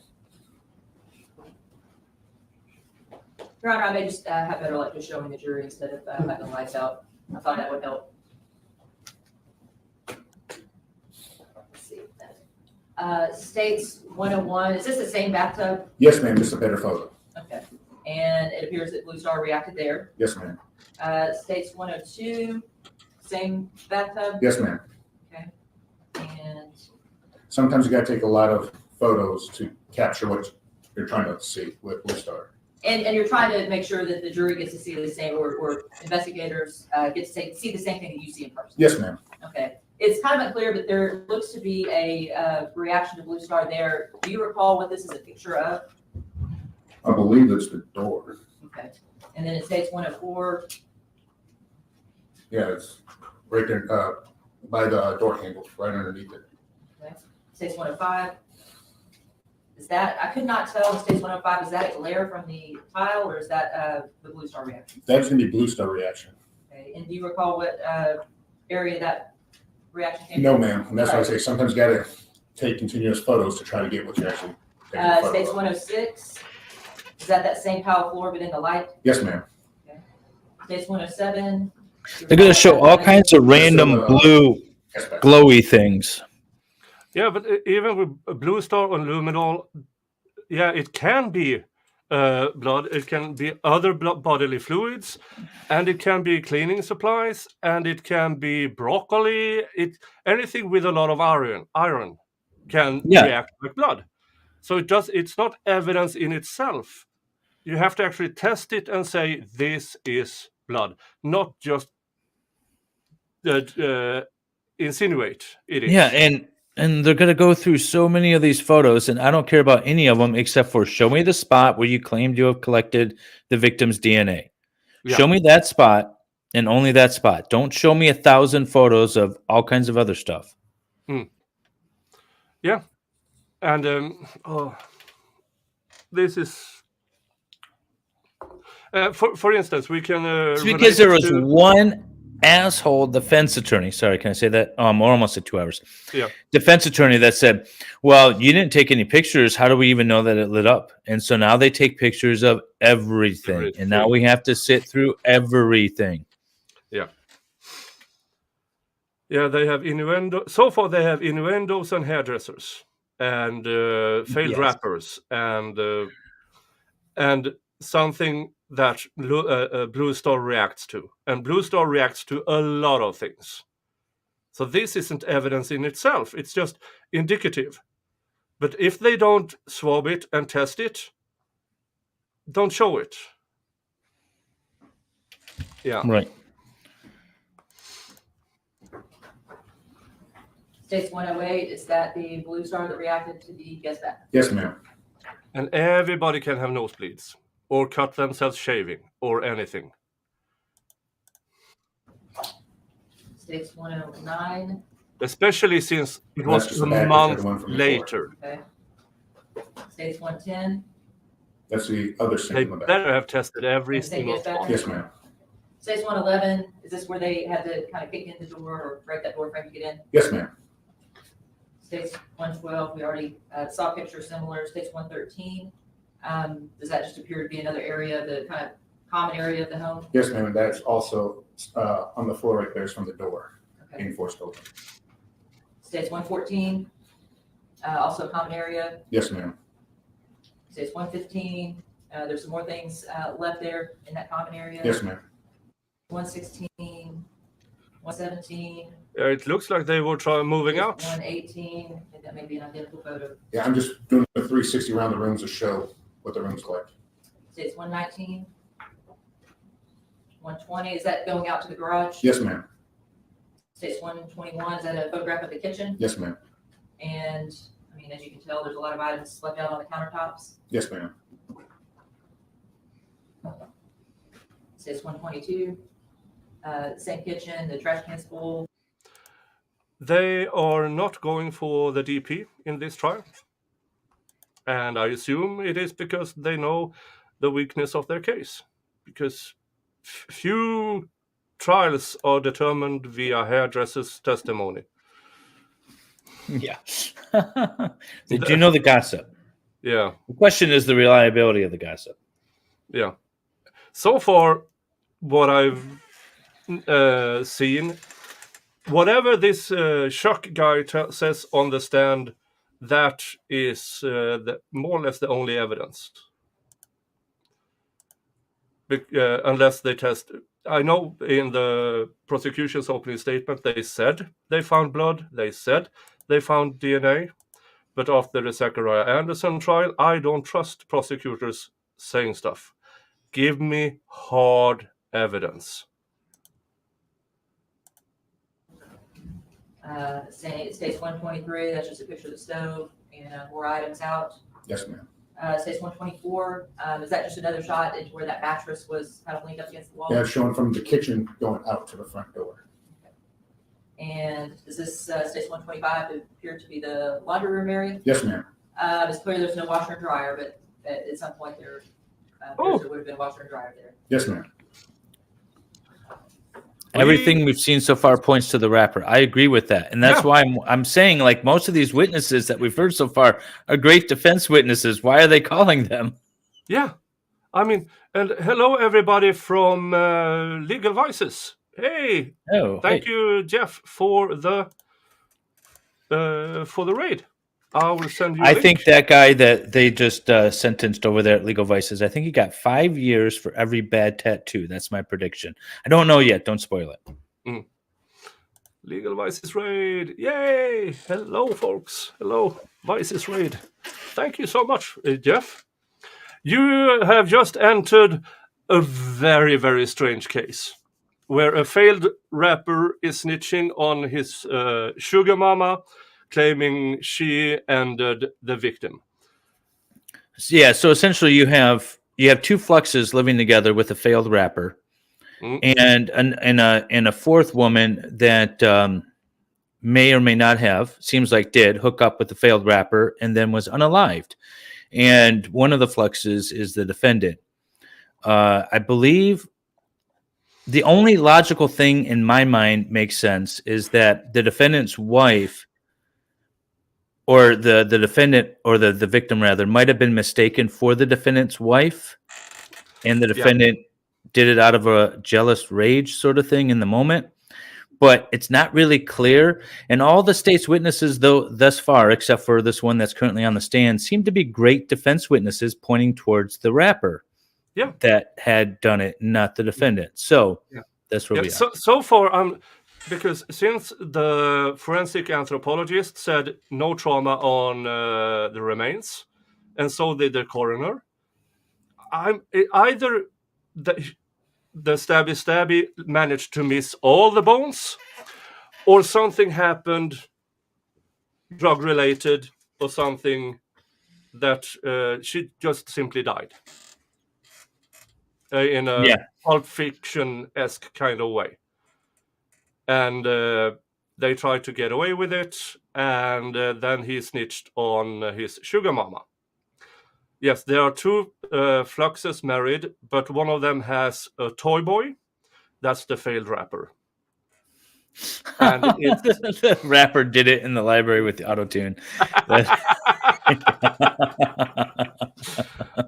S8: Your Honor, I may just have better luck just showing the jury instead of having the lights out. I thought that would help. Let's see. States 101, is this the same bathtub?
S9: Yes, ma'am. Just a better photo.
S8: Okay. And it appears that Blue Star reacted there.
S9: Yes, ma'am.
S8: States 102, same bathtub?
S9: Yes, ma'am.
S8: And
S9: Sometimes you gotta take a lot of photos to capture what you're trying to see with Blue Star.
S8: And you're trying to make sure that the jury gets to see the same, or investigators get to see the same thing that you see in person.
S9: Yes, ma'am.
S8: Okay. It's kind of unclear, but there looks to be a reaction to Blue Star there. Do you recall what this is a picture of?
S9: I believe it's the door.
S8: Okay. And then it states 104.
S9: Yeah, it's right there, by the door handle, right underneath it.
S8: Okay. States 105. Is that, I could not tell, states 105, is that a glare from the tile, or is that the Blue Star reaction?
S9: That's gonna be Blue Star reaction.
S8: Okay. And do you recall what area that reaction came
S9: No,
S8: from?
S9: ma'am. And that's why I say sometimes you gotta take continuous photos to try to get what you're actually taking a photo
S8: States
S9: of.
S8: 106, is that same tile floor but in the light?
S9: Yes, ma'am.
S8: States 107.
S4: They're going to show all kinds of random blue glowy things.
S1: Yeah, but even with Blue Star and Luminol, yeah, it can be blood, it can be other bodily fluids, and it can be cleaning supplies, and it can be broccoli. Anything with a lot of iron can react with blood. So it's not evidence in itself. You have to actually test it and say this is blood, not just insinuate it is.
S4: Yeah, and they're going to go through so many of these photos, and I don't care about any of them except for show me the spot where you claimed you have collected the victim's DNA. Yeah. Show me that spot and only that spot. Don't show me 1,000 photos of all kinds of other stuff.
S1: Yeah. And this is for instance, we can
S4: because there was one asshole defense attorney. Sorry, can I say that? We're almost at 2 hours.
S1: Yeah.
S4: Defense attorney that said, well, you didn't take any pictures. How do we even know that it lit up? And so now they take pictures of everything. And now we have to sit through everything.
S1: Yeah. Yeah, they have innuendo. So far, they have innuendos and hairdressers and failed rappers and something that Blue Star reacts to. And Blue Star reacts to a lot of things. So this isn't evidence in itself. It's just indicative. But if they don't swab it and test it, don't show it. Yeah.
S4: Right.
S8: States 108, is that the Blue Star that reacted to the guest back?
S3: Yes, ma'am.
S1: And everybody can have nosebleeds or cut themselves shaving or anything.
S8: States 109.
S1: Especially since it was a month later.
S8: Okay. States 110.
S3: That's the other
S1: They
S3: single
S1: better have tested every single spot.
S3: Yes, ma'am.
S8: States 111, is this where they had to kind of kick in the door or break that door frame to get in?
S3: Yes, ma'am.
S8: States 112, we already saw a picture similar. States 113, does that just appear to be another area, the kind of common area of the home?
S3: Yes, ma'am, and that's also on the floor right there is from the door in Forest Building.
S8: States 114, also a common area.
S3: Yes, ma'am.
S8: States 115, there's some more things left there in that common area.
S3: Yes, ma'am.
S8: 116, 117.
S1: It looks like they were moving out.
S8: 118, I think that may be an identical photo.
S3: Yeah, I'm just doing the 360 around the rooms to show what the rooms look like.
S8: States 119, 120, is that going out to the garage?
S3: Yes, ma'am.
S8: States 121, is that a photograph of the kitchen?
S3: Yes, ma'am.
S8: And, I mean, as you can tell, there's a lot of items left out on the countertops.
S3: Yes, ma'am.
S8: States 122, same kitchen, the trash can's full.
S1: They are not going for the DP in this trial. And I assume it is because they know the weakness of their case. Because few trials are determined via hairdresser's testimony.
S4: Yeah. They do know the gossip.
S1: Yeah.
S4: The question is the reliability of the gossip.
S1: Yeah. So far, what I've seen, whatever this shock guy says on the stand, that is more or less the only evidence. Unless they test. I know in the prosecution's opening statement, they said they found blood. They said they found DNA. But after the Zachariah Anderson trial, I don't trust prosecutors saying stuff. Give me hard evidence.
S8: States 123, that's just a picture of the stove and more items out.
S3: Yes, ma'am.
S8: States 124, is that just another shot into where that mattress was kind of leaned up against the wall?
S3: Yeah, it's showing from the kitchen going out to the front door.
S8: And does this States 125 appear to be the laundry room area?
S3: Yes, ma'am.
S8: It's clear there's no washer and dryer, but at some point there would have been a washer and dryer there.
S3: Yes, ma'am.
S4: Everything we've seen so far points to the rapper. I agree with that. And that's why I'm saying, like, most of these witnesses that we've heard so far are great defense witnesses. Why are they calling them?
S1: Yeah. I mean, and hello everybody from Legal Vices. Hey, thank you, Jeff, for the raid. I will send you.
S4: I think that guy that they just sentenced over there at Legal Vices, I think he got 5 years for every bad tattoo. That's my prediction. I don't know yet. Don't spoil it.
S1: Legal Vices raid. Yay! Hello, folks. Hello, Vices raid. Thank you so much, Jeff. You have just entered a very, very strange case where a failed rapper is snitching on his sugar mama, claiming she ended the victim.
S4: Yeah, so essentially you have two fluxes living together with a failed rapper, and a fourth woman that may or may not have, seems like did, hook up with the failed rapper and then was unalived. And one of the fluxes is the defendant. I believe the only logical thing in my mind makes sense is that the defendant's wife, or the defendant, or the victim rather, might have been mistaken for the defendant's wife, and the defendant did it out of a jealous rage sort of thing in the moment. But it's not really clear. And all the state's witnesses, though, thus far, except for this one that's currently on the stand, seem to be great defense witnesses pointing towards the rapper that had done it, not the defendant. So that's where we are.
S1: So far, because since the forensic anthropologist said no trauma on the remains, and so did the coroner, I'm either the stabby managed to miss all the bones, or something happened drug related, or something that she just simply died in a Pulp Fiction-esque kind of way. And they tried to get away with it, and then he snitched on his sugar mama. Yes, there are two fluxes married, but one of them has a toy boy. That's the failed rapper. And
S4: the rapper did it in the library with the auto-tune.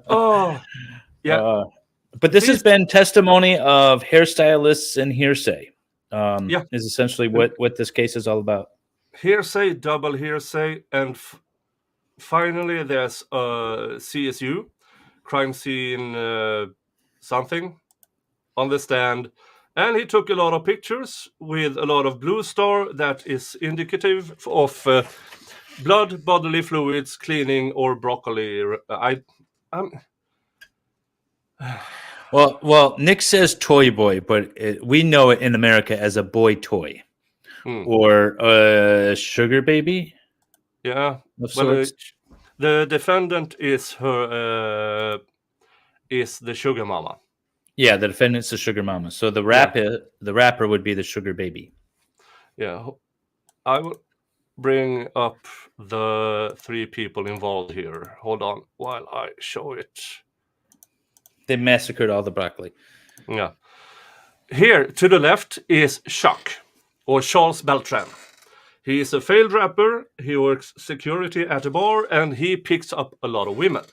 S1: Oh, yeah.
S4: But this has been testimony of hairstylists and hearsay. Is essentially what this case is all about.
S1: Hearsay, double hearsay, and finally there's CSU, crime scene something, on the stand, and he took a lot of pictures with a lot of blue star that is indicative of blood, bodily fluids, cleaning, or broccoli.
S4: Well, Nick says toy boy, but we know it in America as a boy toy or a sugar baby.
S1: Yeah. Well, the defendant is her is the sugar mama.
S4: Yeah, the defendant's the sugar mama. So the rapper would be the sugar baby.
S1: Yeah. I will bring up the three people involved here. Hold on while I show it.
S4: They massacred all the broccoli.
S1: Yeah. Here to the left is Chuck, or Charles Beltran. He is a failed rapper. He works security at a bar, and he picks up a lot of women.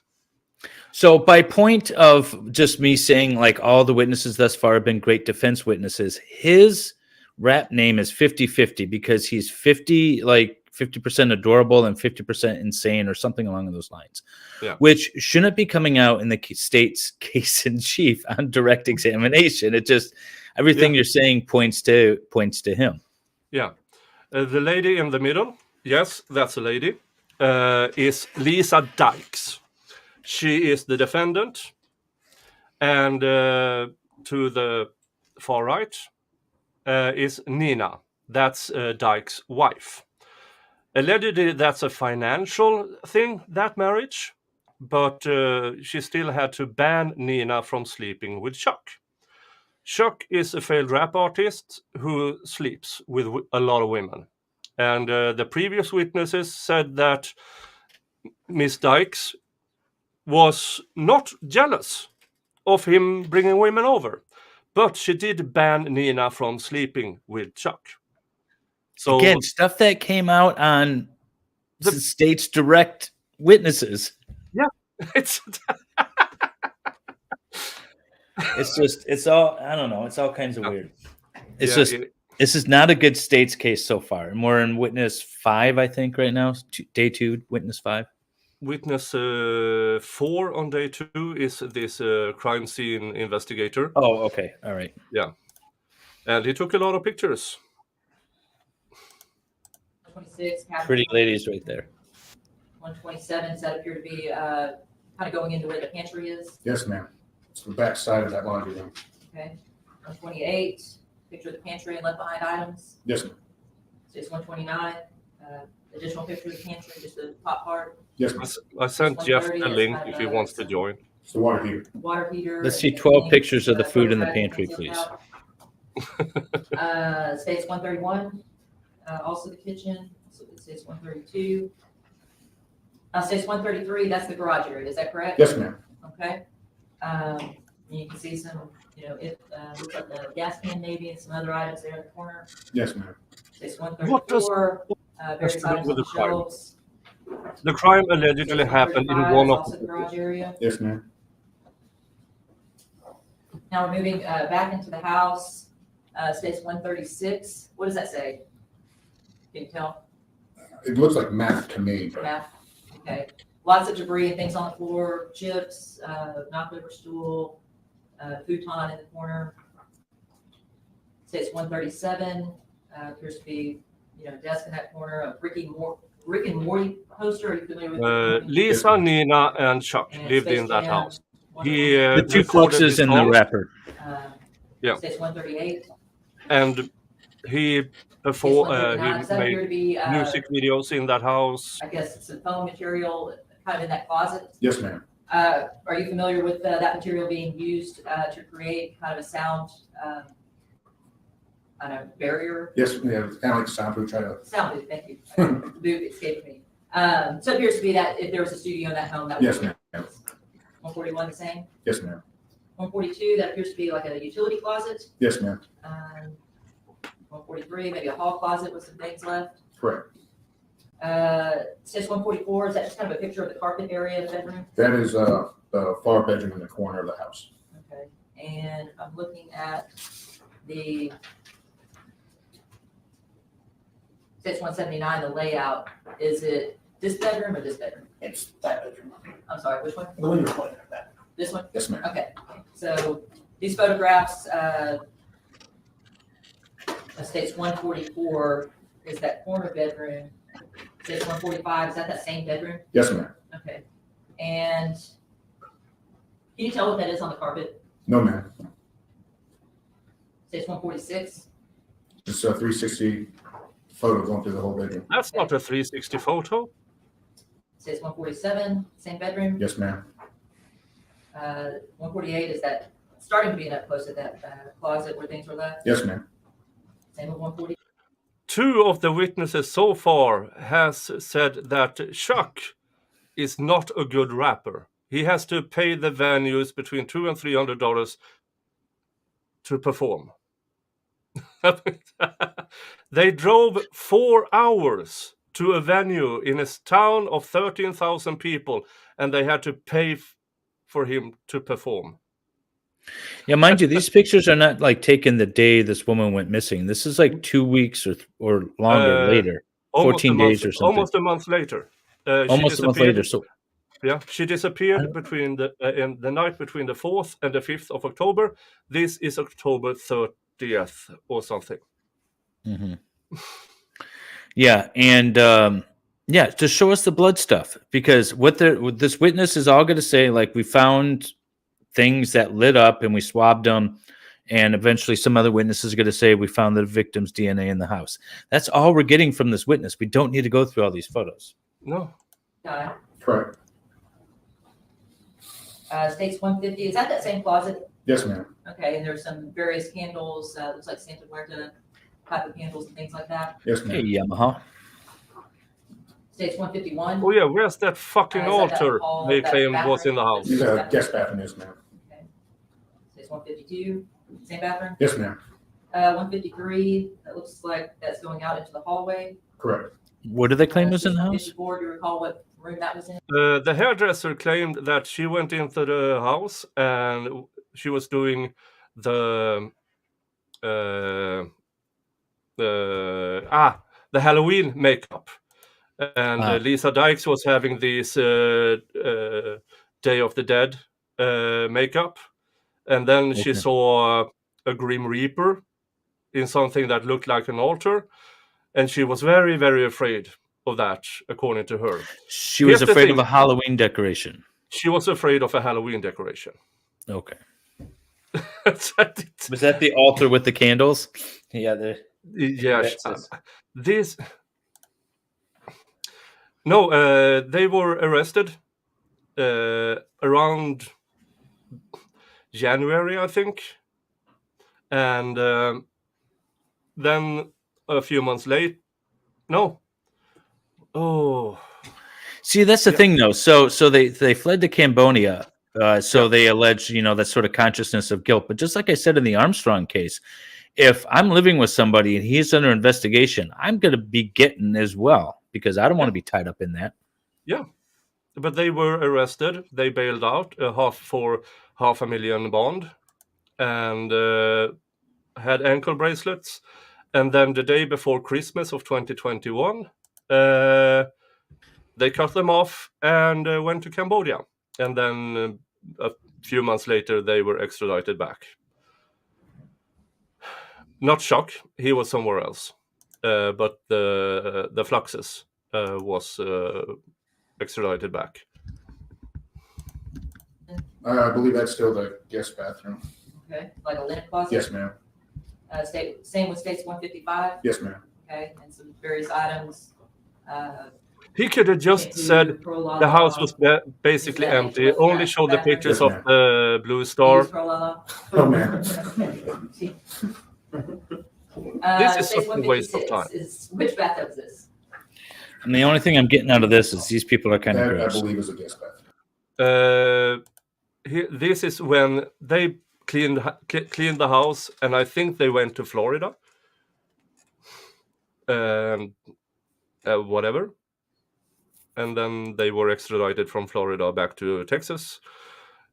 S4: So by point of just me saying, like, all the witnesses thus far have been great defense witnesses, his rap name is 50-50 because he's 50% adorable and 50% insane or something along those lines, which shouldn't be coming out in the state's case in chief on direct examination. It just, everything you're saying points to him.
S1: Yeah. The lady in the middle, yes, that's a lady, is Lisa Dykes. She is the defendant. And to the far right is Nina. That's Dykes' wife. Allegedly, that's a financial thing, that marriage, but she still had to ban Nina from sleeping with Chuck. Chuck is a failed rap artist who sleeps with a lot of women. And the previous witnesses said that Miss Dykes was not jealous of him bringing women over, but she did ban Nina from sleeping with Chuck. So
S4: again, stuff that came out on the state's direct witnesses.
S1: Yeah, it's
S4: it's all, I don't know. It's all kinds of weird. It's
S1: Yeah,
S4: just, this is not a good state's case so far. And we're in witness 5, I think, right now. Day 2, witness 5.
S1: Witness 4 on day 2 is this crime scene investigator.
S4: Oh, okay. All right.
S1: Yeah. And he took a lot of pictures.
S8: 26.
S4: Pretty ladies right there.
S8: 127, does that appear to be kind of going into where the pantry is?
S9: Yes, ma'am. It's the back side of that laundry room.
S8: Okay. 128, picture of the pantry and left behind items.
S9: Yes, ma'am.
S8: It's 129, additional picture of the pantry, just the top part.
S9: Yes, ma'am.
S1: I sent Jeff the
S8: 130,
S1: link
S8: that's
S1: if he wants to join.
S9: It's the water heater.
S8: Water heater.
S4: Let's see
S8: and
S4: 12
S8: things,
S4: pictures of the food in the
S8: photograph
S4: pantry,
S8: and
S4: please.
S8: States 131, also the kitchen. So it says 132. States 133, that's the garage area, is that correct?
S9: Yes, ma'am.
S8: Okay. You can see some, it looks like the gas can maybe and some other items there in the corner.
S9: Yes, ma'am.
S8: States
S1: What
S8: 134, various
S1: to do
S8: items
S1: with
S8: on
S1: the
S8: the
S1: crime?
S8: shelves.
S1: The crime allegedly happened in
S8: 135
S1: one
S8: is
S1: of
S8: also the garage area.
S9: Yes, ma'am.
S8: Now we're moving back into the house. States 136. What does that say? Can you tell?
S9: It looks like math to me, but
S8: Math. Okay. Lots of debris and things on the floor, chips, knocked over stool, futon in the corner. States 137. Appears to be, desk in that corner. A Rick and Morty poster. Are you familiar with it?
S1: Lisa, Nina, and Chuck
S8: And
S1: lived
S8: Space
S1: in that
S8: Jam,
S1: house.
S8: Wonder
S1: He
S8: Woman.
S4: The 2
S1: recorded
S4: corpses
S1: his
S4: in the
S1: house,
S4: wrapper.
S1: Yeah.
S8: States 138.
S1: and he
S8: States
S1: before
S8: 139. Does that appear
S1: made
S8: to be,
S1: music videos in that house.
S8: I guess, some foam material kind of in that closet?
S9: yes, ma'am.
S8: Are you familiar with that material being used to create kind of a sound, I don't know, barrier?
S9: Yes, we have kind of like soundproof. Try to.
S8: Sound, thank you. The move escaped me. So it appears to be that if there was a studio in that home, that would
S9: Yes,
S8: be
S9: ma'am.
S8: 141 the same.
S9: Yes, ma'am.
S8: 142, that appears to be like a utility closet.
S9: Yes, ma'am.
S8: 143, maybe a hall closet with some things left.
S9: Correct.
S8: Says 144, is that just kind of a picture of the carpet area of the bedroom?
S9: That is the far bedroom in the corner of the house.
S8: Okay, and I'm looking at the, says 179, the layout. Is it this bedroom or this bedroom?
S9: It's that bedroom.
S8: I'm sorry, which one?
S9: The one you're pointing at that.
S8: This one?
S9: Yes, ma'am.
S8: Okay, so these photographs, states 144 is that corner bedroom. States 145, is that same bedroom?
S9: Yes, ma'am.
S8: Okay, and can you tell what that is on the carpet?
S9: No, ma'am.
S8: States 146?
S9: It's a 360 photo going through the whole bedroom.
S1: That's not a 360 photo.
S8: States 147, same bedroom?
S9: Yes, ma'am.
S8: 148, is that starting to be up close to that closet where things were left?
S9: Yes, ma'am.
S8: Same with 140?
S1: 2 of the witnesses so far has said that Chuck is not a good rapper. He has to pay the venues between $200 and $300 to perform. They drove 4 hours to a venue in a town of 13,000 people, and they had to pay for him to perform.
S4: Yeah, mind you, these pictures are not like taken the day this woman went missing. This is like 2 weeks or longer later, 14 days or something.
S1: Almost a month later.
S4: Almost a month later. So
S1: yeah, she disappeared between in the night between the 4th and the 5th of October. This is October 30th or something.
S4: mm-hmm. Yeah, and yeah, just show us the blood stuff, because what this witness is all going to say, like, we found things that lit up and we swabbed them, and eventually some other witness is going to say we found the victim's DNA in the house. That's all we're getting from this witness. We don't need to go through all these photos.
S1: No.
S9: Correct.
S8: States 150, is that same closet?
S9: Yes, ma'am.
S8: Okay, and there's some various candles, looks like Santa Muerta type of candles and things like that.
S9: Yes,
S4: Hey,
S9: ma'am.
S4: Yamaha.
S8: States 151.
S1: Oh yeah, where's that fucking
S8: Is that
S1: altar
S8: hall,
S1: they
S8: that
S1: claimed was in the
S8: bathroom?
S1: house?
S9: These are guest bathroom, yes, ma'am.
S8: Okay. States 152, same bathroom.
S9: Yes, ma'am.
S8: 153, that looks like that's going out into the hallway.
S9: Correct.
S4: What do they claim was in the house?
S8: 154, do you recall what room that was in?
S1: The hairdresser claimed that she went into the house and she was doing the Halloween makeup, and Lisa Dykes was having this Day of the Dead makeup, and then she saw a Grim Reaper in something that looked like an altar, and she was very, very afraid of that, according to her.
S4: She was afraid of a Halloween decoration.
S1: She was afraid of a Halloween decoration.
S4: Okay. Was that the altar with the candles? Yeah.
S1: They were arrested around January, I think, and then a few months late. No. Oh.
S4: See, that's the thing, though. So they fled to Cambodia. They allege, that sort of consciousness of guilt. But just like I said in the Armstrong case, if I'm living with somebody and he's under investigation, I'm going to be getting as well, because I don't want to be tied up in that.
S1: Yeah. But they were arrested. They bailed out for $500,000 bond, and had ankle bracelets. And then the day before Christmas of 2021, they cut them off and went to Cambodia. And then a few months later, they were extradited back. Not Shock, he was somewhere else. But the Fluxes was extradited back.
S9: I believe that's still the guest bathroom.
S8: Okay, like a linen closet?
S9: Yes, ma'am.
S8: Same with States 155?
S9: Yes, ma'am.
S8: Okay, and some various items.
S1: He could have just said the house was basically empty, only showed the pictures of the Blue Star.
S9: Oh, man.
S1: This is such a waste of time.
S8: Which bathtub is this?
S4: And the only thing I'm getting out of this is these people are kind of gross.
S9: I believe is a guest bathroom.
S1: This is when they cleaned the house, and I think they went to Florida. Whatever. And then they were extradited from Florida back to Texas.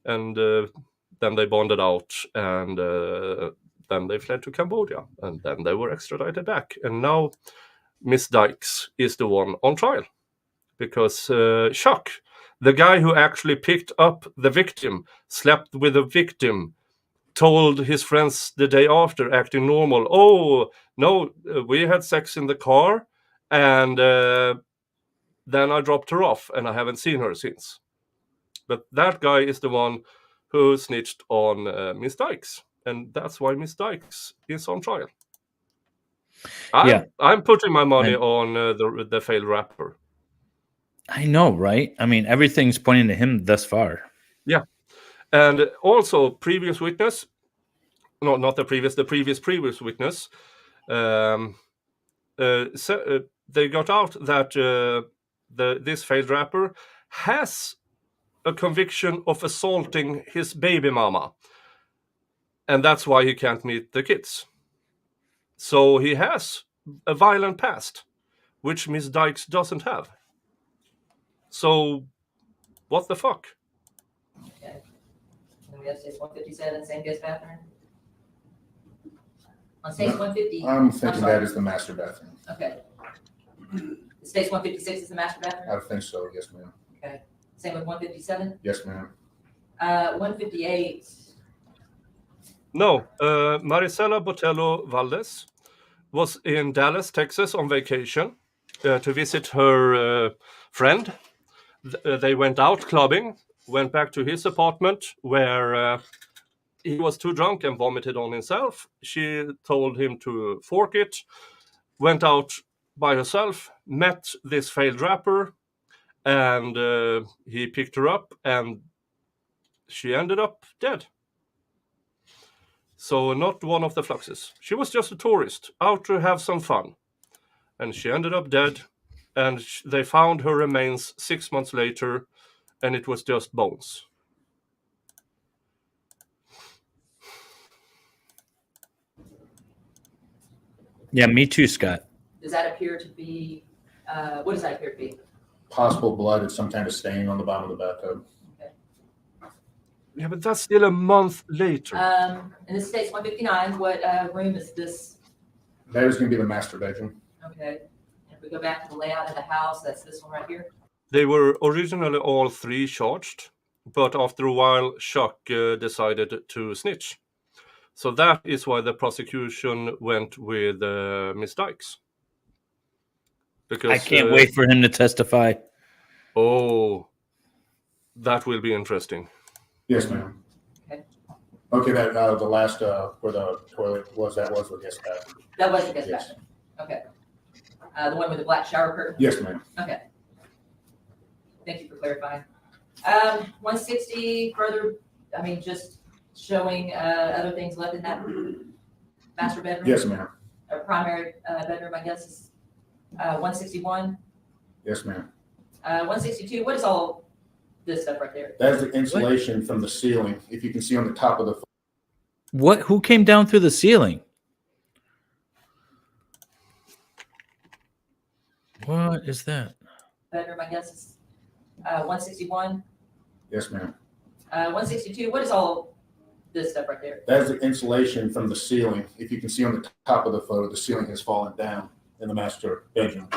S1: And then they bonded out, and then they fled to Cambodia. And then they were extradited back. And now Miss Dykes is the one on trial. Because Chuck, the guy who actually picked up the victim, slept with the victim, told his friends the day after, acting normal, oh, no, we had sex in the car, and then I dropped her off, and I haven't seen her since. But that guy is the one who snitched on Miss Dykes, and that's why Miss Dykes is on trial. I'm putting my money on the failed rapper.
S4: I know, right? I mean, everything's pointing to him thus far. Yeah.
S1: And also, previous witness, no, not the previous witness, they got out that this failed rapper has a conviction of assaulting his baby mama. And that's why he can't meet the kids. So he has a violent past, which Miss Dykes doesn't have. So, what the fuck?
S8: Okay. And we have States 157, same guest bathroom? On States 150?
S9: I'm thinking that is the master bathroom.
S8: Okay. States 156 is the master bathroom?
S9: I think so, yes, ma'am.
S8: Okay. Same with 157?
S9: Yes, ma'am.
S8: 158.
S1: No, Marisela Botello Valdez was in Dallas, Texas on vacation to visit her friend. They went out clubbing, went back to his apartment where he was too drunk and vomited on himself. She told him to fork it, went out by herself, met this failed rapper, and he picked her up, and she ended up dead. So not one of the Fluxes. She was just a tourist, out to have some fun. And she ended up dead, and they found her remains 6 months later, and it was just bones.
S4: Yeah, me too, Scott.
S8: Does that appear to be, what does that appear to be?
S9: Possible blood and some kind of stain on the bottom of the bathtub.
S8: Okay.
S1: Yeah, but that's still a month later.
S8: And this states 159. What room is this?
S9: That is gonna be the master bedroom.
S8: Okay. And if we go back to the layout of the house, that's this one right here.
S1: They were originally all three charged, but after a while, Chuck decided to snitch. So that is why the prosecution went with Miss Dykes. Because
S4: I can't wait for him to testify.
S1: Oh, that will be interesting.
S9: Yes, ma'am.
S8: Okay.
S9: Okay, that, the last, where the toilet was, that was the guest bathroom.
S8: That was the guest
S9: Yes.
S8: bathroom. Okay. The one with the black shower curtain.
S9: Yes, ma'am.
S8: Okay. Thank you for clarifying. 160 further, I mean, just showing other things left in that master bedroom.
S9: Yes, ma'am.
S8: Or primary bedroom, I guess, is 161.
S9: Yes, ma'am.
S8: 162, what is all this stuff right there?
S9: That is the insulation from the ceiling. If you can see on the top of the.
S4: What? Who came down through the ceiling? What is that?
S8: Bedroom, I guess, is 161.
S9: Yes, ma'am.
S8: 162, what is all this stuff right there?
S9: That is the insulation from the ceiling. If you can see on the top of the photo, the ceiling has fallen down in the master bedroom,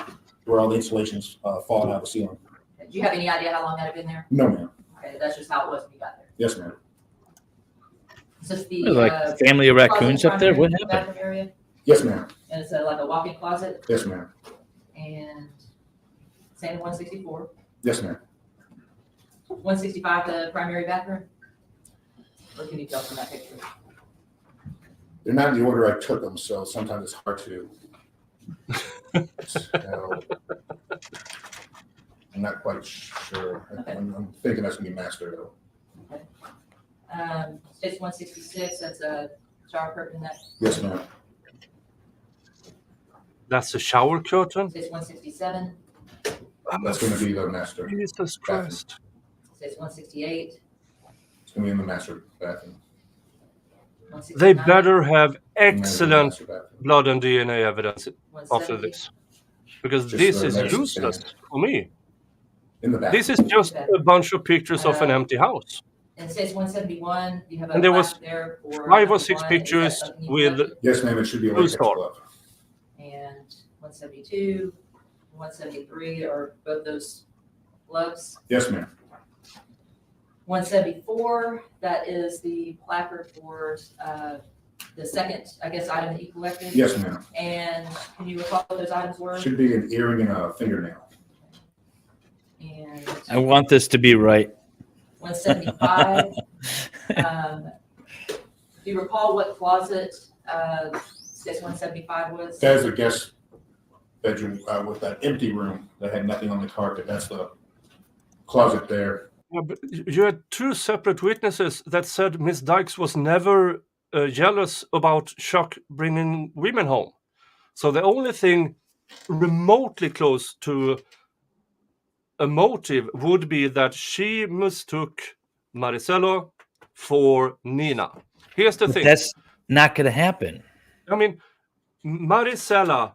S9: where all the insulation's fallen out of the ceiling.
S8: Do you have any idea how long that had been there?
S9: No, ma'am.
S8: Okay, that's just how it was when you got there.
S9: Yes, ma'am.
S8: Is this the
S4: Like family of raccoons
S8: closet
S4: up there? What
S8: primary
S4: happened?
S8: bathroom area?
S9: Yes, ma'am.
S8: And it's like a walk-in closet
S9: Yes, ma'am.
S8: and same 164.
S9: Yes, ma'am.
S8: 165, the primary bathroom? Or can you tell from that picture?
S9: They're not in the order I took them, so sometimes it's hard to. So, I'm not quite sure.
S8: Okay.
S9: I'm thinking that's gonna be master though.
S8: States 166, that's a shower curtain. That
S9: Yes, ma'am.
S1: That's a shower curtain?
S8: states 167,
S9: That's gonna be the master.
S1: Jesus Christ.
S8: states 168,
S9: It's gonna be in the master bathroom.
S1: They
S8: 169,
S1: better have excellent
S9: Master bathroom.
S1: blood and DNA evidence after
S8: 170.
S1: this. Because
S9: Just
S1: this
S9: the
S1: is
S9: medicine
S1: useless
S9: stand.
S1: for me.
S9: In the bathroom.
S1: This is just a bunch of pictures of an empty house.
S8: And states 171, you have a
S1: And there was
S8: plaque there for
S1: 5 or
S8: number
S1: 6
S8: one. Is that
S1: pictures
S8: something you
S1: with
S8: collected?
S9: Yes, ma'am. It should be a
S1: Blue
S9: latex
S1: Star.
S9: glove.
S8: And 172, 173 are both those gloves.
S9: Yes, ma'am.
S8: 174, that is the placard for the second, I guess, item that you collected.
S9: Yes, ma'am.
S8: And can you recall what those items were?
S9: Should be an earring and a fingernail.
S8: And
S4: I want this to be right.
S8: 175. Do you recall what closet states 175 was?
S9: That is a guest bedroom with that empty room that had nothing on the carpet. That's the closet there.
S1: Yeah, but you had 2 separate witnesses that said Miss Dykes was never jealous about Chuck bringing women home. So the only thing remotely close to a motive would be that she mistook Marisela for Nina. Here's the
S4: But
S1: thing.
S4: that's not going to happen.
S1: I mean, Marisela,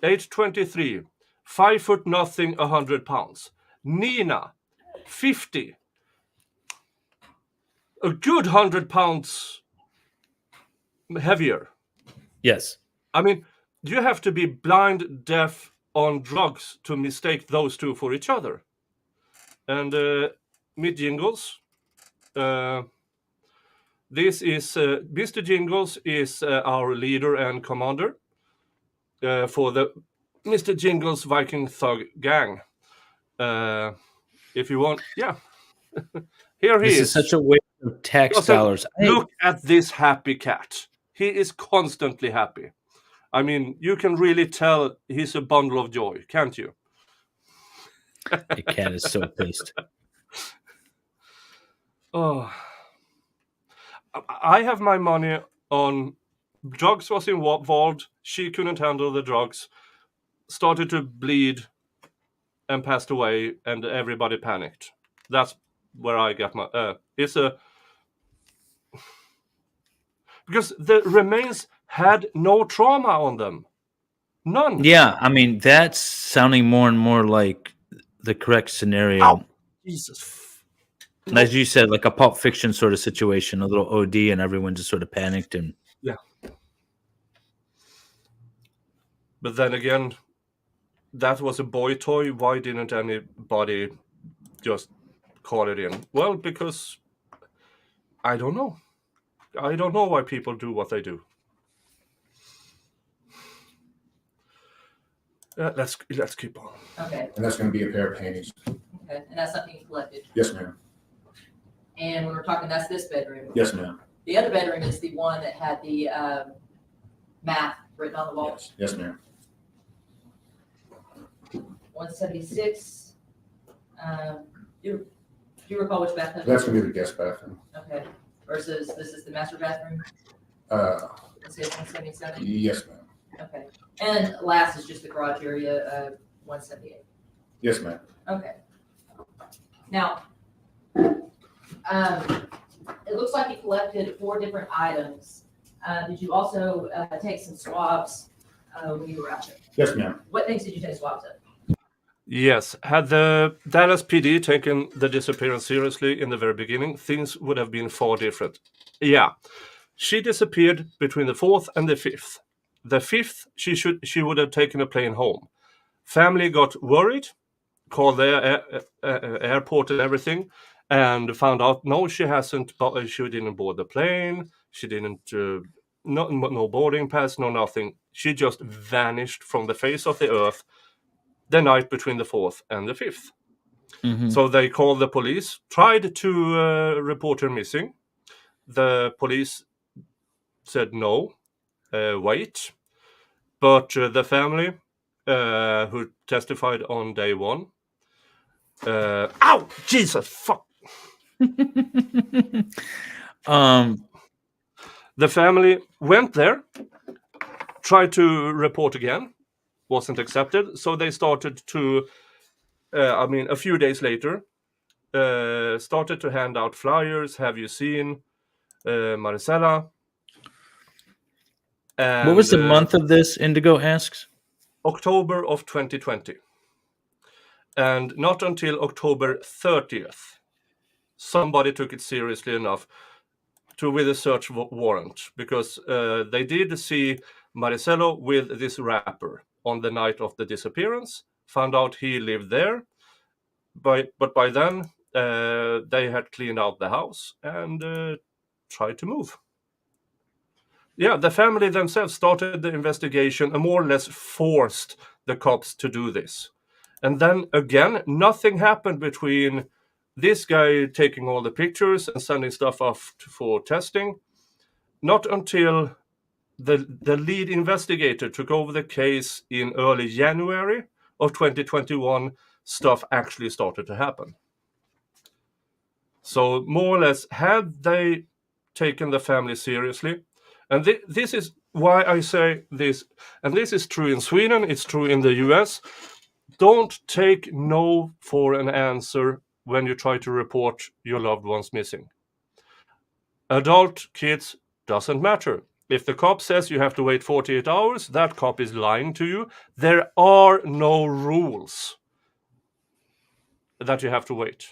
S1: age 23, 5 foot nothing, 100 pounds. Nina, 50, a good 100 pounds heavier.
S4: Yes.
S1: I mean, you have to be blind, deaf, on drugs to mistake those two for each other. And meet Jingles. This is Mr. Jingles is our leader and commander for the Mr. Jingles Viking Thug Gang. If you want, yeah. Here he
S4: This
S1: is.
S4: is such a waste of tax
S1: Also,
S4: dollars.
S1: Look at this happy cat. He is constantly happy. I mean, you can really tell he's a bundle of joy, can't you?
S4: The cat is so pissed.
S1: Oh, I have my money on drugs was involved. She couldn't handle the drugs, started to bleed, and passed away, and everybody panicked. That's where I get my. It's a because the remains had no trauma on them, none.
S4: Yeah, I mean, that's sounding more and more like the correct scenario.
S1: Ow. Jesus.
S4: And as you said, like a Pulp Fiction sort of situation, a little OD, and everyone just sort of panicked. And
S1: yeah. But then again, that was a boy toy. Why didn't anybody just call it in? Well, because I don't know. I don't know why people do what they do. Let's keep on.
S8: Okay,
S9: And that's gonna be a pair of panties.
S8: okay, and that's something you collected.
S9: Yes, ma'am.
S8: And when we're talking, that's this bedroom.
S9: Yes, ma'am.
S8: The other bedroom is the one that had the math written on the wall.
S9: Yes, ma'am.
S8: 176. Do you recall which bathroom?
S9: That's gonna be the guest bathroom.
S8: Okay, versus this is the master bathroom? Let's say 177.
S9: Yes, ma'am.
S8: Okay, and last is just the garage area, 178.
S9: Yes, ma'am.
S8: Okay. Now, it looks like you collected 4 different items. Did you also take some swabs when you were out there?
S9: Yes, ma'am.
S8: What things did you take swabs of?
S1: Yes, had the Dallas PD taken the disappearance seriously in the very beginning, things would have been far different. Yeah, she disappeared between the 4th and the 5th. The 5th, she would have taken a plane home. Family got worried, called the airport and everything, and found out no, she hasn't. She didn't board the plane. She didn't. No boarding pass, no nothing. She just vanished from the face of the earth the night between the 4th and the 5th.
S4: mm-hmm.
S1: So they called the police, tried to report her missing. The police said no, wait. But the family who testified on day 1, ow, Jesus, fuck. The family went there, tried to report again, wasn't accepted. So they started to, a few days later, started to hand out flyers. Have you seen Marisela? And,
S4: what was the month of this, Indigo asks?
S1: October of 2020. And not until October 30th, somebody took it seriously enough with a search warrant, because they did see Marisela with this rapper on the night of the disappearance, found out he lived there, but by then they had cleaned out the house and tried to move. Yeah, the family themselves started the investigation and more or less forced the cops to do this. And then again, nothing happened between this guy taking all the pictures and sending stuff off for testing. Not until the lead investigator took over the case in early January of 2021, stuff actually started to happen. So more or less, had they taken the family seriously, and this is why I say this, and this is true in Sweden, it's true in the US, don't take no for an answer when you try to report your loved ones missing. Adult, kids, doesn't matter. If the cop says you have to wait 48 hours, that cop is lying to you. There are no rules that you have to wait.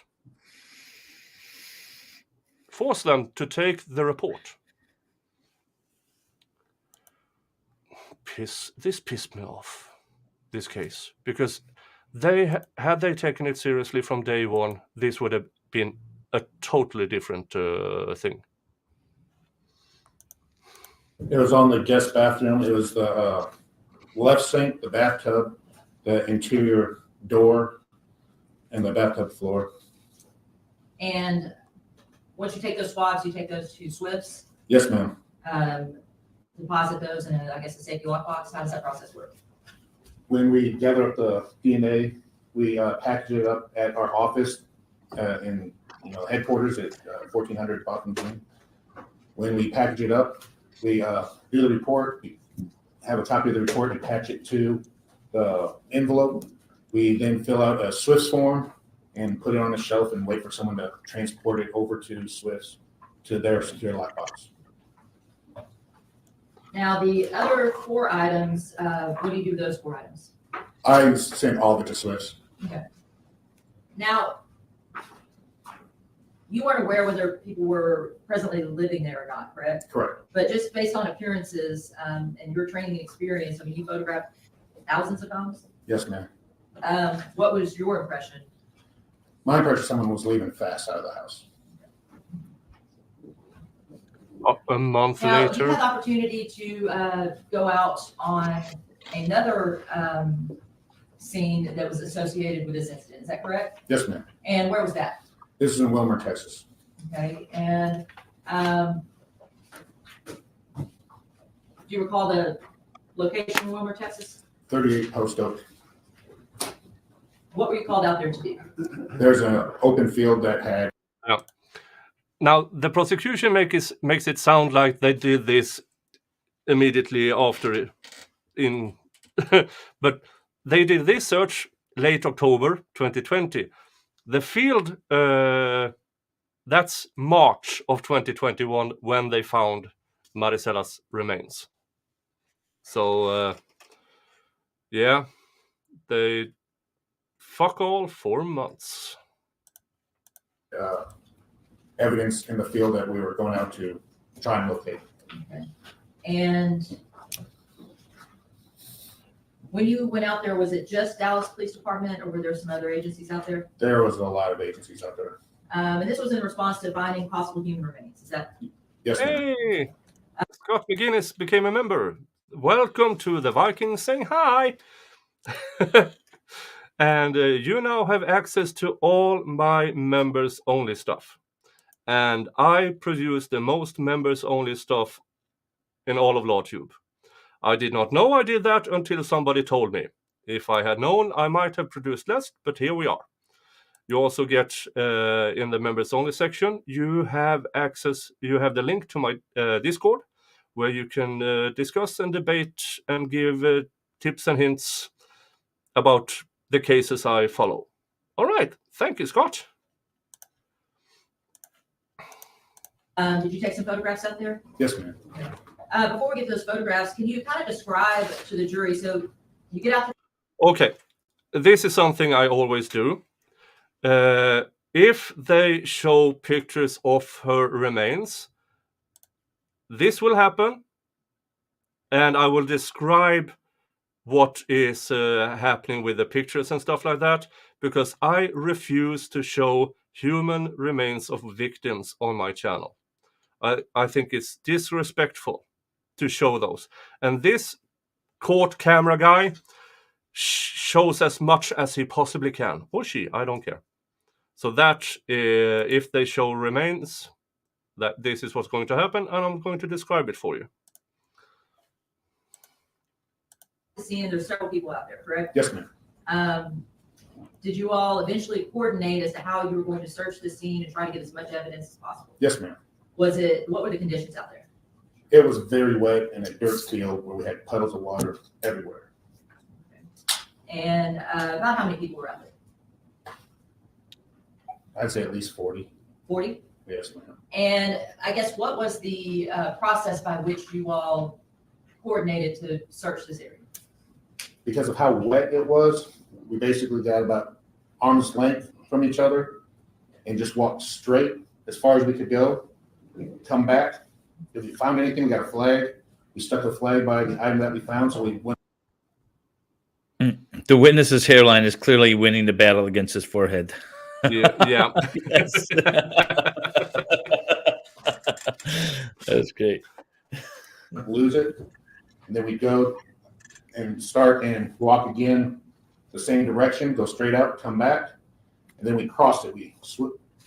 S1: Force them to take the report. This pissed me off, this case, because had they taken it seriously from day 1, this would have been a totally different thing.
S9: It was on the guest bathroom. It was the left sink, the bathtub, the interior door, and the bathtub floor.
S8: And once you take those swabs, you take those to Swifts,
S9: Yes, ma'am.
S8: deposit those in, I guess, a safety lockbox. How does that process work?
S9: When we gather up the DNA, we package it up at our office in headquarters at 1400 Bottom Green. When we package it up, we do the report. We have a copy of the report and attach it to the envelope. We then fill out a Swift form and put it on the shelf and wait for someone to transport it over to Swift to their secure lockbox.
S8: Now, the other 4 items, what do you do with those 4 items?
S9: I sent all of it to Swift.
S8: Okay. Now, you weren't aware whether people were presently living there or not, correct?
S9: Correct.
S8: But just based on appearances and your training and experience, I mean, you photographed thousands of homes.
S9: Yes, ma'am.
S8: What was your impression?
S9: My impression, someone was leaving fast out of the house.
S1: A month
S8: Now, you
S1: later.
S8: had the opportunity to go out on another scene that was associated with this incident. Is that correct?
S9: Yes, ma'am.
S8: And where was that?
S9: This is in Wilmer, Texas.
S8: Okay, and do you recall the location in Wilmer, Texas?
S9: 38 Post Oak.
S8: What were you called out there to do?
S9: There's an open field that had.
S1: Yeah. Now, the prosecution makes it sound like they did this immediately after it, but they did this search late October 2020. The field, that's March of 2021 when they found Marisela's remains. So, yeah, they fuck all 4 months.
S9: Evidence in the field that we were going out to try and locate.
S8: Okay. And when you went out there, was it just Dallas Police Department or were there some other agencies out there?
S9: There was a lot of agencies out there.
S8: And this was in response to finding possible human remains. Is that?
S9: Yes, ma'am.
S1: Hey, Scott McGinnis became a member. Welcome to the Vikings saying hi. And you now have access to all my members only stuff. And I produce the most members only stuff in all of LawTube. I did not know I did that until somebody told me. If I had known, I might have produced less, but here we are. You also get in the members only section, you have access, you have the link to my Discord, where you can discuss and debate and give tips and hints about the cases I follow. All right. Thank you, Scott.
S8: Did you take some photographs out there?
S9: Yes, ma'am.
S8: Before we get to those photographs, can you kind of describe to the jury? So you get out there.
S1: Okay. This is something I always do. If they show pictures of her remains, this will happen. And I will describe what is happening with the pictures and stuff like that, because I refuse to show human remains of victims on my channel. I think it's disrespectful to show those. And this court camera guy shows as much as he possibly can. Or she, I don't care. So that if they show remains, that this is what's going to happen, and I'm going to describe it for you.
S8: Scene, there's several people out there, correct?
S9: Yes, ma'am.
S8: Did you all eventually coordinate as to how you were going to search the scene and try to get as much evidence as possible?
S9: Yes, ma'am.
S8: What were the conditions out there?
S9: It was very wet in a dirt field where we had puddles of water everywhere.
S8: And about how many people were out there?
S9: I'd say at least 40.
S8: 40?
S9: Yes, ma'am.
S8: And I guess what was the process by which you all coordinated to search this area?
S9: Because of how wet it was, we basically got about arm's length from each other and just walked straight as far as we could go, come back. If we found anything, we got a flag. We stuck a flag by the item that we found, so we went.
S4: The witness's hairline is clearly winning the battle against his forehead.
S1: Yeah.
S4: Yes. That's great.
S9: Lose it, and then we go and start and walk again the same direction, go straight out, come back, and then we crossed it. We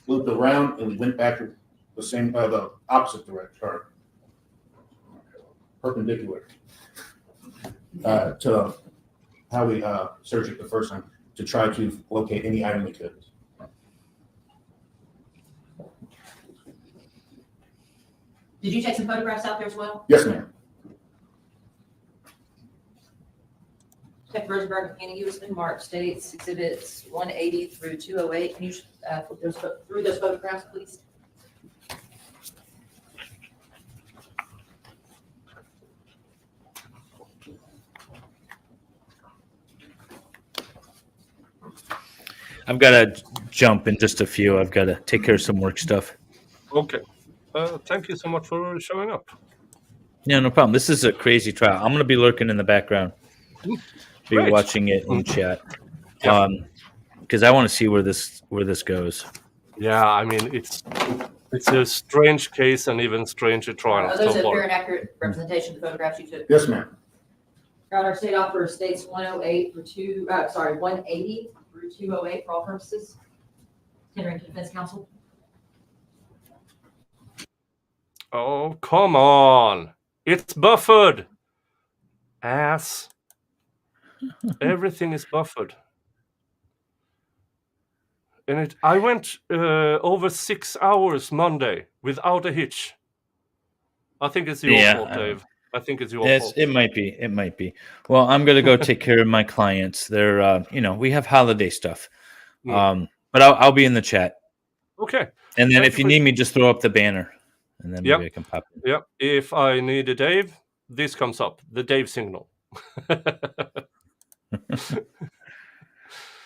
S9: looped around and we went back to the same, the opposite direction, or perpendicular to how we searched it the first time to try to locate any item we could.
S8: Did you take some photographs out there as well?
S9: Yes, ma'am.
S8: Check Rosenberg, Hanning, U.S. Mark States Exhibits 180 through 208. Can you flip those through those photographs, please?
S4: I've got a jump in just a few. I've got to take care of some work stuff.
S1: Okay. Thank you so much for showing up.
S4: Yeah, no problem. This is a crazy trial. I'm going to be lurking in the background, be
S1: Great.
S4: watching it in chat,
S1: Yeah.
S4: because I want to see where this goes.
S1: Yeah, I mean, it's a strange case and even stranger trial
S8: Are
S1: so
S8: those a
S1: far.
S8: fair and accurate representation of the photographs you took?
S9: Yes, ma'am.
S8: Your Honor, state offer states 108 for 180 through 208 for all purposes. Tendering to defense counsel.
S1: Oh, come on. It's buffered. Ass. Everything is buffered. And I went over 6 hours Monday without a hitch. I think it's your fault, Dave. I think it's your fault.
S4: It might be. It might be. Well, I'm going to go take care of my clients. They're, we have holiday stuff. But I'll be in the chat.
S1: Okay.
S4: And then if you need me, just throw up the banner. And then maybe I can pop in.
S1: Yep. If I need a Dave, this comes up. The Dave signal.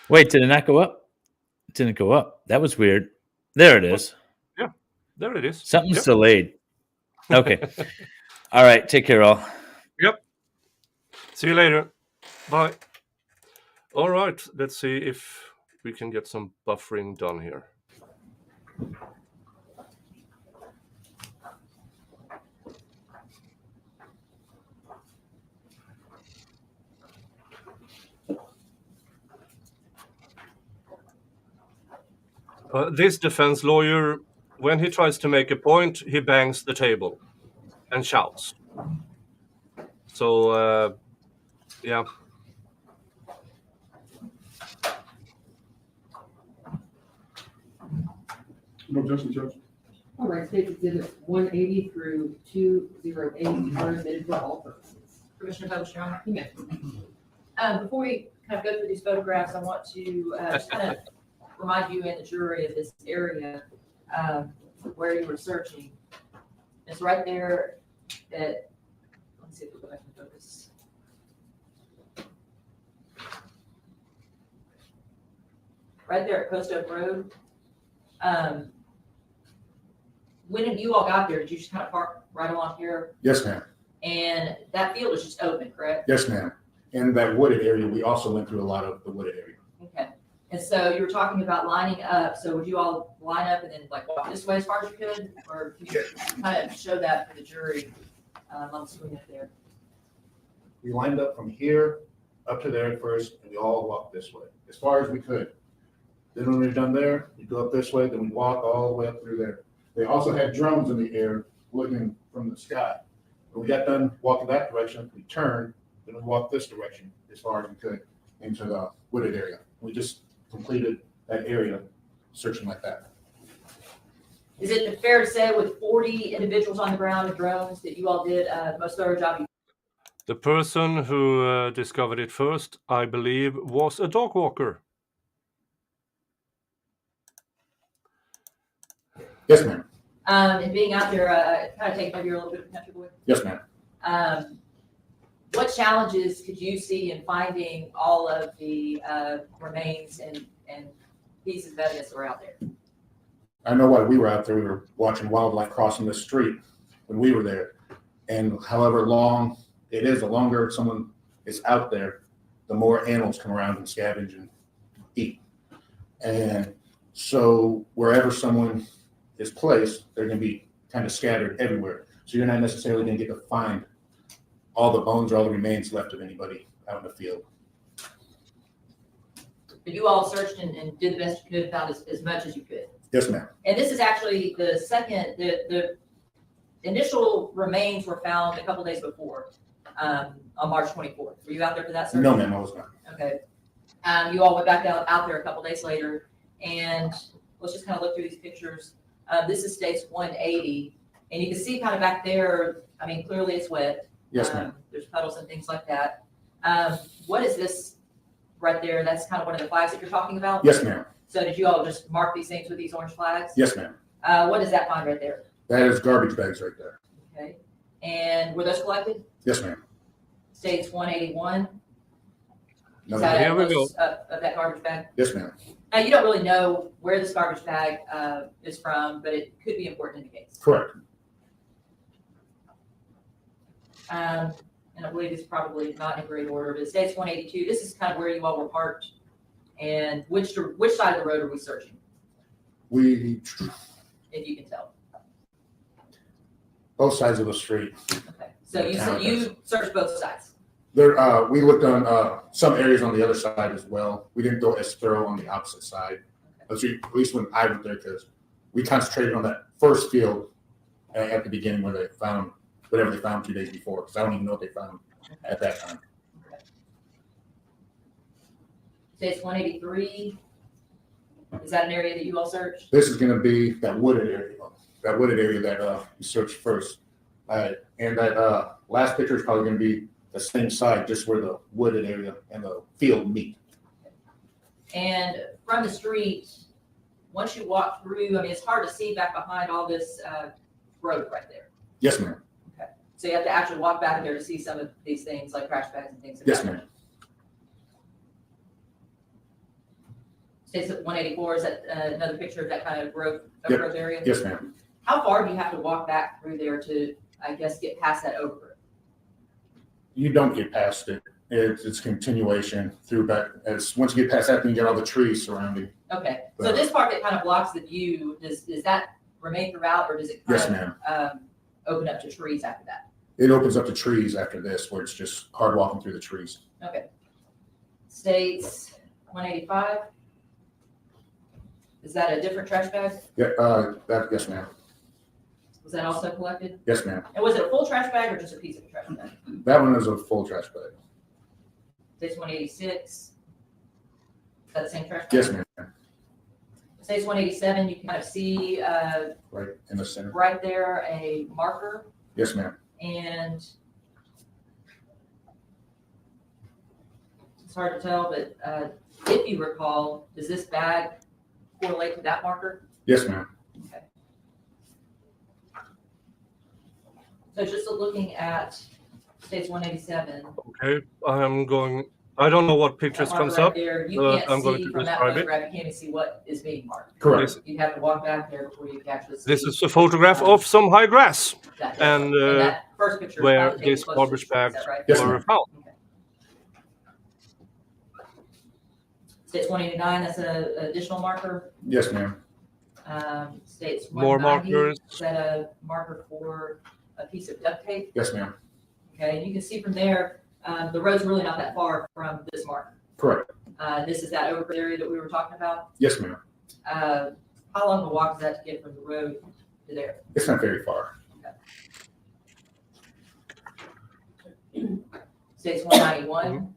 S4: Wait, did it not go up? It didn't go up. That was weird. There it is.
S1: Yeah, there it is.
S4: Something's delayed. Okay. All right. Take care, all.
S1: Yep. See you later. Bye. All right. Let's see if we can get some buffering done here. This defense lawyer, when he tries to make a point, he bangs the table and shouts. So, yeah.
S7: No objection, Judge.
S2: All right, State Exhibits 180 through 208 are admitted for all purposes.
S8: Commissioner Douglas, Your Honor.
S2: You may.
S8: Before we kind of go through these photographs, I want to just kind of remind you and the jury of this area where you were searching. It's right there at, let's see if we go back and focus. Right there at Post Oak Road. When you all got there, did you just kind of park right along here?
S9: Yes, ma'am.
S8: And that field was just open, correct?
S9: Yes, ma'am. In that wooded area, we also went through a lot of the wooded area.
S8: Okay. And so you were talking about lining up. So would you all line up and then like walk this way as far as you could? Or can you kind of show that for the jury on the screen up there?
S9: We lined up from here up to there first, and we all walked this way as far as we could. Then when we were done there, we go up this way, then we walk all the way up through there. They also had drones in the air looking from the sky. When we got done walking that direction, we turned, then we walked this direction as far as we could into the wooded area. We just completed that area searching like that.
S8: Is it fair to say with 40 individuals on the ground and drones that you all did the most thorough job?
S1: The person who discovered it first, I believe, was a dog walker.
S9: Yes, ma'am.
S8: And being out there, kind of taking over your little bit of country boy.
S9: Yes, ma'am.
S8: What challenges could you see in finding all of the remains and pieces of evidence that were out there?
S9: I know while we were out there, we were watching wildlife crossing the street when we were there. And however long it is, the longer someone is out there, the more animals come around and scavenge and eat. And so wherever someone is placed, they're going to be kind of scattered everywhere. So you're not necessarily going to get to find all the bones or all the remains left of anybody out in the field.
S8: But you all searched and did the best you could, found as much as you could.
S9: Yes, ma'am.
S8: And this is actually the second, the initial remains were found a couple days before, on March 24th. Were you out there for that search?
S9: No, ma'am, I was not.
S8: Okay. You all went back out there a couple days later, and let's just kind of look through these pictures. This is states 180, and you can see kind of back there, I mean, clearly it's wet.
S9: Yes, ma'am.
S8: There's puddles and things like that. What is this right there? That's kind of one of the flags that you're talking about?
S9: Yes, ma'am.
S8: So did you all just mark these things with these orange flags?
S9: Yes, ma'am.
S8: What is that find right there?
S9: That is garbage bags right there.
S8: Okay. And were those collected?
S9: Yes, ma'am.
S8: States 181?
S9: No,
S8: Is
S9: ma'am.
S8: that
S1: Here we go.
S8: of that garbage bag?
S9: Yes, ma'am.
S8: Now, you don't really know where this garbage bag is from, but it could be important in the case.
S9: Correct.
S8: And I believe it's probably not in great order, but it states 182. This is kind of where you all were parked. And which side of the road are we searching,
S9: We,
S8: if you can tell?
S9: both sides of the street.
S8: Okay, so you said you searched both sides.
S9: There, we looked on some areas on the other side as well. We didn't go as thorough on the opposite side. At least when I went there, because we concentrated on that first field at the beginning where they found whatever they found 2 days before, because I don't even know what they found at that time.
S8: Okay. States 183. Is that an area that you all searched?
S9: This is going to be that wooded area that we searched first. And that last picture is probably going to be the same side, just where the wooded area and the field meet.
S8: And from the street, once you walk through, I mean, it's hard to see back behind all this growth right there.
S9: Yes, ma'am.
S8: Okay. So you have to actually walk back there to see some of these things like trash bags and things.
S9: Yes, ma'am.
S8: States at 184, is that another picture of that kind of growth area?
S9: Yes, ma'am.
S8: How far do you have to walk back through there to, I guess, get past that overgrowth?
S9: You don't get past it. It's continuation through back. As once you get past that, then you get all the trees surrounding.
S8: Okay, so this part that kind of blocks the view, does that remain throughout, or does it
S9: Yes,
S8: kind
S9: ma'am.
S8: of open up to trees after that?
S9: It opens up to trees after this, where it's just hard walking through the trees.
S8: Okay. States 185. Is that a different trash bag?
S9: Yeah, yes, ma'am.
S8: Was that also collected?
S9: Yes, ma'am.
S8: And was it a full trash bag or just a piece of a trash bag?
S9: That one is a full trash bag.
S8: States 186. Is that the same trash bag?
S9: Yes, ma'am.
S8: States 187, you can kind of see
S9: Right in the center.
S8: right there a marker,
S9: Yes, ma'am.
S8: and it's hard to tell, but if you recall, does this bag correlate to that marker?
S9: Yes, ma'am.
S8: Okay. So just looking at states 187.
S1: Okay, I don't know what
S8: that
S1: pictures
S8: marker
S1: comes
S8: right
S1: up.
S8: there, you can't
S1: I'm going
S8: see
S1: to
S8: from that
S1: describe it.
S8: photograph, you can't even see what is being marked.
S9: Correct.
S8: You have to walk back there before you can actually see.
S1: This is a photograph of some high grass
S8: that.
S1: and
S8: that first picture is
S1: where
S8: probably taken
S1: these
S8: close to
S1: garbage
S8: the street, is
S1: bags
S8: that right?
S9: Yes,
S1: were
S9: ma'am.
S1: found.
S8: Okay. States 189, that's an additional marker.
S9: Yes, ma'am.
S8: States
S1: More
S8: 190,
S1: markers.
S8: is that a marker for a piece of duct tape?
S9: Yes, ma'am.
S8: Okay, and you can see from there, the road's really not that far from this marker.
S9: Correct.
S8: This is that overgrowth area that we were talking about.
S9: Yes, ma'am.
S8: How long of a walk is that to get from the road to there?
S9: It's not very far.
S8: States 191.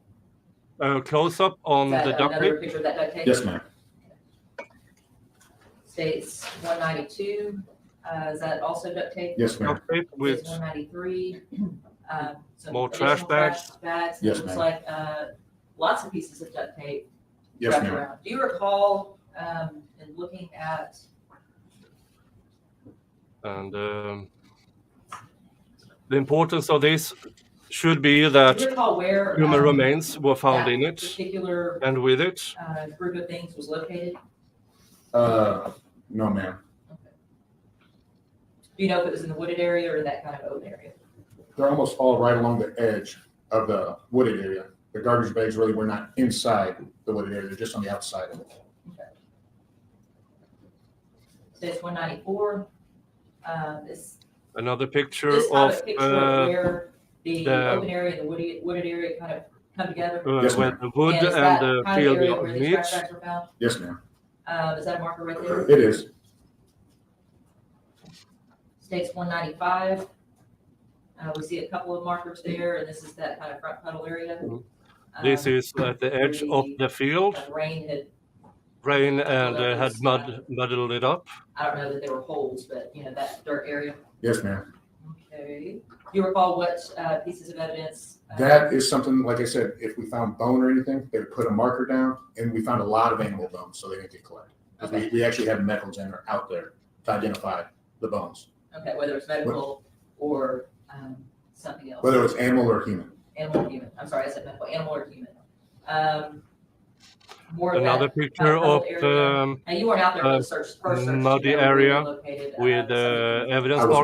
S1: Close up on
S8: Is that
S1: the duct
S8: another
S1: tape.
S8: picture of that duct tape?
S9: Yes, ma'am.
S8: States 192. Is that also duct tape?
S9: Yes, ma'am.
S1: Duct tape with
S8: States 193. Some
S1: More trash
S8: additional
S1: bags.
S8: bags.
S9: Yes,
S8: It looks
S9: ma'am.
S8: like lots of pieces of duct tape.
S9: Yes,
S8: wrapped
S9: ma'am.
S8: around. Do you recall in looking at
S1: and the importance of this should be
S8: do you
S1: that
S8: recall where
S1: human remains were found
S8: that
S1: in it
S8: particular
S1: and with it.
S8: group of things was located?
S9: No, ma'am.
S8: Do you know if it was in the wooded area or in that kind of open area?
S9: They're almost all right along the edge of the wooded area. The garbage bags really were not inside the wooded area, they're just on the outside of it.
S8: States 194.
S1: Another picture
S8: This kind
S1: of
S8: of picture of where the
S1: the-
S8: open area and the wooded area kind of come together.
S9: Yes,
S1: where
S9: ma'am.
S1: the wood
S8: And is
S1: and
S8: that
S1: the
S8: kind of
S1: field
S8: area where these
S1: meet.
S8: trash bags were found?
S9: Yes, ma'am.
S8: Is that a marker right there?
S9: It is.
S8: States 195. We see a couple of markers there, and this is that kind of front puddle area.
S1: Mhm. This is at the edge of the field.
S8: Rain had,
S1: Rain and had muddled it up.
S8: I don't know that there were holes, but you know, that dirt area.
S9: Yes, ma'am.
S8: Okay. Do you recall what pieces of evidence?
S9: That is something, like I said, if we found bone or anything, they would put a marker down, and we found a lot of animal bones, so they didn't get collected. 'Cause
S8: Okay.
S9: We actually had a medical examiner out there to identify the bones,
S8: Okay, whether it's medical or something else.
S9: whether it was animal or human.
S8: Animal or human. I'm sorry, I said medical. Animal or human. more of
S1: Another
S8: that
S1: picture
S8: puddle
S1: of
S8: area. Now, you weren't out there for the first search.
S1: muddy
S8: You know where
S1: area
S8: they located,
S1: with
S8: the subject.
S1: evidence
S9: I was not.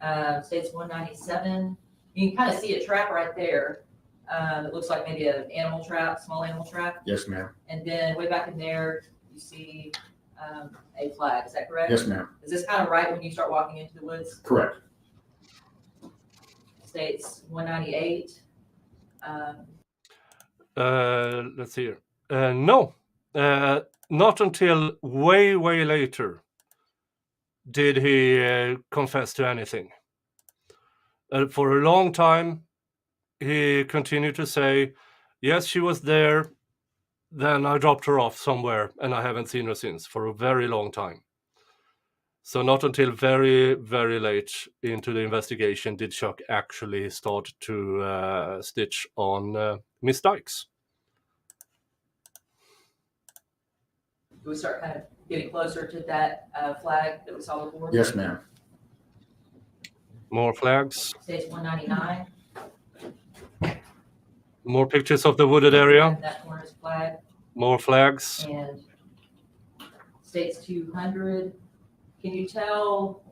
S1: markers.
S8: States 197. You can kind of see a trap right there. It looks like maybe an animal trap, small animal trap.
S9: Yes, ma'am.
S8: And then way back in there, you see a flag. Is that correct?
S9: Yes, ma'am.
S8: Is this kind of right when you start walking into the woods?
S9: Correct.
S8: States 198.
S1: Let's see here. No, not until way later did he confess to anything. For a long time, he continued to say, yes, she was there. Then I dropped her off somewhere and I haven't seen her since for a very long time. So not until very late into the investigation did Chuck actually start to stitch on Miss Dykes.
S8: Do we start kind of getting closer to that flag that we saw before?
S9: Yes, ma'am.
S1: More flags.
S8: States 199.
S1: More pictures of the wooded area.
S8: That corner's flag.
S1: More flags.
S8: And states 200. Can you tell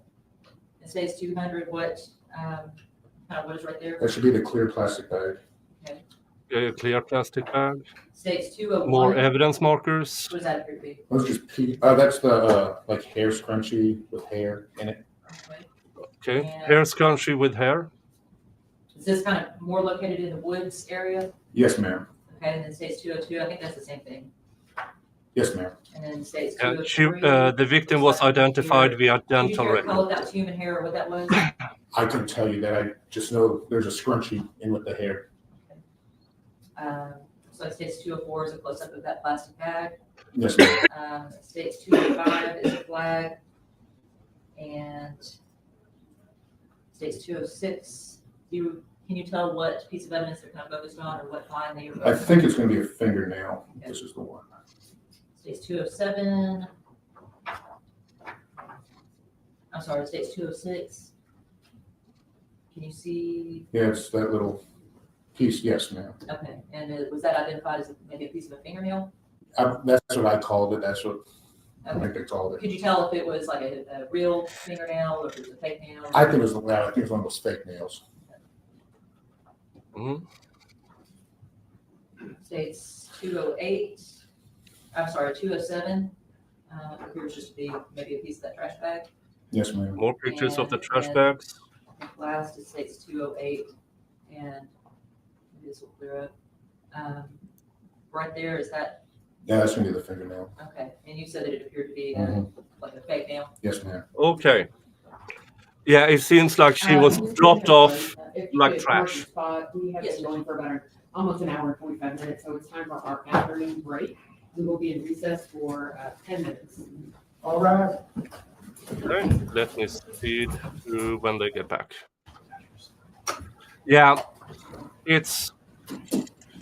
S8: in states 200 what kind of what is right there?
S9: That should be the clear plastic bag.
S1: A clear plastic bag.
S8: States 201.
S1: More evidence markers.
S8: What does that appear to be?
S9: Let's just that's the like hair scrunchie with hair in it.
S8: Okay.
S1: Okay. Hair scrunchie with hair.
S8: Is this kind of more located in the woods area?
S9: Yes, ma'am.
S8: Okay, and then states 202. I think that's the same thing.
S9: Yes, ma'am.
S8: And then states
S1: And
S8: 203.
S1: the victim was identified via dental
S8: Can you tell
S1: record.
S8: if that was human hair or what that was?
S9: I couldn't tell you that. I just know there's a scrunchie in with the hair.
S8: So states 204 is a close-up of that plastic bag.
S9: Yes, ma'am.
S8: States 205 is a flag. And states 206, can you tell what piece of evidence they're kind of focused on or what line they
S9: I think it's going to be a fingernail. Okay. This is the one.
S8: States 207. I'm sorry, states 206. Can you see?
S9: Yeah, it's that little piece. Yes, ma'am.
S8: Okay, and was that identified as maybe a piece of a fingernail?
S9: That's what I called it. That's what I
S8: Okay.
S9: think they called it.
S8: Could you tell if it was like a real fingernail or if it was a fake nail?
S9: I think it was one of those fake nails.
S1: Mm-hmm.
S8: States 208. I'm sorry, 207. Appears just to be maybe a piece of that trash bag.
S9: Yes, ma'am.
S1: More pictures of the trash
S8: And
S1: bags.
S8: last, it states 208, and this will clear up. Right there, is that
S9: Yeah, that's gonna be the fingernail.
S8: okay? And you said that it appeared to be like a fake nail.
S9: Yes, ma'am.
S1: Okay. Yeah, it seems like she was dropped off like trash.
S2: We have
S8: Yes.
S2: been going for about almost an hour and 45 minutes, so it's time for our afternoon break. We will be in recess for 10 minutes.
S9: All right.
S1: Okay, let me speed through when they get back. Yeah, it's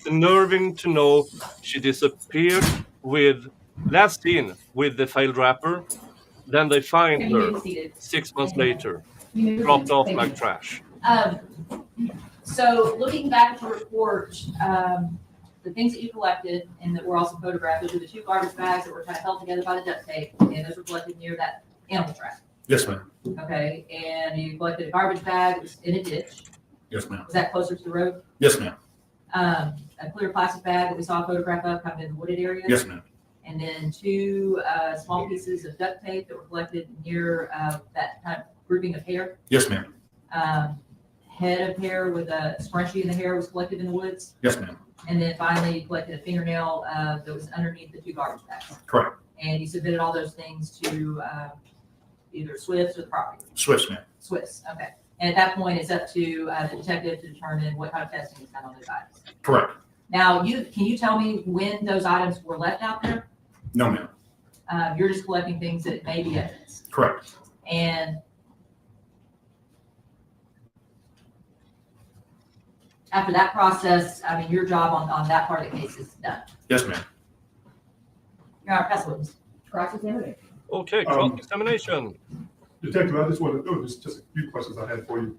S1: unnerving to know she disappeared with, last seen with the failed wrapper. Then they find
S2: Can you
S1: her
S2: be seated?
S1: 6 months later,
S2: You may
S1: dropped
S2: proceed.
S1: off
S2: Thank
S1: like
S2: you.
S1: trash.
S8: So looking back at the report, the things that you collected and that were also photographed, those are the two garbage bags that were kind of held together by the duct tape, and those were collected near that animal trap.
S9: Yes, ma'am.
S8: Okay, and you collected a garbage bag that was in a ditch.
S9: Yes, ma'am.
S8: Was that closer to the road?
S9: Yes, ma'am.
S8: A clear plastic bag that we saw a photograph of kind of in the wooded area.
S9: Yes, ma'am.
S8: And then two small pieces of duct tape that were collected near that kind of grouping of hair.
S9: Yes, ma'am.
S8: Head of hair with a scrunchie in the hair was collected in the woods.
S9: Yes, ma'am.
S8: And then finally, you collected a fingernail that was underneath the two garbage bags.
S9: Correct.
S8: And you submitted all those things to either Swift's or the property.
S9: Swiss, ma'am.
S8: Swift's, okay. And at that point, it's up to the detective to determine what kind of testing is done on those items.
S9: Correct.
S8: Now, can you tell me when those items were left out there?
S9: No, ma'am.
S8: You're just collecting things that may be evidence.
S9: Correct.
S8: And after that process, I mean, your job on that part of the case is done.
S9: Yes, ma'am.
S8: You're our press witness.
S2: Cross-examination.
S1: Okay, cross-examination.
S7: Detective, I just wanted, just a few questions I had for you.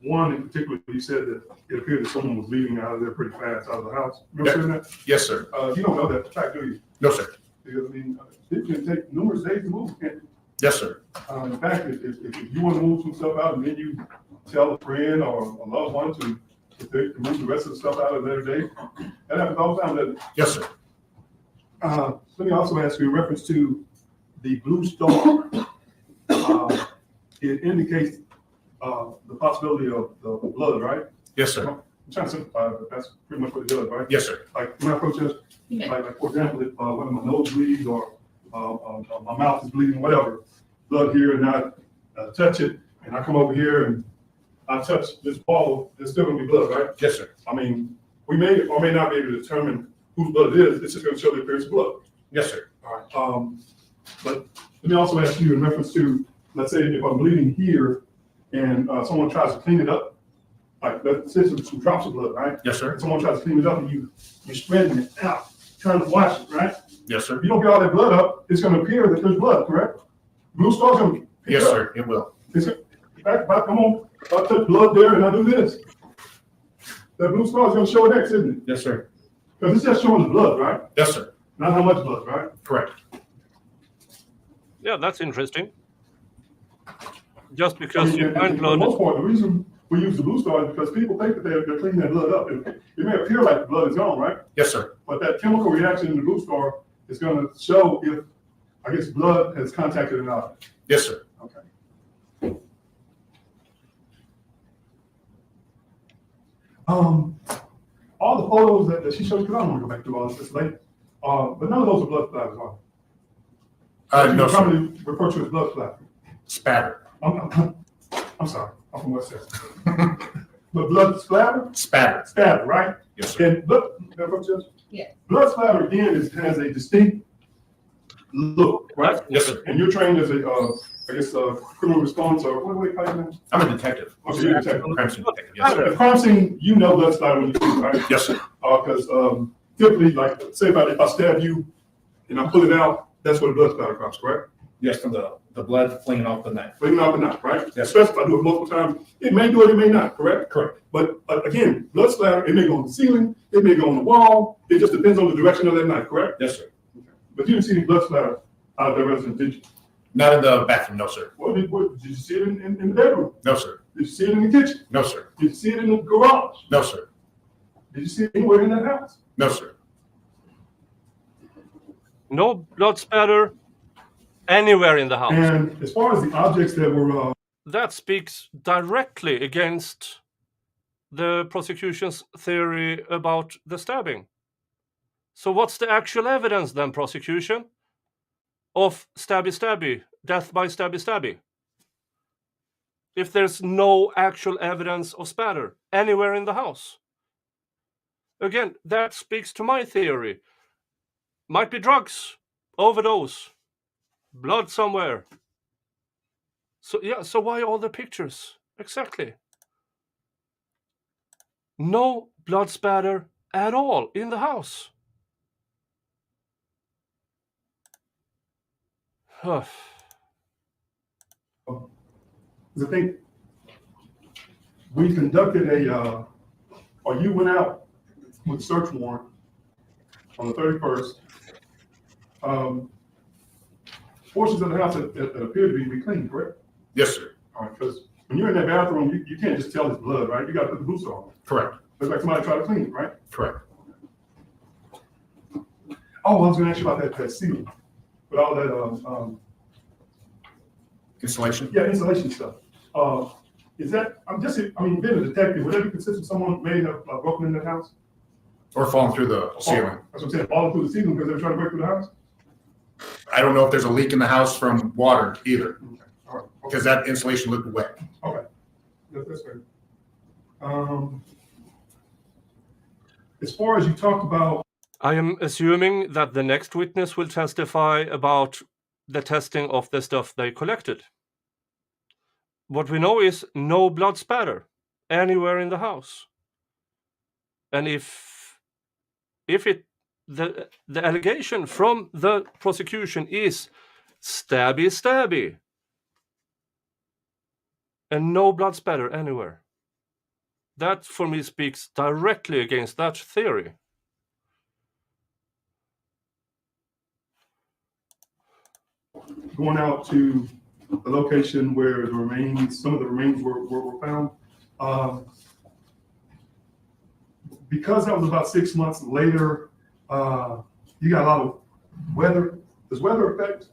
S7: one in particular, you said that it appeared that someone was leaving out of there pretty fast out of the house. Remember saying that?
S5: Yes, sir.
S7: You don't know that fact, do you?
S5: No, sir.
S7: Because, I mean, it can take numerous days to move, can't it?
S5: Yes, sir.
S7: In fact, if you want to move some stuff out and then you tell a friend or a loved one to move the rest of the stuff out at a later date, that happens all the time, doesn't it?
S5: Yes, sir.
S7: Let me also ask you in reference to the blue star. It indicates the possibility of the blood, right?
S5: Yes, sir.
S7: I'm trying to simplify it, but that's pretty much what it does, right?
S5: Yes, sir.
S7: Like when I approach this, like for example, if one of my nose bleeds or my mouth is bleeding, whatever, blood here, and I touch it, and I come over here and I touch this ball, there's still gonna be blood, right?
S5: Yes, sir.
S7: I mean, we may or may not be able to determine whose blood it is. It's just gonna show the appearance of blood.
S5: Yes, sir.
S7: All right. But let me also ask you in reference to, let's say if I'm bleeding here and someone tries to clean it up, like let's say some drops of blood, right?
S5: Yes, sir.
S7: And someone tries to clean it up and you're spreading it out, trying to wash it, right?
S5: Yes, sir.
S7: If you don't get all that blood up, it's gonna appear that there's blood, correct? Blue star's gonna pick
S5: Yes,
S7: it up.
S5: sir. It will.
S7: In fact, if I come on, if I touch blood there and I do this, that blue star is gonna show it next, isn't it?
S5: Yes, sir.
S7: Because it's just showing the blood, right?
S5: Yes, sir.
S7: Not how much blood, right?
S5: Correct.
S1: Yeah, that's interesting. Just because you
S7: and
S1: find
S7: for the
S1: blood.
S7: most part, the reason we use the blue star is because people think that they're cleaning that blood up. It may appear like the blood is gone, right?
S5: Yes, sir.
S7: But that chemical reaction in the blue star is going to show if, I guess, blood has contacted an object.
S5: Yes, sir.
S7: Okay. All the photos that she showed, because I don't want to go back through all this, it's late. But none of those are blood splatters, are they?
S5: No, sir.
S7: Probably refer to as blood splatter.
S5: Spatter.
S7: I'm sorry, I'm from West Texas. But blood splatter?
S5: Spatter.
S7: Splatter, right?
S5: Yes, sir.
S7: And blood,
S2: Yeah.
S7: blood splatter again has a distinct look, right?
S5: Yes, sir.
S7: And you're trained as a criminal response or what do they call you?
S5: I'm a detective.
S7: Okay, you're a detective.
S5: Crime scene detective. Yes, sir.
S7: The crime scene, you know blood splatter when you see it, right?
S5: Yes, sir.
S7: Because typically, like, say if I stab you and I pull it out, that's where the blood splatter comes, correct?
S5: Yes, from the blood flinging off the knife.
S7: Flinging off the knife, right?
S5: Yes.
S7: Especially if I do it multiple times, it may do it, it may not, correct?
S5: Correct.
S7: But again, blood splatter, it may go on the ceiling, it may go on the wall, it just depends on the direction of that knife, correct?
S5: Yes, sir.
S7: But you didn't see any blood splatter out of that residence, did you?
S5: Not in the bathroom. No, sir.
S7: Well, did you see it in the bedroom?
S5: No, sir.
S7: Did you see it in the kitchen?
S5: No, sir.
S7: Did you see it in the garage?
S5: No, sir.
S7: Did you see it anywhere in that house?
S5: No, sir.
S1: No blood spatter anywhere in the house.
S7: And as far as the objects that were,
S1: That speaks directly against the prosecution's theory about the stabbing. So what's the actual evidence then, prosecution, of stabby, death by stabby? If there's no actual evidence of spatter anywhere in the house. Again, that speaks to my theory. Might be drugs, overdose, blood somewhere. So yeah, so why all the pictures? Exactly. No blood spatter at all in the house.
S7: I think we conducted or you went out with a search warrant on the 31st. Portions of the house that appear to be clean, correct?
S5: Yes, sir.
S7: All right, because when you're in that bathroom, you can't just tell it's blood, right? You got to put the boots on.
S5: Correct.
S7: Looks like somebody tried to clean it, right?
S5: Correct.
S7: Oh, I was going to ask you about that ceiling, with all that
S5: Installation.
S7: yeah, insulation stuff. Is that? Being a detective, would that be consistent? Someone may have broken in that house.
S5: Or falling through the ceiling.
S7: That's what I'm saying, falling through the ceiling because they were trying to break through the house.
S5: I don't know if there's a leak in the house from water either,
S7: Okay. All right.
S5: because that insulation looked wet.
S7: Okay, that's fair. As far as you talked about,
S1: I am assuming that the next witness will testify about the testing of the stuff they collected. What we know is no blood spatter anywhere in the house. And if the allegation from the prosecution is stabby, and no blood spatter anywhere, that for me speaks directly against that theory.
S7: Going out to the location where the remains, some of the remains were found. Because that was about 6 months later, you got a lot of weather. Does weather affect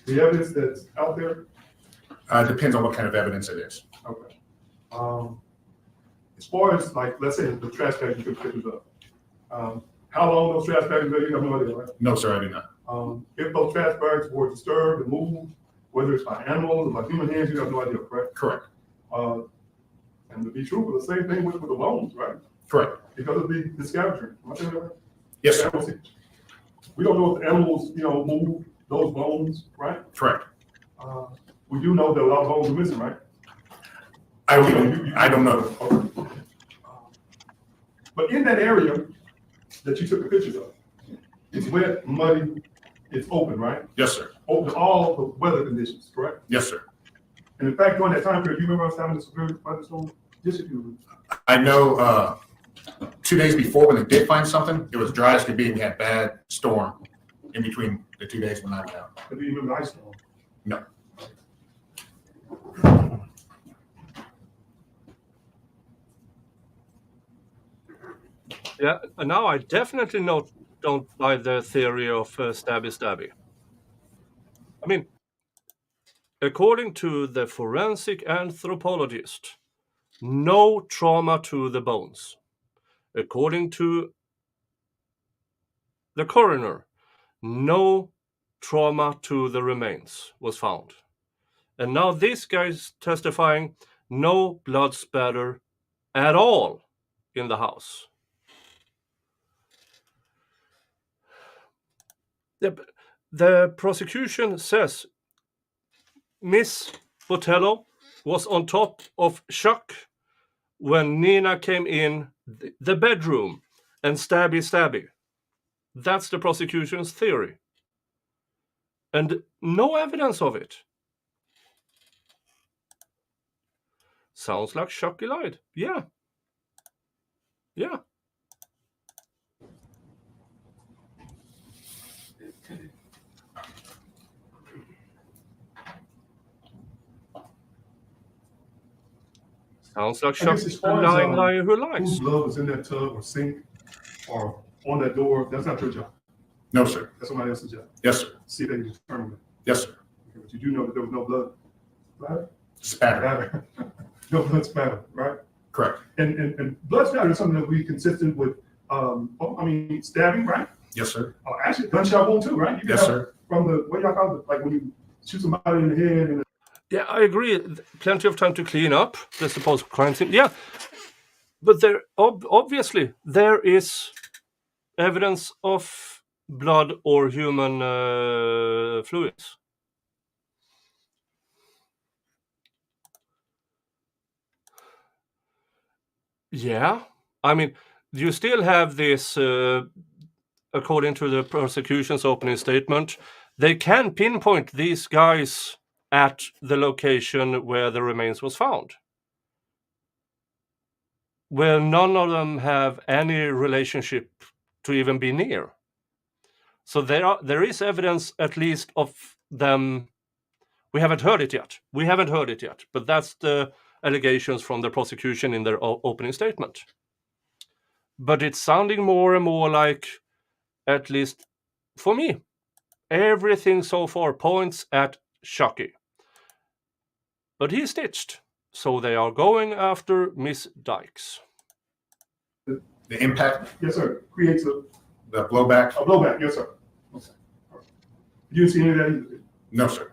S7: the evidence that's out there?
S10: Depends on what kind of evidence it is.
S7: Okay. As far as like, let's say the trash bags you took pictures of, how long those trash bags are, you have no idea, right?
S10: No, sir, I do not.
S7: If those trash bags were disturbed and moved, whether it's by animals or by human hands, you have no idea, correct?
S10: Correct.
S7: And to be truthful, the same thing with the bones, right?
S10: Correct.
S7: Because of the scavenger. Am I saying that right?
S10: Yes, sir.
S7: We don't know if the animals, moved those bones, right?
S10: Correct.
S7: We do know that a lot of bones are missing, right?
S10: I don't know.
S7: Okay. But in that area that you took the pictures of, it's wet, muddy, it's open, right?
S10: Yes, sir.
S7: Open to all the weather conditions, correct?
S10: Yes, sir.
S7: And in fact, during that time period, you remember us having a severe thunderstorm? Yes, if you
S10: I know 2 days before when they did find something, it was dry as could be. We had bad storm in between the 2 days when I was out.
S7: do you remember the ice storm?
S10: No.
S1: Yeah, and now I definitely don't buy the theory of stabby. I mean, according to the forensic anthropologist, no trauma to the bones. According to the coroner, no trauma to the remains was found. And now this guy's testifying, no blood spatter at all in the house. The prosecution says Miss Botello was on top of Chuck when Nina came in the bedroom and stabby. That's the prosecution's theory. And no evidence of it. Sounds like Chucky lied. Yeah. Sounds like Chucky's a lying liar who lies.
S7: Whose blood was in that tub or sink or on that door? That's not your job.
S10: No, sir.
S7: That's somebody else's job.
S10: Yes, sir.
S7: See if they can determine it.
S10: Yes, sir.
S7: Okay, but you do know that there was no blood splatter?
S10: Spatter.
S7: No blood splatter, right?
S10: Correct.
S7: And blood splatter is something that we consistent with, stabbing, right?
S10: Yes, sir.
S7: Actually, gunshot wound too, right?
S10: Yes, sir.
S7: From what y'all call it, like when you shoot somebody in the head and
S1: yeah, I agree. Plenty of time to clean up the supposed crime scene. Yeah, but there obviously there is evidence of blood or human fluids. Yeah, I mean, you still have this, according to the prosecution's opening statement, they can pinpoint these guys at the location where the remains was found. Well, none of them have any relationship to even be near. So there is evidence at least of them. We haven't heard it yet. But that's the allegations from the prosecution in their opening statement. But it's sounding more and more like, at least for me, everything so far points at Chucky. But he's stitched, so they are going after Miss Dykes.
S10: The impact?
S7: Yes, sir. Creates
S10: the blowback?
S7: A blowback, yes, sir. Okay. You didn't see any of that either?
S10: No, sir.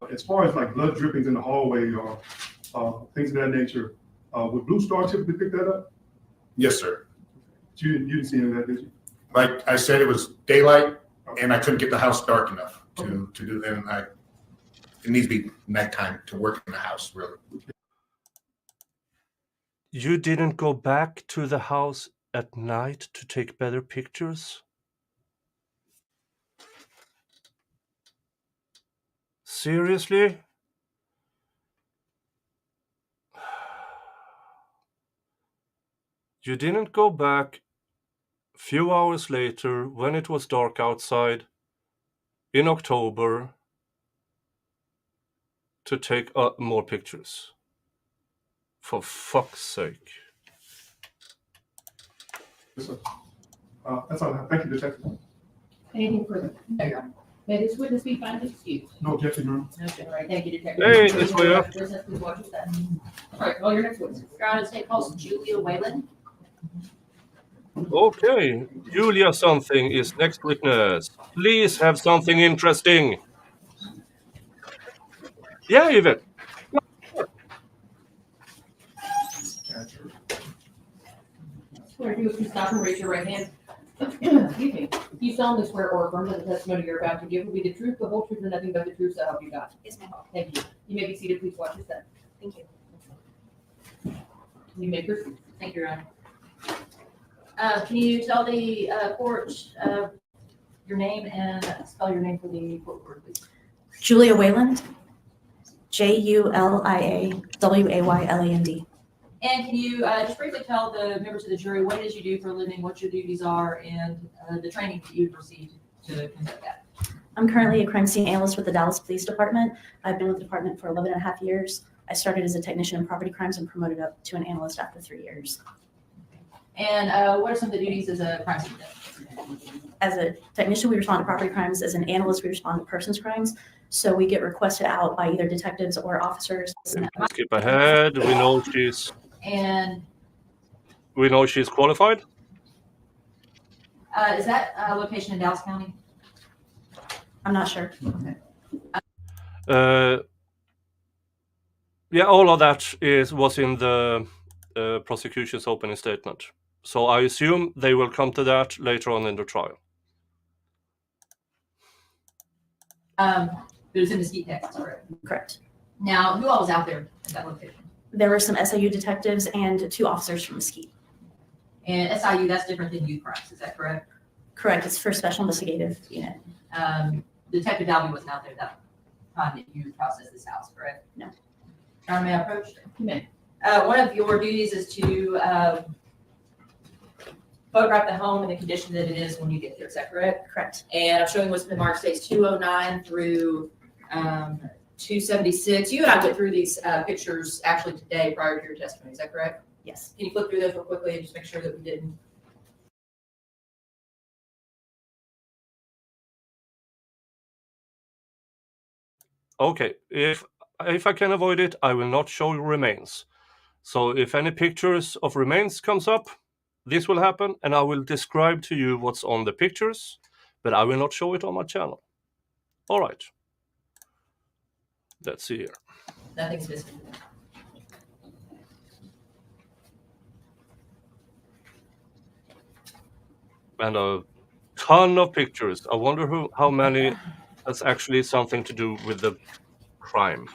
S7: As far as like blood drippings in the hallway or things of that nature, would Blue Star typically pick that up?
S10: Yes, sir.
S7: You didn't see any of that, did you?
S10: Like I said, it was daylight, and I couldn't get the house dark enough to do that. And it needs to be nighttime to work in the house, really.
S1: You didn't go back to the house at night to take better pictures? Seriously? You didn't go back a few hours later when it was dark outside in October to take more pictures? For fuck's sake.
S7: Yes, sir. That's all I have. Thank you, Detective.
S2: Anything further?
S8: No, Your Honor.
S2: May this witness be found excused?
S7: No objection, Your Honor.
S8: No,
S2: All right, thank you, Detective.
S1: Hey, this way up.
S2: Business, please watch your step. All right, call your next witness.
S8: Your Honor, state calls Julia Whalen.
S1: Okay, Julia something is next witness. Please have something interesting. Yeah, Yvette.
S2: Swear to you if you stop and raise your right hand. Excuse me. You solemnly swear or affirm that the testimony you're about to give will be the truth, the whole truth, and nothing but the truth, so help you God.
S8: Yes, ma'am.
S2: Thank you. You may be seated. Please watch your step.
S8: Thank you.
S2: You may proceed.
S8: Thank you, Your Honor. Can you tell the court your name and spell your name for the court recorder, please?
S11: Julia Wayland, JuliaWayland.
S8: And can you just briefly tell the members of the jury what it is you do for a living, what your duties are, and the training that you've received to conduct that?
S11: I'm currently a crime scene analyst with the Dallas Police Department. I've been with the department for 11 and a half years. I started as a technician in property crimes and promoted up to an analyst after 3 years.
S8: And what are some of the duties as a crime scene detective?
S11: As a technician, we respond to property crimes. As an analyst, we respond to persons crimes. So we get requested out by either detectives or officers.
S1: Skip ahead. We know she's qualified.
S8: Is that location in Dallas County?
S11: I'm not sure.
S1: Yeah, all of that was in the prosecution's opening statement. So I assume they will come to that later on in the trial.
S8: It was in Mesquite, Texas, correct?
S11: Correct.
S8: Now, who all was out there at that location?
S11: There were some SIU detectives and 2 officers from Mesquite.
S8: And SIU, that's different than youth crimes, is that correct?
S11: Correct. It's for special investigative unit.
S8: Detective Dalby wasn't out there that time that you processed this house, correct?
S11: No.
S8: Your Honor, may I approach?
S2: You may.
S8: One of your duties is to photograph the home in the condition that it is when you get there, is that correct?
S11: Correct.
S8: And I'm showing what's been marked states 209 through 276. You and I went through these pictures actually today prior to your testimony, is that correct?
S11: Yes.
S8: Can you flip through those real quickly and just make sure that we didn't?
S1: Okay, if I can avoid it, I will not show remains. So if any pictures of remains comes up, this will happen, and I will describe to you what's on the pictures, but I will not show it on my channel. All right. Let's see here.
S8: Nothing's missing.
S1: And a ton of pictures. I wonder how many has actually something to do with the crime.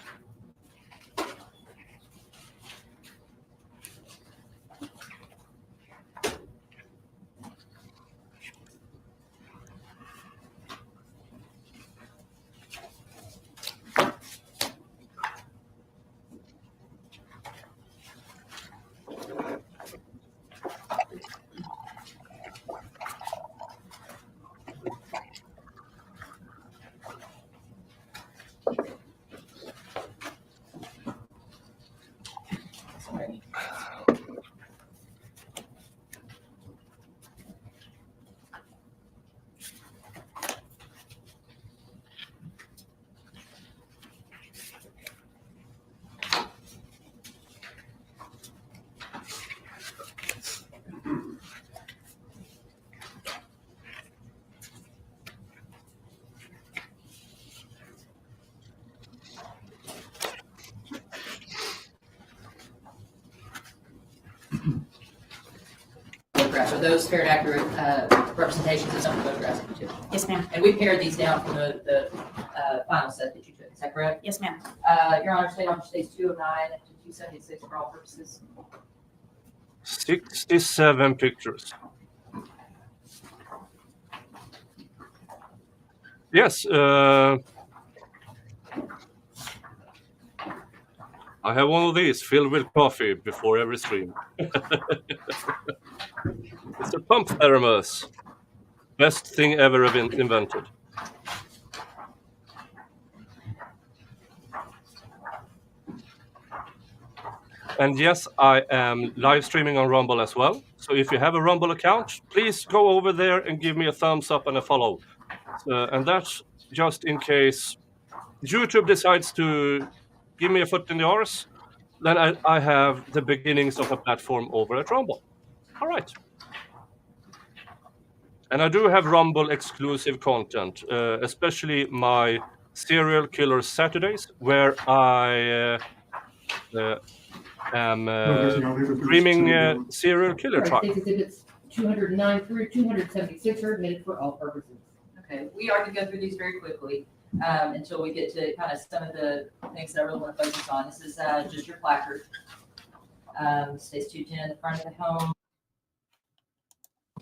S8: Photographs, are those fair and accurate representations of some of the photographs that you took?
S11: Yes, ma'am.
S8: And we pared these down from the final set that you took, is that correct?
S11: Yes, ma'am.
S8: Your Honor, state on states 209 to 276 for all purposes.
S1: 67 pictures. Yes, I have one of these filled with coffee before every stream. It's a pump thermos. Best thing ever invented. And yes, I am live streaming on Rumble as well. So if you have a Rumble account, please go over there and give me a thumbs up and a follow. And that's just in case YouTube decides to give me a foot in the arse, then I have the beginnings of a platform over at Rumble. All right. And I do have Rumble exclusive content, especially my Serial Killer Saturdays, where I am streaming serial killer trial.
S2: Exhibits 209 through 276 are admitted for all purposes.
S8: Okay, we are going to go through these very quickly until we get to kind of some of the things that I really want to focus on. This is just your placard. States 210 in the front of the home.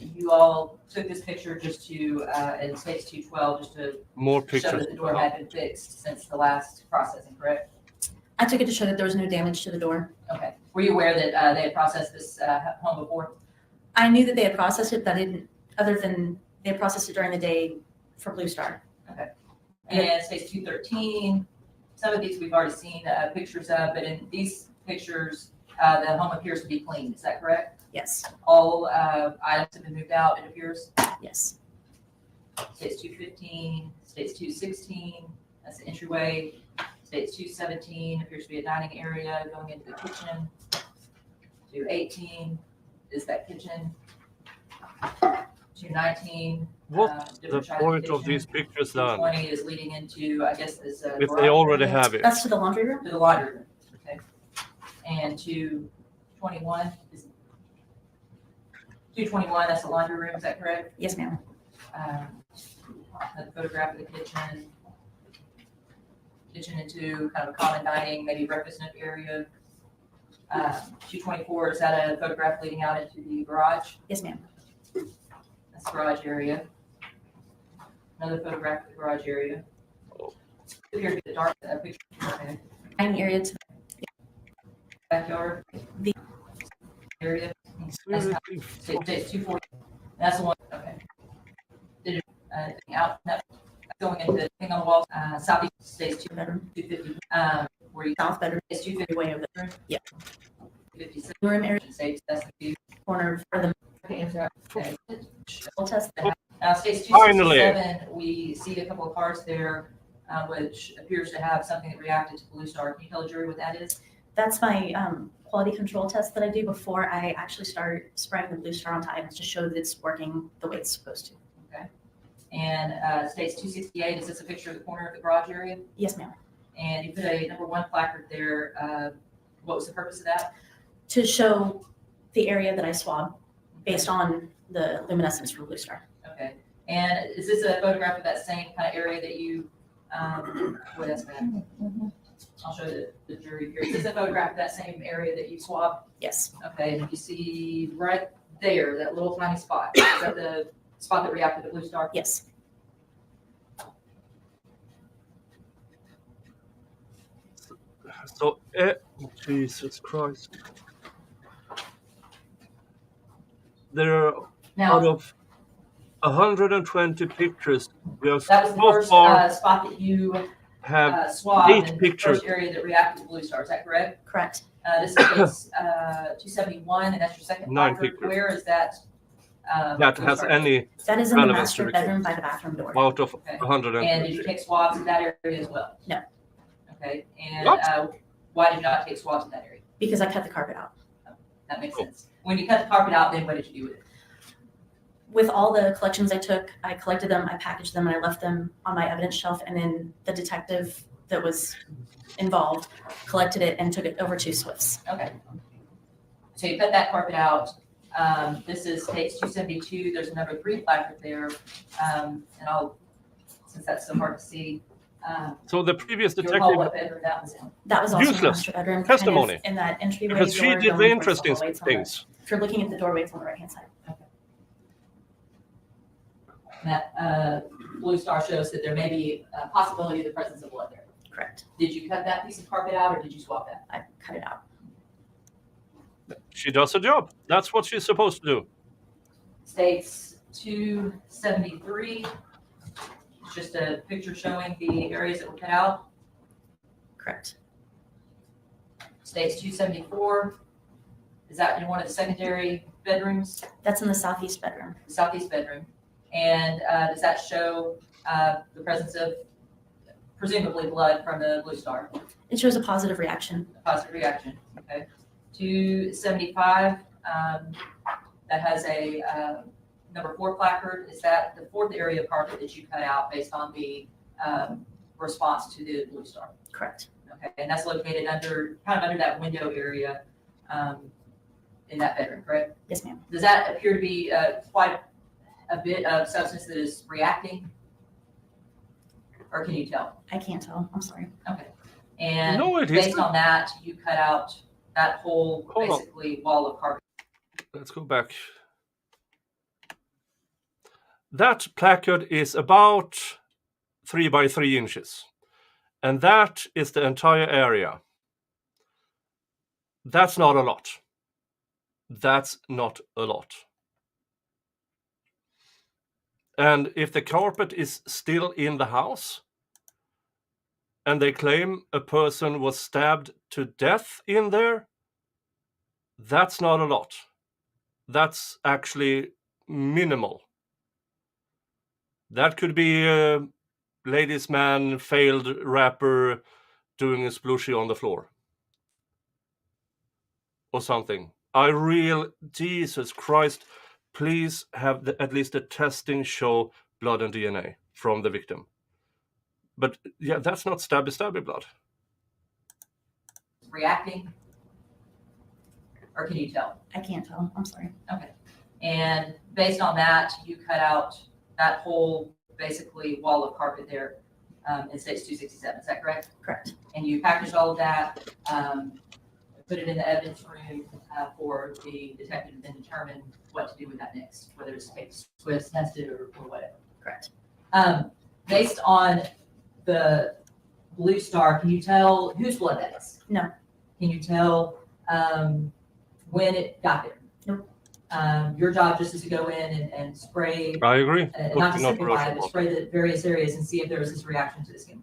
S8: You all took this picture just to, and states 212 just to
S1: More
S8: show
S1: pictures.
S8: that the door had been fixed since the last processing, correct?
S11: I took it to show that there was no damage to the door.
S8: Okay. Were you aware that they had processed this home before?
S11: I knew that they had processed it, but I didn't, other than they had processed it during the day for Blue Star.
S8: Okay. And space 213, some of these we've already seen pictures of, but in these pictures, the home appears to be clean. Is that correct?
S11: Yes,
S8: All items have been moved out, it appears.
S11: yes.
S8: States 215, states 216, that's the entryway. States 217 appears to be a dining area going into the kitchen. 218 is that kitchen. 219.
S1: What's the
S8: different side
S1: point
S8: kitchen.
S1: of these pictures then?
S8: 220 is leading into, I guess, this.
S1: If they already have it.
S11: That's to the laundry room?
S8: To the laundry room, okay. And 221 is 221, that's the laundry room, is that correct?
S11: Yes, ma'am.
S8: A photograph of the kitchen. Kitchen into kind of a common dining, maybe breakfast nook area. 224, is that a photograph leading out into the garage?
S11: Yes, ma'am.
S8: That's the garage area. Another photograph of the garage area. Appears to be the dark picture. Okay.
S11: Dining area to
S8: Backyard.
S11: The-
S8: Area. That's not, states 240. That's the one, okay. Did it, anything out, no, going into the thing on the wall, southeast states
S11: bedroom,
S8: 250, where you
S11: south bedroom,
S8: is 250
S11: way over there. Yeah.
S8: 56
S11: Room area,
S8: states, that's the
S11: corner for the
S2: Okay, answer.
S8: okay.
S11: full test.
S8: Now, states
S1: Finally.
S8: 267, we see a couple of cars there, which appears to have something that reacted to Blue Star. Can you tell the jury what that is?
S11: That's my quality control test that I do before I actually start spraying the Blue Star onto items to show that it's working the way it's supposed to.
S8: Okay. And states 268, is this a picture of the corner of the garage area?
S11: Yes, ma'am.
S8: And you put a number 1 placard there. What was the purpose of that?
S11: To show the area that I swab based on the luminescence from Blue Star.
S8: Okay. And is this a photograph of that same kind of area that you, what else, man? I'll show the jury here. Is this a photograph of that same area that you swabbed?
S11: Yes.
S8: Okay, and you see right there, that little tiny spot. Is that the spot that reacted to Blue Star?
S11: Yes.
S1: So, Jesus Christ. There are out
S8: Now,
S1: of 120 pictures. We have
S8: that was the
S1: so
S8: first
S1: far
S8: spot that you
S1: have
S8: swabbed
S1: 8
S8: and the
S1: pictures.
S8: first area that reacted to Blue Star. Is that correct?
S11: Correct.
S8: This is 271, and that's your second
S1: 9
S8: placard.
S1: pictures.
S8: Where is that?
S1: That
S8: Blue
S1: has
S8: Star?
S1: any
S11: That is in the
S1: Relevance to
S11: master
S1: the
S11: bedroom by the bathroom door.
S1: out of
S8: Okay.
S1: 120.
S8: And did you take swabs in that area as well?
S11: No.
S8: Okay, and
S1: What?
S8: why did you not take swabs in that area?
S11: Because I cut the carpet out.
S8: That makes
S1: Oh.
S8: sense. When you cut the carpet out, then what did you do with it?
S11: With all the collections I took, I collected them, I packaged them, and I left them on my evidence shelf. And then the detective that was involved collected it and took it over to Swift's.
S8: Okay. So you cut that carpet out. This is states 272. There's a number 3 placard there. And I'll, since that's so hard to see,
S1: So the previous
S8: your
S1: detective,
S8: hall, what bedroom that was in.
S11: That was also the
S1: Useless
S11: master bedroom.
S1: testimony.
S11: Kind of in that entryway
S1: because she
S11: door
S1: did the
S11: going towards
S1: interesting
S11: hallway, it's on the-
S1: things.
S11: If you're looking at the doorway, it's on the right-hand side.
S8: That Blue Star shows that there may be a possibility of the presence of blood there.
S11: Correct.
S8: Did you cut that piece of carpet out or did you swap that?
S11: I cut it out.
S1: She does her job. That's what she's supposed to do.
S8: States 273. It's just a picture showing the areas that were cut out.
S11: Correct.
S8: States 274. Is that in one of the secondary bedrooms?
S11: That's in the southeast bedroom.
S8: The southeast bedroom. And does that show the presence of presumably blood from the Blue Star?
S11: It shows a positive reaction.
S8: A positive reaction. Okay. 275. That has a number 4 placard. Is that the 4th area of carpet that you cut out based on the response to the Blue Star?
S11: Correct.
S8: Okay, and that's located under that window area in that bedroom, correct?
S11: Yes, ma'am.
S8: Does that appear to be quite a bit of substance that is reacting? Or can you tell?
S11: I can't tell. I'm sorry.
S8: Okay. And
S1: No, it
S8: based
S1: isn't.
S8: on that, you cut out that whole
S1: Hold on.
S8: basically wall of carpet.
S1: Let's go back. That placard is about 3 by 3 inches. And that is the entire area. That's not a lot. That's not a lot. And if the carpet is still in the house, and they claim a person was stabbed to death in there, that's not a lot. That's actually minimal. That could be a ladies' man, failed rapper doing a splooshy on the floor. Or something. Jesus Christ, please have at least the testing show blood and DNA from the victim. But yeah, that's not stabby blood.
S8: Reacting? Or can you tell?
S11: I can't tell. I'm sorry.
S8: Okay. And based on that, you cut out that whole basically wall of carpet there in States 267. Is that correct?
S11: Correct.
S8: And you packaged all of that, put it in the evidence room for the detective to then determine what to do with that next, whether it's Swiss tested or whatever.
S11: Correct.
S8: Based on the Blue Star, can you tell whose blood that is?
S11: No.
S8: Can you tell when it got there?
S11: Nope.
S8: Your job just is to go in and spray,
S1: I agree.
S8: not to
S1: Not
S8: simplify it, but
S1: Russian.
S8: spray the various areas and see if there was this reaction to the skin.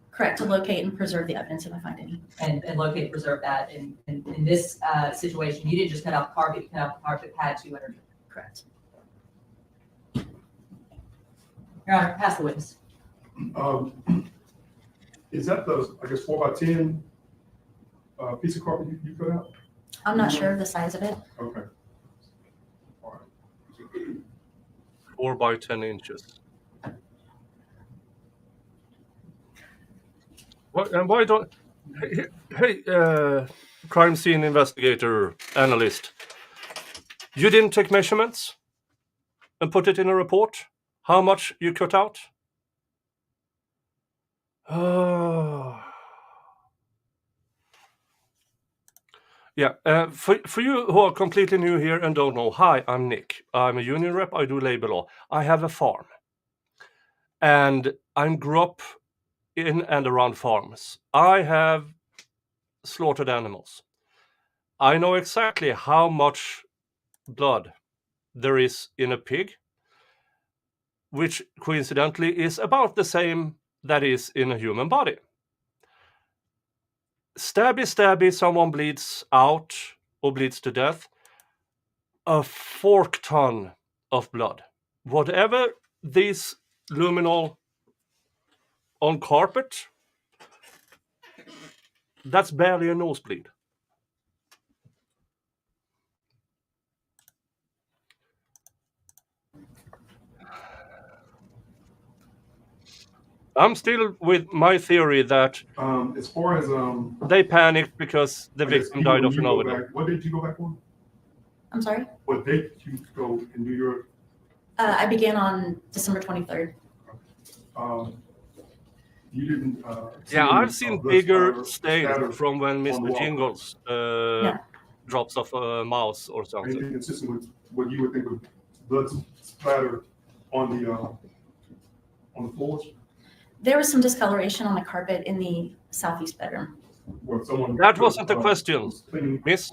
S11: Correct. To locate and preserve the evidence if I find any.
S8: And locate, preserve that. And in this situation, you didn't just cut out the carpet, you cut out the carpet pad too underneath.
S11: Correct.
S8: Your Honor, pass the witness.
S7: Is that the, I guess, 4 by 10 piece of carpet you cut out?
S11: I'm not sure of the size of it.
S7: Okay. All right.
S1: 4 by 10 inches. Why don't... Hey, crime scene investigator, analyst. You didn't take measurements and put it in a report? How much you cut out? Yeah, for you who are completely new here and don't know, hi, I'm Nick. I'm a union rep, I do labor law. I have a farm. And I grew up in and around farms. I have slaughtered animals. I know exactly how much blood there is in a pig, which coincidentally is about the same that is in a human body. Stabby, someone bleeds out or bleeds to death. A fork ton of blood. Whatever these luminol on carpet, that's barely a nosebleed. I'm still with my theory that
S7: As far as
S1: they panicked because the
S7: I guess
S1: victim died of
S7: you
S1: an
S7: go
S1: overdose.
S7: back- What did you go back on?
S11: I'm sorry.
S7: What date did you go and do your?
S11: I began on December 23rd.
S7: You didn't.
S1: Yeah, I've seen bigger stains
S7: splatter
S1: from when
S7: on the
S1: Mr.
S7: wall.
S1: Jingles drops off a mouse or something.
S7: Anything consistent with what you would think of blood splatter on the floors?
S11: There was some discoloration on the carpet in the southeast bedroom.
S7: Well, someone.
S1: That wasn't the question, miss.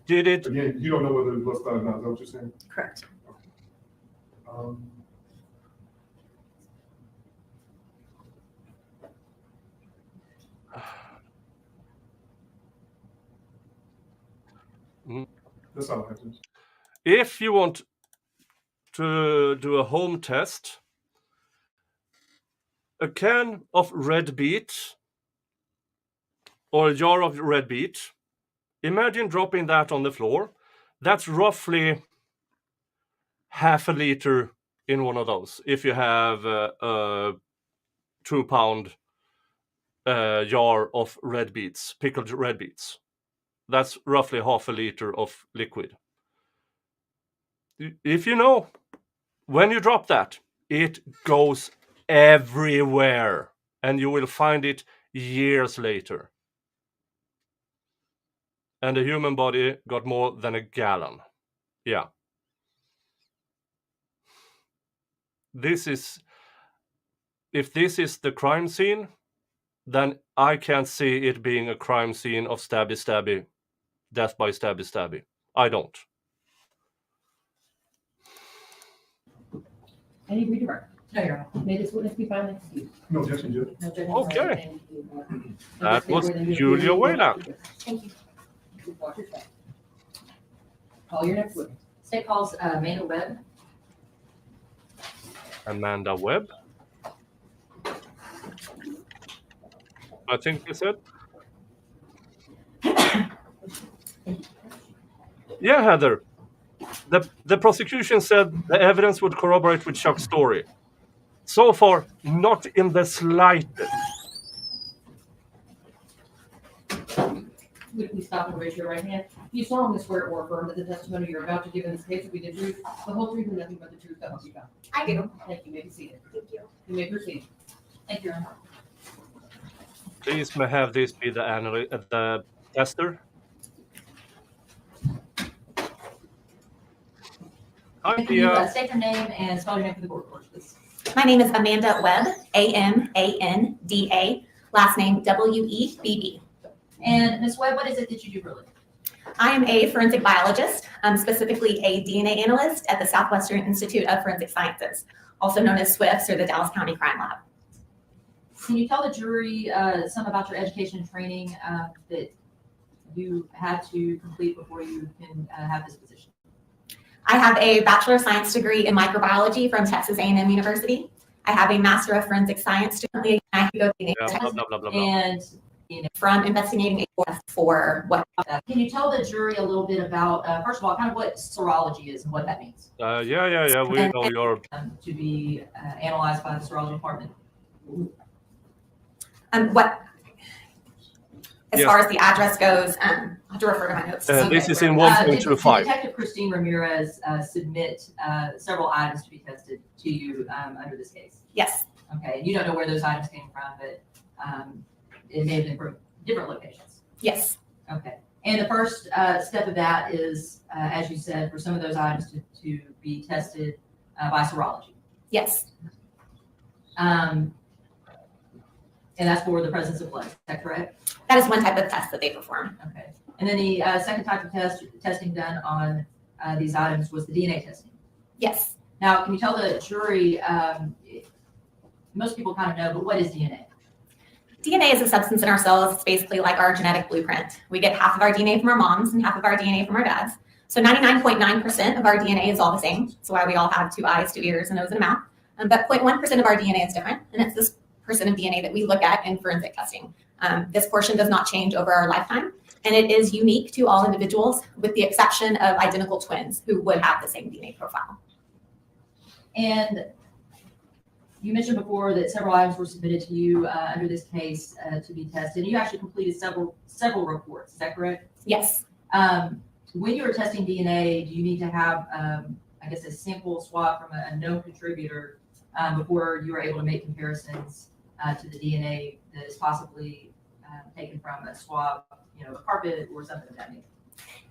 S1: Did it?
S7: Again, you don't know whether it was lust or not, is that what you're saying?
S11: Correct.
S7: That's all I have to say.
S1: If you want to do a home test, a can of red beet or a jar of red beet, imagine dropping that on the floor. That's roughly half a liter in one of those. If you have a 2-pound jar of red beets, pickled red beets, that's roughly half a liter of liquid. If you know, when you drop that, it goes everywhere, and you will find it years later. And the human body got more than a gallon. Yeah. If this is the crime scene, then I can't see it being a crime scene of stabby, death by stabby. I don't.
S2: Any redirect?
S8: No, Your Honor.
S2: May this witness be finally excused?
S7: No objection, Judge.
S2: No judgment.
S1: Okay.
S2: Thank you.
S1: That was Julia Wayland.
S11: Thank you.
S2: Watch your step. Call your next witness.
S8: State calls Amanda Webb.
S1: Amanda Webb. I think you said. Yeah, Heather. The prosecution said the evidence would corroborate with Chuck's story. So far, not in the slightest.
S2: Would you stop and raise your right hand? You solemnly swear or affirm that the testimony you're about to give in this case will be the truth, the whole truth, and nothing but the truth, so help you God.
S11: I do.
S2: Thank you. You may be seated.
S11: Thank you.
S2: You may proceed.
S8: Thank you, Your Honor.
S1: Please may have this be the tester. Hi,
S8: Can you
S1: Pia.
S8: state your name and spell your name for the court, please?
S11: My name is Amanda Webb, Amanda, last name Webb.
S8: And Ms. Webb, what is it that you do for a living?
S11: I am a forensic biologist, specifically a DNA analyst at the Southwestern Institute of Forensic Sciences, also known as SWIFS, or the Dallas County Crime Lab.
S8: Can you tell the jury some about your education and training that you had to complete before you can have this position?
S11: I have a Bachelor of Science degree in microbiology from Texas A&M University. I have a Master of Forensic Science degree. I can go
S1: Yeah, blah, blah, blah, blah, blah.
S8: And
S11: from investigating a for what.
S8: can you tell the jury a little bit about, first of all, kind of what serology is and what that means
S1: Yeah. We know your.
S8: to be analyzed by the serology department?
S11: What, as
S1: Yes.
S11: far as the address goes, I have to refer to my notes.
S1: This is in
S8: Did
S1: 1.25.
S8: Detective Christine Ramirez submit several items to be tested to you under this case?
S11: Yes,
S8: Okay, you don't know where those items came from, but it may have been from different locations.
S11: yes,
S8: Okay, and the first step of that is, as you said, for some of those items to be tested by serology.
S11: yes,
S8: And that's for the presence of blood, is that correct?
S11: that is one type of test that they perform.
S8: Okay, and then the second type of testing done on these items was the DNA testing.
S11: Yes,
S8: Now, can you tell the jury, most people kind of know, but what is DNA?
S11: DNA is a substance in our cells. It's basically like our genetic blueprint. We get half of our DNA from our moms and half of our DNA from our dads. So 99.9% of our DNA is all the same. That's why we all have 2 eyes, 2 ears, a nose, and a mouth. But 0.1% of our DNA is different, and it's this percent of DNA that we look at in forensic testing. This portion does not change over our lifetime, and it is unique to all individuals, with the exception of identical twins who would have the same DNA profile.
S8: And you mentioned before that several items were submitted to you under this case to be tested. And you actually completed several reports. Is that correct?
S11: Yes,
S8: When you were testing DNA, do you need to have, I guess, a sample swab from a known contributor before you were able to make comparisons to the DNA that is possibly taken from a swab, a carpet or something of that nature?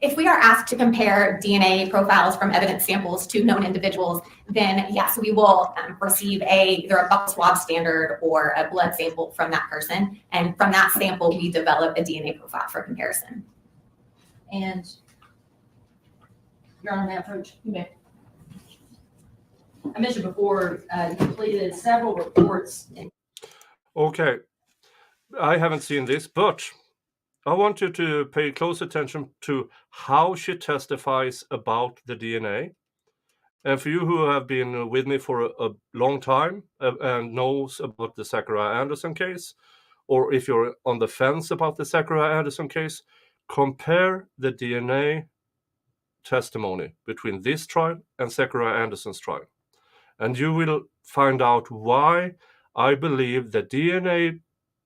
S11: If we are asked to compare DNA profiles from evidence samples to known individuals, then yes, we will receive either a buccal swab standard or a blood sample from that person. And from that sample, we develop a DNA profile for comparison.
S8: And Your Honor, may I approach?
S2: You may.
S8: I mentioned before, you completed several reports.
S1: Okay, I haven't seen this, but I want you to pay close attention to how she testifies about the DNA. And for you who have been with me for a long time and knows about the Zachariah Anderson case, or if you're on the fence about the Zachariah Anderson case, compare the DNA testimony between this trial and Zachariah Anderson's trial. And you will find out why I believe the DNA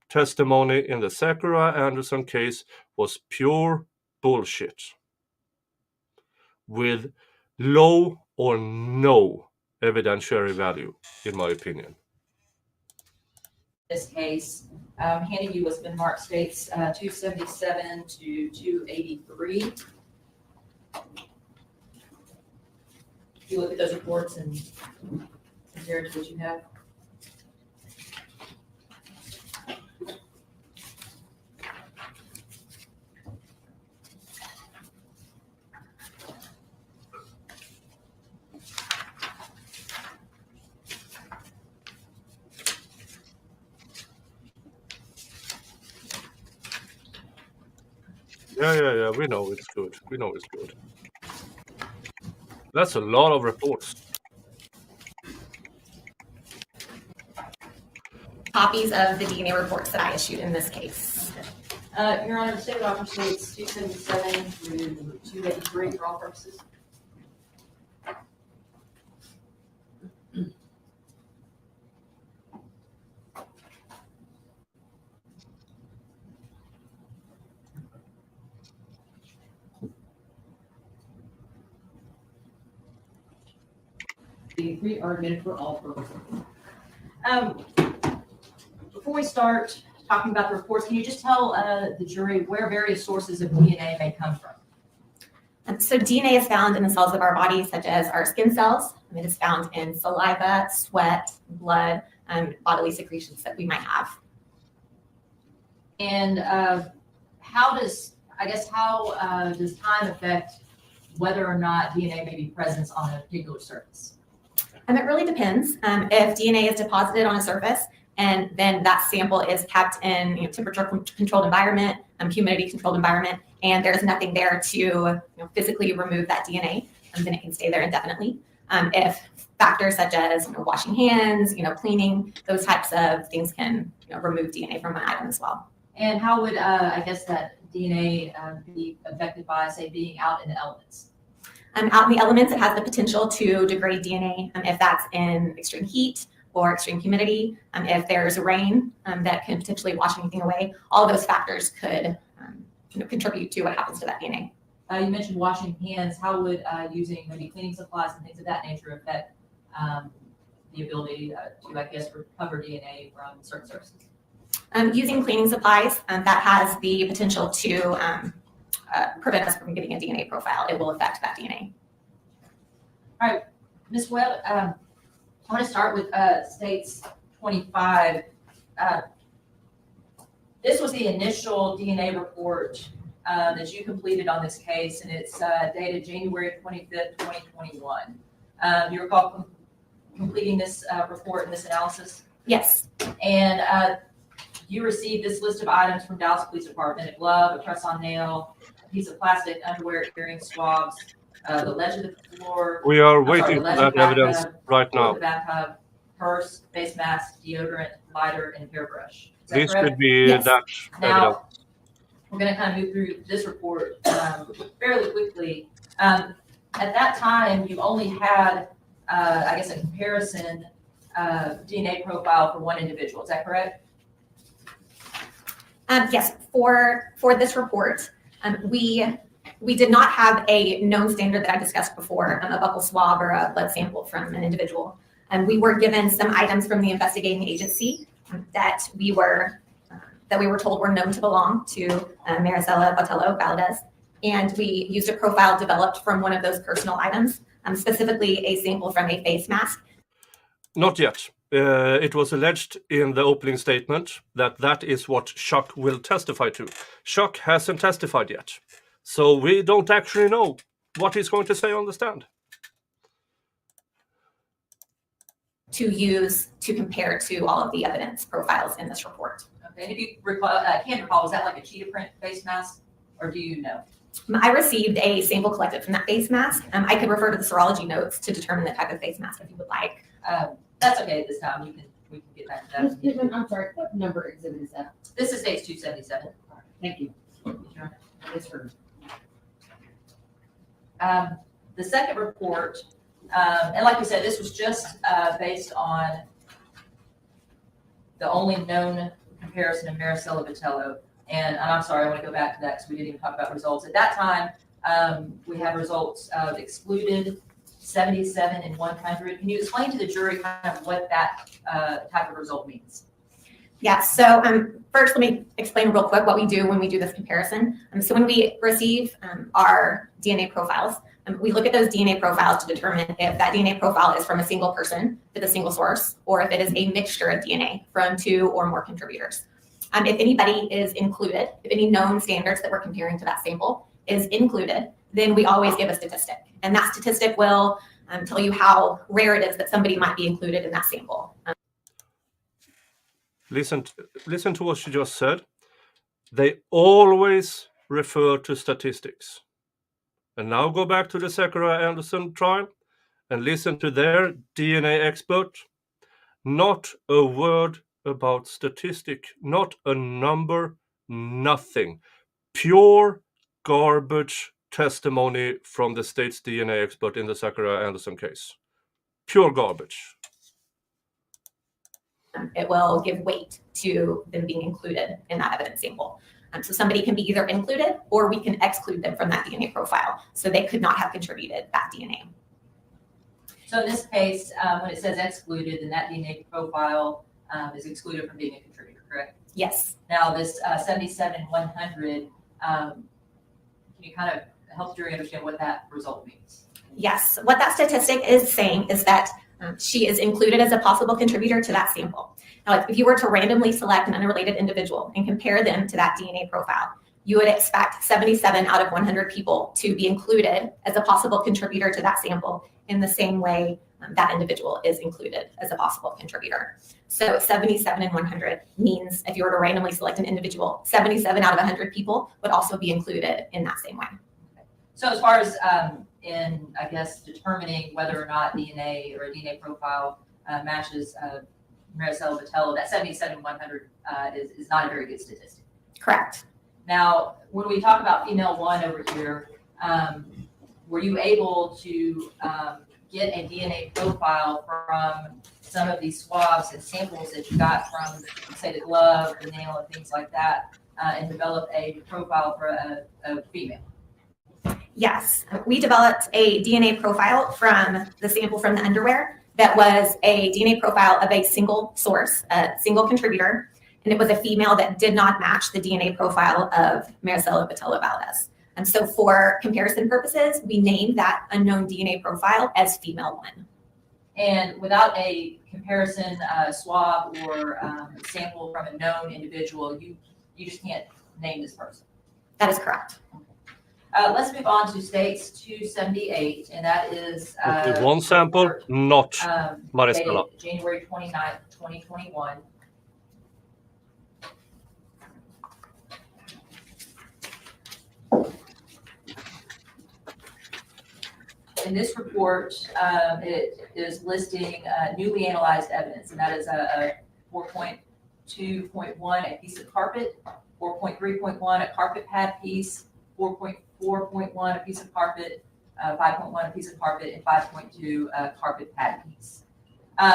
S1: testimony in the Zachariah Anderson case was pure bullshit with low or no evidentiary value, in my opinion.
S8: This case, handing you what's been marked states 277 to 283. You look at those reports and compare it to what you have.
S1: Yeah, we know it's good. We know it's good. That's a lot of reports.
S11: Copies of the DNA reports that I issued in this case.
S8: Your Honor, the state of Washington states 277 through 283 for all purposes.
S2: The three are admitted for all purposes.
S8: Before we start talking about the reports, can you just tell the jury where various sources of DNA may come from?
S11: So DNA is found in the cells of our body, such as our skin cells. It is found in saliva, sweat, blood, and bodily secretions that we might have.
S8: And how does time affect whether or not DNA may be present on a particular surface?
S11: It really depends. If DNA is deposited on a surface and then that sample is kept in temperature-controlled environment, humidity-controlled environment, and there's nothing there to physically remove that DNA, then it can stay there indefinitely. If factors such as washing hands, cleaning, those types of things can remove DNA from an item as well.
S8: And how would that DNA be affected by, say, being out in the elements?
S11: Out in the elements, it has the potential to degrade DNA if that's in extreme heat or extreme humidity. If there's rain that can potentially wash anything away, all of those factors could contribute to what happens to that DNA.
S8: You mentioned washing hands. How would using maybe cleaning supplies and things of that nature affect the ability to, recover DNA from certain surfaces?
S11: Using cleaning supplies, that has the potential to prevent us from getting a DNA profile. It will affect that DNA.
S8: All right, Ms. Webb, I want to start with states 25. This was the initial DNA report that you completed on this case, and it's dated January 25th, 2021. You recall completing this report and this analysis?
S11: Yes.
S8: And you received this list of items from Dallas Police Department: a glove, a press-on nail, a piece of plastic underwear, earring swabs, the ledge of the floor.
S1: We are waiting for that evidence right now.
S8: The bathtub, purse, face mask, deodorant, lighter, and hairbrush.
S1: This could be
S11: Yes.
S1: that evidence.
S8: Now, we're going to kind of move through this report fairly quickly. At that time, you only had, a comparison DNA profile for one individual. Is that correct?
S11: Yes. For this report, we did not have a known standard that I discussed before, a buccal swab or a blood sample from an individual. We were given some items from the investigating agency that we were told were known to belong to Marisela Botello Valdez. and we used a profile developed from one of those personal items, specifically a sample from a face mask.
S1: Not yet. It was alleged in the opening statement that that is what Chuck will testify to. Chuck hasn't testified yet, so we don't actually know what he's going to say on the stand.
S11: To use to compare to all of the evidence profiles in this report.
S8: Okay, and if you recall, can recall, was that like a cheetah print face mask, or do you know?
S11: I received a sample collected from that face mask. I could refer to the serology notes to determine the type of face mask if you would like.
S8: That's okay at this time. We can get back to
S2: Ms.
S8: that.
S2: Pittman, I'm sorry, what number exhibit is that?
S8: This is stage 277.
S2: Thank you. It's for
S8: The second report, and like we said, this was just based on the only known comparison of Marisela Botello. And I'm sorry, I want to go back to that because we didn't even talk about results. At that time, we have results of excluded 77 and 100. Can you explain to the jury kind of what that type of result means?
S11: Yeah, so first let me explain real quick what we do when we do this comparison. So when we receive our DNA profiles, we look at those DNA profiles to determine if that DNA profile is from a single person with a single source, or if it is a mixture of DNA from 2 or more contributors. If anybody is included, if any known standards that we're comparing to that sample is included, then we always give a statistic. And that statistic will tell you how rare it is that somebody might be included in that sample.
S1: Listen to what she just said. They always refer to statistics. And now go back to the Zachariah Anderson trial and listen to their DNA expert. Not a word about statistic, not a number, nothing. Pure garbage testimony from the state's DNA expert in the Zachariah Anderson case. Pure garbage.
S11: It will give weight to them being included in that evidence sample. So somebody can be either included or we can exclude them from that DNA profile. So they could not have contributed that DNA.
S8: So in this case, when it says excluded, then that DNA profile is excluded from being a contributor, correct?
S11: Yes.
S8: Now this 77 and 100, can you kind of help the jury understand what that result means?
S11: Yes. What that statistic is saying is that she is included as a possible contributor to that sample. Now, if you were to randomly select an unrelated individual and compare them to that DNA profile, you would expect 77 out of 100 people to be included as a possible contributor to that sample in the same way that individual is included as a possible contributor. So 77 and 100 means if you were to randomly select an individual, 77 out of 100 people would also be included in that same way.
S8: So as far as in, I guess, determining whether or not DNA or a DNA profile matches Marisela Botello, that 77 100 is not a very good statistic.
S11: Correct.
S8: Now, when we talk about female 1 over here, were you able to get a DNA profile from some of these swabs and samples that you got from, say, the glove, the nail, and things like that, and develop a profile for a female?
S11: Yes, we developed a DNA profile from the sample from the underwear that was a DNA profile of a single source, a single contributor, and it was a female that did not match the DNA profile of Marisela Botello Valdez. And so for comparison purposes, we named that unknown DNA profile as female 1.
S8: And without a comparison swab or sample from a known individual, you just can't name this person.
S11: That is correct.
S8: Let's move on to states 278, and that is
S1: one sample, not Marisela.
S8: dated January 29th, 2021. In this report, it is listing newly analyzed evidence, and that is a 4.2.1, a piece of carpet, 4.3.1, a carpet pad piece, 4.4.1, a piece of carpet, 5.1, a piece of carpet, and 5.2, a carpet pad piece.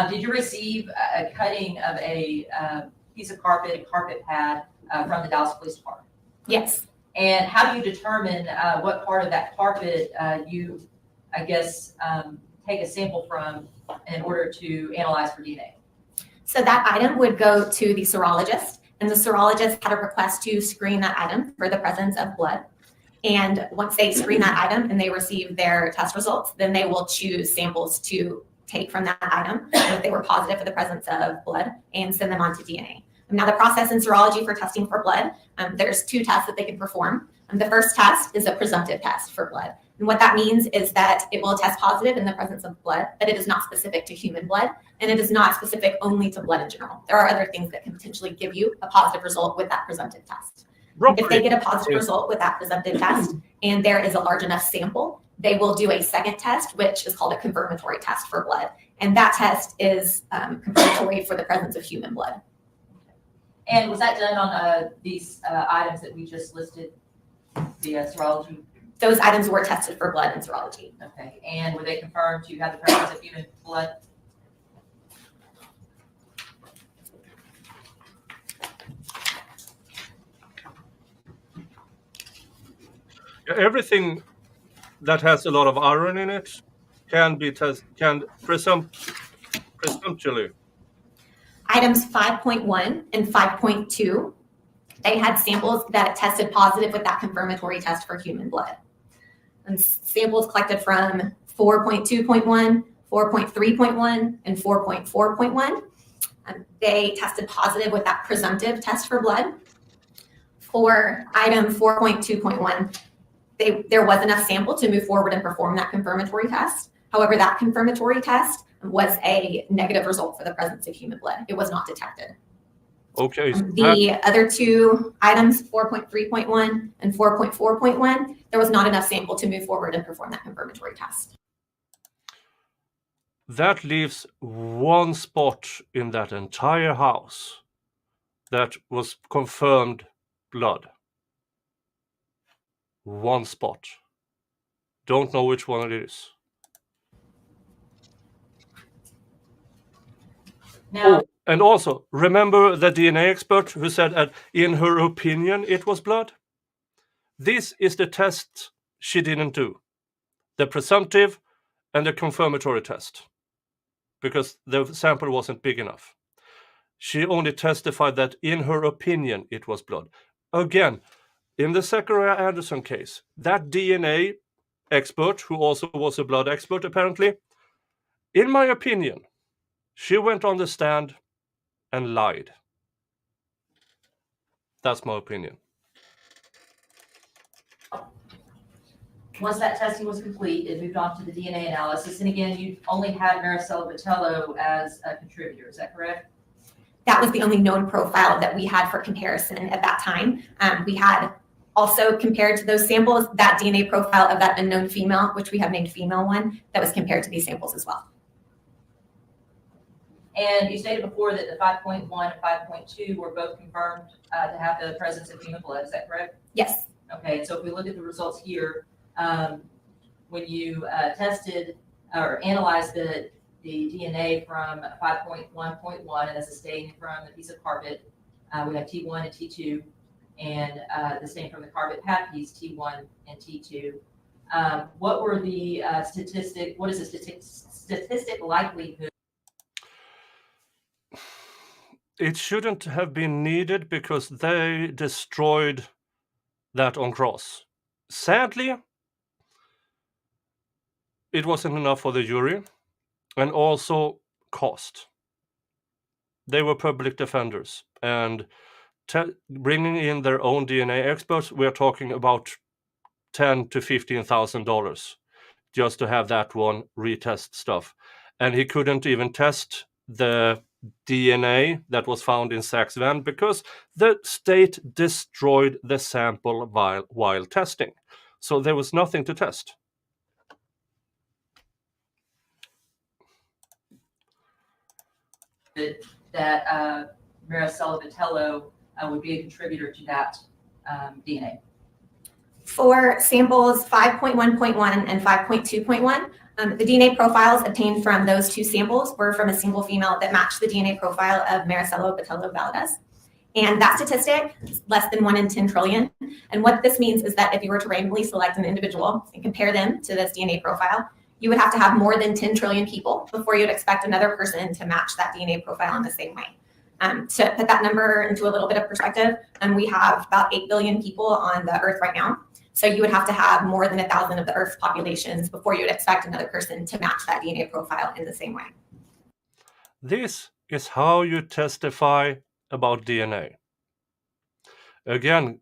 S8: Did you receive a cutting of a piece of carpet, a carpet pad from the Dallas Police Department?
S11: Yes.
S8: And how do you determine what part of that carpet you, I guess, take a sample from in order to analyze for DNA?
S11: So that item would go to the serologist, and the serologist had a request to screen that item for the presence of blood. And once they screen that item and they receive their test results, then they will choose samples to take from that item if they were positive for the presence of blood and send them on to DNA. Now, the process in serology for testing for blood, there's 2 tests that they can perform. The first test is a presumptive test for blood. And what that means is that it will test positive in the presence of blood, but it is not specific to human blood, and it is not specific only to blood in general. There are other things that can potentially give you a positive result with that presumptive test. If they get a positive result with that presumptive test, and there is a large enough sample, they will do a second test, which is called a confirmatory test for blood. And that test is confirmatory for the presence of human blood.
S8: And was that done on these items that we just listed via serology?
S11: Those items were tested for blood and serology.
S8: Okay, and were they confirmed to have the presence of human blood?
S1: Everything that has a lot of iron in it can be presumptually.
S11: Items 5.1 and 5.2, they had samples that tested positive with that confirmatory test for human blood. And samples collected from 4.2.1, 4.3.1, and 4.4.1. They tested positive with that presumptive test for blood. For item 4.2.1, there was enough sample to move forward and perform that confirmatory test. However, that confirmatory test was a negative result for the presence of human blood. It was not detected.
S1: Okay.
S11: The other 2 items, 4.3.1 and 4.4.1, there was not enough sample to move forward and perform that confirmatory test.
S1: That leaves one spot in that entire house that was confirmed blood. One spot. Don't know which one it is.
S8: Now,
S1: and also, remember the DNA expert who said that in her opinion it was blood? This is the test she didn't do. The presumptive and the confirmatory test. Because the sample wasn't big enough. She only testified that in her opinion it was blood. Again, in the Zachariah Anderson case, that DNA expert, who also was a blood expert apparently, in my opinion, she went on the stand and lied. That's my opinion.
S8: once that testing was complete, it moved on to the DNA analysis. And again, you only had Marisela Botello as a contributor. Is that correct?
S11: That was the only known profile that we had for comparison at that time. We had also compared to those samples, that DNA profile of that unknown female, which we have named female 1, that was compared to these samples as well.
S8: And you stated before that the 5.1 and 5.2 were both confirmed to have the presence of human blood. Is that correct?
S11: Yes.
S8: Okay, so if we look at the results here, when you tested or analyzed the DNA from 5.1.1, and that's a stain from the piece of carpet, we have T1 and T2, and the stain from the carpet pad piece, T1 and T2. What were the what is the statistic likelihood?
S1: It shouldn't have been needed because they destroyed that on cross. Sadly, it wasn't enough for the jury, and also cost. They were public defenders, and bringing in their own DNA experts, we're talking about $10,000 to $15,000 just to have that one retest stuff. And he couldn't even test the DNA that was found in Zach's van because the state destroyed the sample while testing. So there was nothing to test.
S8: That Marisela Botello would be a contributor to that DNA.
S11: For samples 5.1.1 and 5.2.1, the DNA profiles obtained from those 2 samples were from a single female that matched the DNA profile of Marisela Botello Valdez. And that statistic is less than 1 in 10 trillion. And what this means is that if you were to randomly select an individual and compare them to this DNA profile, you would have to have more than 10 trillion people before you'd expect another person to match that DNA profile in the same way. To put that number into a little bit of perspective, we have about 8 billion people on the earth right now. So you would have to have more than 1,000 of the Earth's populations before you would expect another person to match that DNA profile in the same way.
S1: This is how you testify about DNA. Again,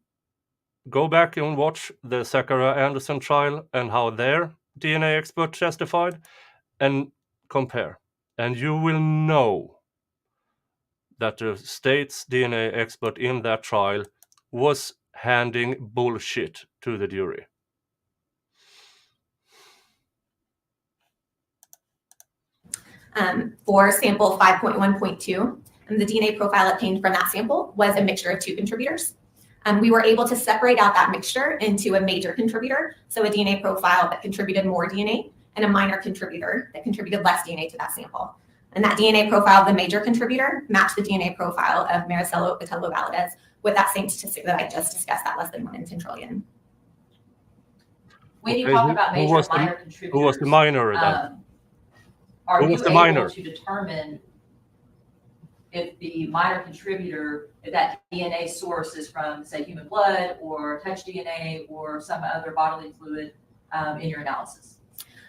S1: go back and watch the Zachariah Anderson trial and how their DNA expert testified and compare. And you will know that the state's DNA expert in that trial was handing bullshit to the jury.
S11: For sample 5.1.2, the DNA profile obtained from that sample was a mixture of 2 contributors. We were able to separate out that mixture into a major contributor, so a DNA profile that contributed more DNA, and a minor contributor that contributed less DNA to that sample. And that DNA profile of the major contributor matched the DNA profile of Marisela Botello with that same statistic that I just discussed, that less than 1 in 10 trillion.
S8: When you talk about major and minor contributors,
S1: who was the minor then?
S8: Are
S1: Who
S8: you
S1: was the
S8: able
S1: minor?
S8: to determine if the minor contributor, if that DNA source is from, say, human blood or touch DNA or some other bodily fluid in your analysis?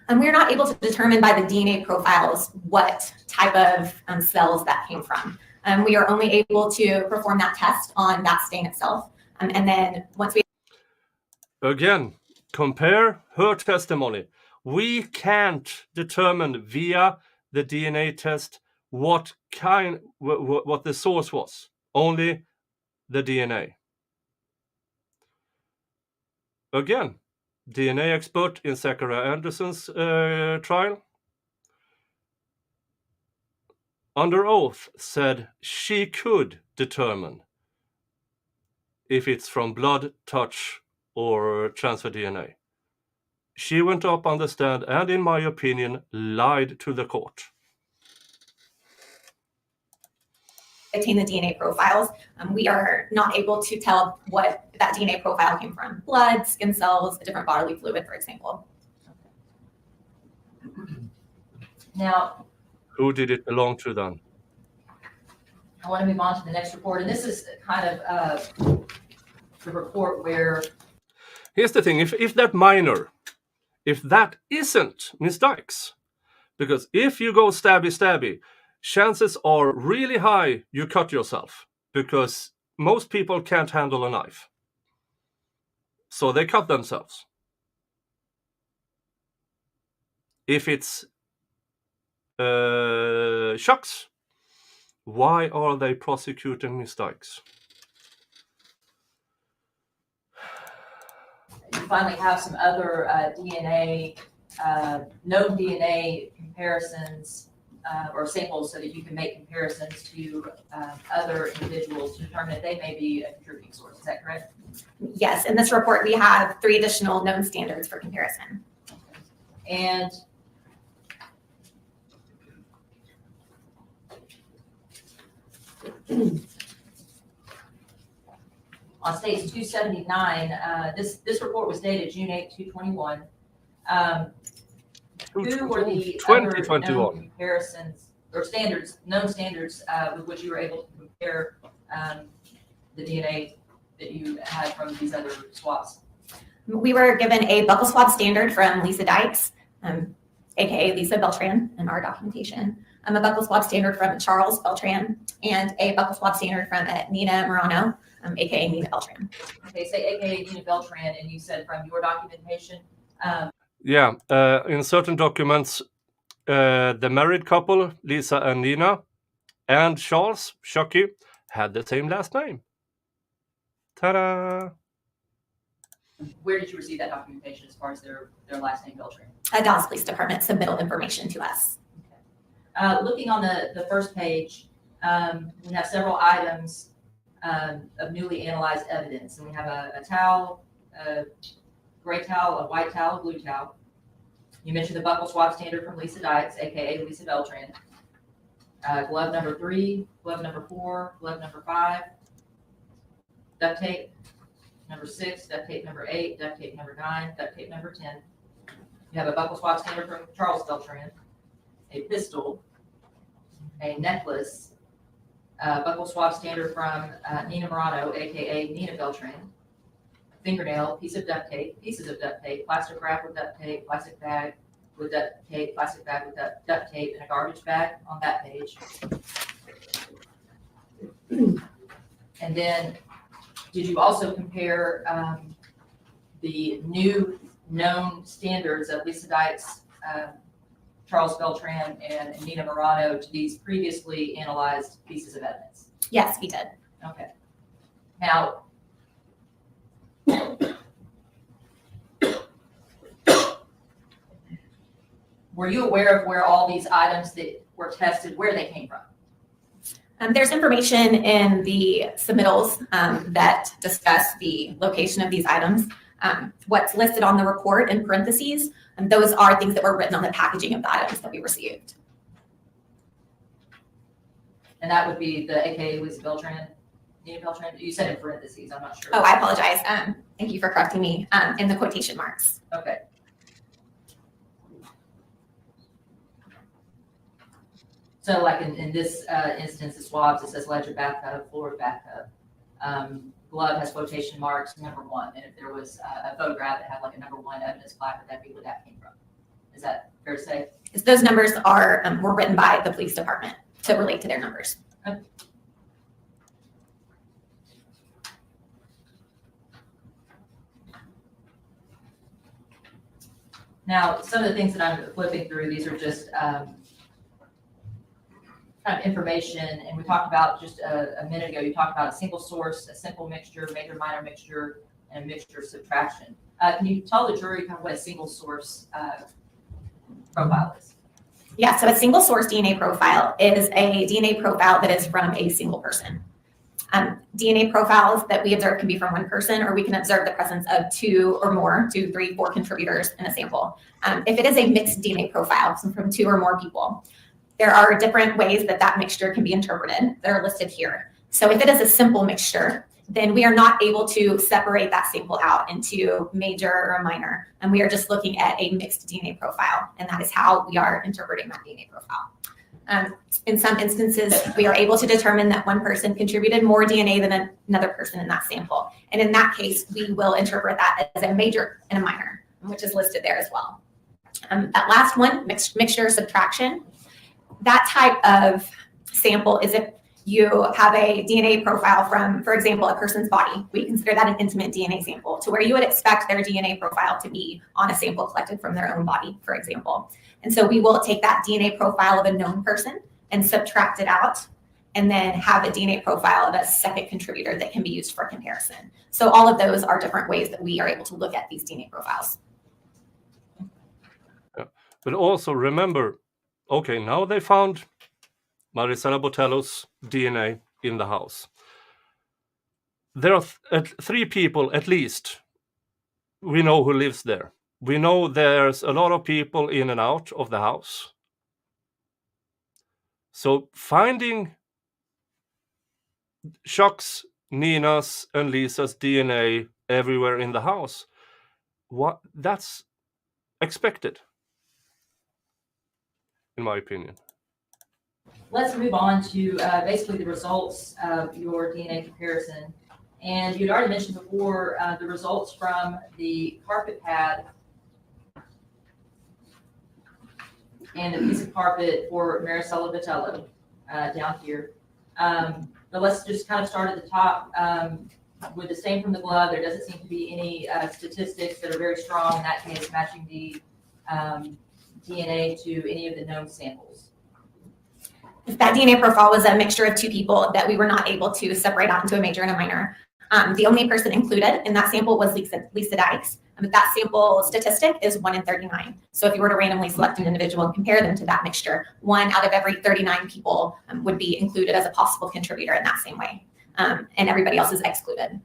S11: And we're not able to determine by the DNA profiles what type of cells that came from. We are only able to perform that test on that stain itself. And then once we...
S1: Again, compare her testimony. We can't determine via the DNA test what the source was. Only the DNA. Again, DNA expert in Zachariah Anderson's trial, under oath, said she could determine if it's from blood, touch, or transfer DNA. She went up on the stand and, in my opinion, lied to the court.
S11: Obtain the DNA profiles, we are not able to tell what that DNA profile came from. Blood, skin cells, a different bodily fluid, for example.
S8: Now,
S1: Who did it belong to then?
S8: I want to move on to the next report, and this is kind of the report where...
S1: Here's the thing, if that minor, if that isn't Miss Dykes, because if you go stabby, chances are really high you cut yourself, because most people can't handle a knife. So they cut themselves. If it's Shucks, why are they prosecuting Miss Dykes?
S8: You finally have some other DNA, known DNA comparisons or samples so that you can make comparisons to other individuals to determine if they may be a contributing source. Is that correct?
S11: Yes, in this report, we have 3 additional known standards for comparison.
S8: And on stage 279, this report was dated June 8, 2021. Who were the other known comparisons or standards, known standards with which you were able to compare the DNA that you had from these other swabs?
S11: We were given a buccal swab standard from Lisa Dykes, aka Lisa Beltran, in our documentation. A buccal swab standard from Charles Beltran, and a buccal swab standard from Nina Morano, aka Nina Beltran.
S8: Okay, say aka Nina Beltran, and you said from your documentation.
S1: Yeah, in certain documents, the married couple, Lisa and Nina, and Charles, Chucky, had the same last name. Ta-da!
S8: Where did you receive that documentation as far as their last name, Beltran?
S11: Dallas Police Department submitted information to us.
S8: Okay. Looking on the first page, we have several items of newly analyzed evidence. And we have a towel, a gray towel, a white towel, a blue towel. You mentioned the buccal swab standard from Lisa Dykes, aka Lisa Beltran. Glove number 3, glove number 4, glove number 5, duct tape number 6, duct tape number 8, duct tape number 9, duct tape number 10. You have a buccal swab standard from Charles Beltran, a pistol, a necklace, buccal swab standard from Nina Morano, aka Nina Beltran, fingernail, piece of duct tape, pieces of duct tape, plastic wrap with duct tape, plastic bag with duct tape, plastic bag with duct tape, and a garbage bag on that page. And then, did you also compare the new known standards of Lisa Dykes, Charles Beltran, and Nina Morano to these previously analyzed pieces of evidence?
S11: Yes, we did.
S8: Okay. Now, were you aware of where all these items that were tested, where they came from?
S11: There's information in the submittals that discuss the location of these items. What's listed on the report in parentheses, and those are things that were written on the packaging of the items that we received.
S8: And that would be the AKA Lisa Beltran, Nina Beltran. You said in parentheses, I'm not sure.
S11: Oh, I apologize. Thank you for correcting me in the quotation marks.
S8: Okay. So like in this instance, the swabs, it says ledger bathtub, floor bathtub. Glove has quotation marks, number 1. And if there was a photograph that had like a number 1 evidence placard, that'd be where that came from. Is that fair to say?
S11: Those numbers are were written by the police department to relate to their numbers.
S8: Okay. Now, some of the things that I'm flipping through, these are just kind of information, and we talked about just a minute ago, you talked about a single source, a simple mixture, major minor mixture, and a mixture subtraction. Can you tell the jury kind of what a single source profile is?
S11: Yeah, so a single source DNA profile is a DNA profile that is from a single person. DNA profiles that we observe can be from one person, or we can observe the presence of 2 or more, 2, 3, 4 contributors in a sample. If it is a mixed DNA profile, so from 2 or more people, there are different ways that that mixture can be interpreted that are listed here. So if it is a simple mixture, then we are not able to separate that sample out into major or minor. And we are just looking at a mixed DNA profile. And that is how we are interpreting that DNA profile. In some instances, we are able to determine that one person contributed more DNA than another person in that sample. And in that case, we will interpret that as a major and a minor, which is listed there as well. That last one, mixture subtraction, that type of sample is if you have a DNA profile from, for example, a person's body. We consider that an intimate DNA sample, to where you would expect their DNA profile to be on a sample collected from their own body, for example. And so we will take that DNA profile of a known person and subtract it out, and then have a DNA profile of a second contributor that can be used for comparison. So all of those are different ways that we are able to look at these DNA profiles.
S1: Yeah. But also remember, okay, now they found Marisela Botello's DNA in the house. There are 3 people at least we know who lives there. We know there's a lot of people in and out of the house. So finding Chuck's, Nina's, and Lisa's DNA everywhere in the house, that's expected, in my opinion.
S8: Let's move on to basically the results of your DNA comparison. And you'd already mentioned before the results from the carpet pad and the piece of carpet for Marisela Botello down here. But let's just kind of start at the top. With the stain from the glove, there doesn't seem to be any statistics that are very strong in that case, matching the DNA to any of the known samples.
S11: If that DNA profile was a mixture of 2 people that we were not able to separate out into a major and a minor, the only person included in that sample was Lisa Dykes. But that sample statistic is 1 in 39. So if you were to randomly select an individual and compare them to that mixture, 1 out of every 39 people would be included as a possible contributor in that same way. And everybody else is excluded.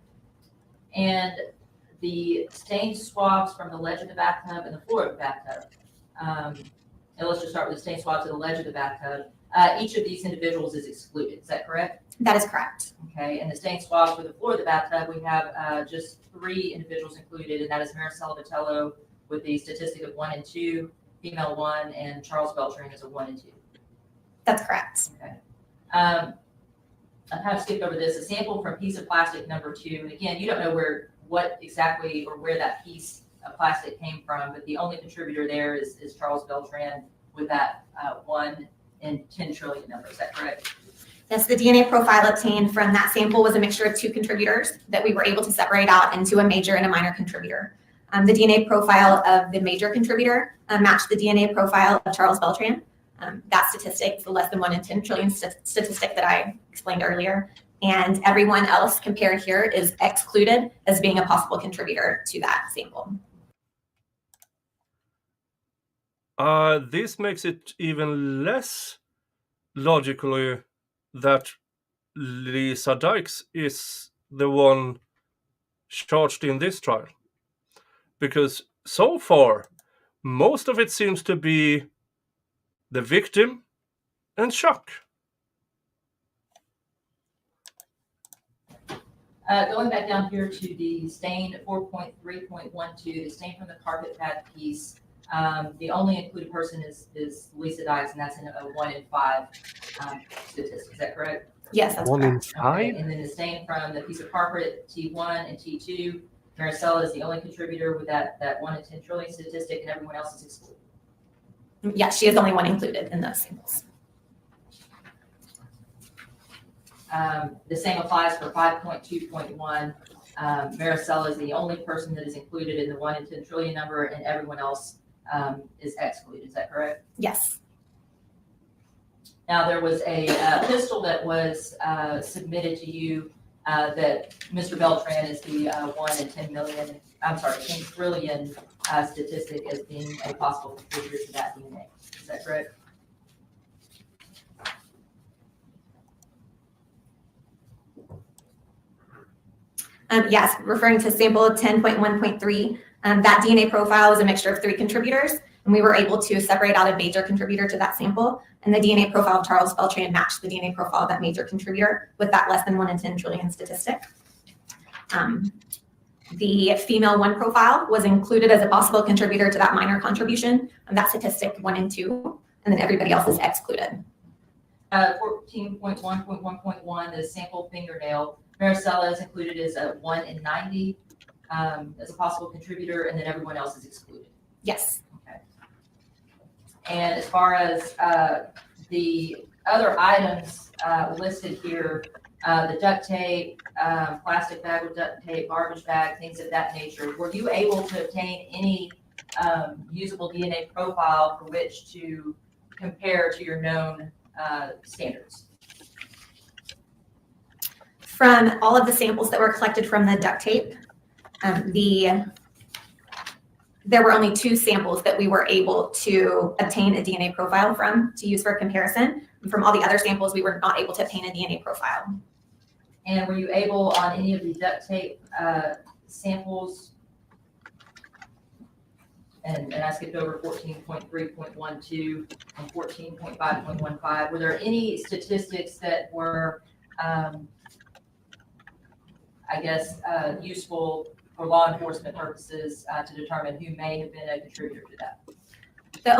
S8: And the stain swabs from the ledge of the bathtub and the floor of the bathtub. And let's just start with the stain swabs to the ledge of the bathtub. Each of these individuals is excluded. Is that correct?
S11: That is correct.
S8: Okay. And the stain swabs for the floor of the bathtub, we have just 3 individuals included, and that is Marisela Botello with the statistic of 1 in 2, female 1, and Charles Beltran is a 1 in 2.
S11: That's correct.
S8: Okay. I kind of skipped over this. A sample from piece of plastic number 2. And again, you don't know what exactly or where that piece of plastic came from, but the only contributor there is Charles Beltran with that 1 in 10 trillion number. Is that correct?
S11: Yes, the DNA profile obtained from that sample was a mixture of 2 contributors that we were able to separate out into a major and a minor contributor. The DNA profile of the major contributor matched the DNA profile of Charles Beltran. That statistic, the less than 1 in 10 trillion statistic that I explained earlier, and everyone else compared here is excluded as being a possible contributor to that sample.
S1: This makes it even less logically that Lisa Dykes is the one charged in this trial. Because so far, most of it seems to be the victim and Chuck.
S8: Going back down here to the stain 4.3.12, the stain from the carpet pad piece, the only included person is Lisa Dykes, and that's in a 1 in 5 statistic. Is that correct?
S11: Yes, that's
S1: 1 in
S11: correct.
S1: 5?
S8: Okay. And then the stain from the piece of carpet, T1 and T2, Marisela is the only contributor with that 1 in 10 trillion statistic, and everyone else is excluded.
S11: Yes, she is the only one included in those samples.
S8: The same applies for 5.2.1. Marisela is the only person that is included in the 1 in 10 trillion number, and everyone else is excluded. Is that correct?
S11: Yes.
S8: Now, there was a pistol that was submitted to you that Mr. Beltran is the 1 in 10 million, I'm sorry, 10 trillion statistic as being a possible contributor to that DNA. Is that correct?
S11: Yes, referring to sample 10.1.3, that DNA profile is a mixture of 3 contributors, and we were able to separate out a major contributor to that sample, and the DNA profile of Charles Beltran matched the DNA profile of that major contributor with that less than 1 in 10 trillion statistic. The female 1 profile was included as a possible contributor to that minor contribution, and that statistic 1 in 2, and then everybody else is excluded.
S8: 14.1.1.1, the sample fingernail, Marisela is included as a 1 in 90 as a possible contributor, and then everyone else is excluded.
S11: Yes.
S8: Okay. And as far as the other items listed here, the duct tape, plastic bag with duct tape, garbage bag, things of that nature, were you able to obtain any usable DNA profile for which to compare to your known standards?
S11: From all of the samples that were collected from the duct tape, there were only 2 samples that we were able to obtain a DNA profile from to use for comparison. From all the other samples, we were not able to obtain a DNA profile.
S8: And were you able on any of the duct tape samples, and I skipped over 14.3.12 and 14.5.15, were there any statistics that were useful for law enforcement purposes to determine who may have been a contributor to that?
S11: The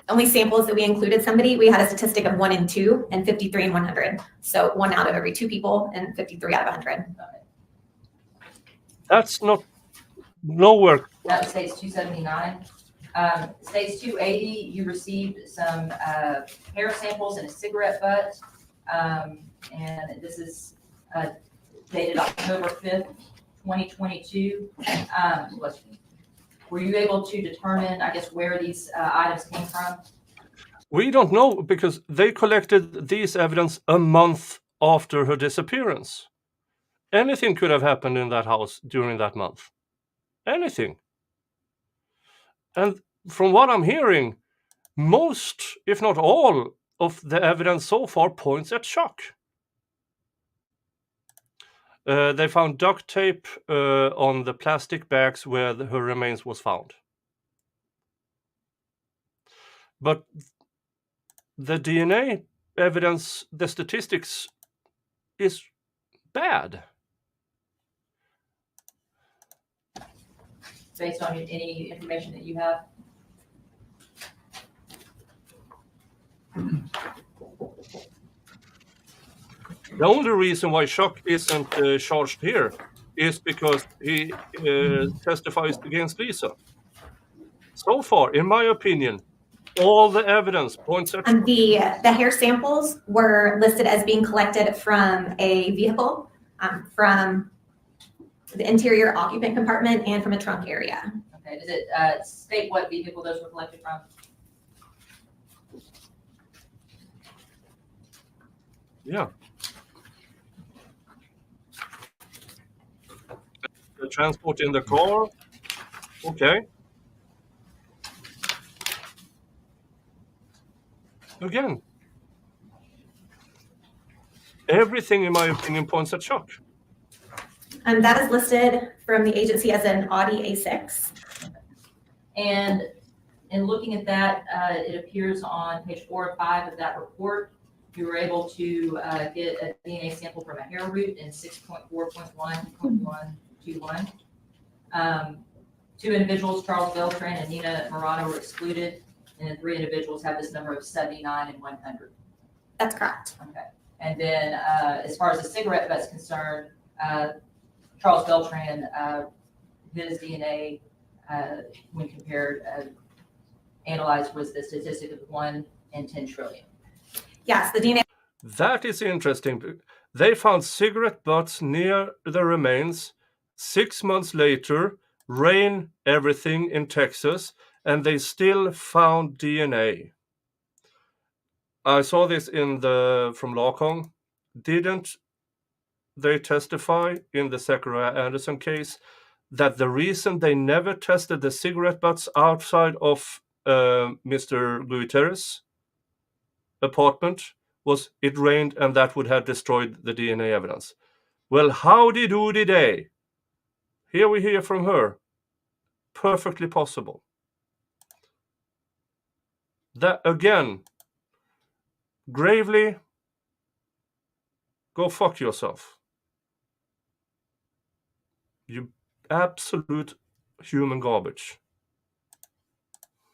S11: only samples that we included somebody, we had a statistic of 1 in 2 and 53 in 100. So 1 out of every 2 people and 53 out of 100.
S8: Okay.
S1: That's not nowhere.
S8: That was stage 279. Stage 280, you received some hair samples and a cigarette butt. And this is dated October 5th, 2022. Were you able to determine, where these items came from?
S1: We don't know because they collected these evidence a month after her disappearance. Anything could have happened in that house during that month. Anything. And from what I'm hearing, most, if not all, of the evidence so far points at Chuck. They found duct tape on the plastic bags where her remains was found. But the DNA evidence, the statistics, is bad.
S8: Based on any information that you have?
S1: The only reason why Chuck isn't charged here is because he testifies against Lisa. So far, in my opinion, all the evidence points at
S11: The hair samples were listed as being collected from a vehicle, from the interior occupant compartment, and from a trunk area.
S8: Okay, does it state what vehicle those were collected from?
S1: Yeah. The transport in the car. Okay. Again, everything, in my opinion, points at Chuck.
S11: That is listed from the agency as an Audi A6.
S8: And in looking at that, it appears on page 4 or 5 of that report, you were able to get a DNA sample from a hair root in 6.4.1.121. 2 individuals, Charles Beltran and Nina Morano, were excluded, and then 3 individuals have this number of 79 and 100.
S11: That's correct.
S8: Okay. And then as far as the cigarette butt is concerned, Charles Beltran, his DNA, when compared, analyzed, was the statistic of 1 in 10 trillion.
S11: Yes, the DNA.
S1: That is interesting. They found cigarette butts near the remains. 6 months later, rain everything in Texas, and they still found DNA. I saw this from Lacong. Didn't they testify in the Zachariah Anderson case that the reason they never tested the cigarette butts outside of Mr. Guterres' apartment was it rained, and that would have destroyed the DNA evidence? Well, howdy doody day. Here we hear from her. Perfectly possible. That again, gravely, go fuck yourself. You absolute human garbage.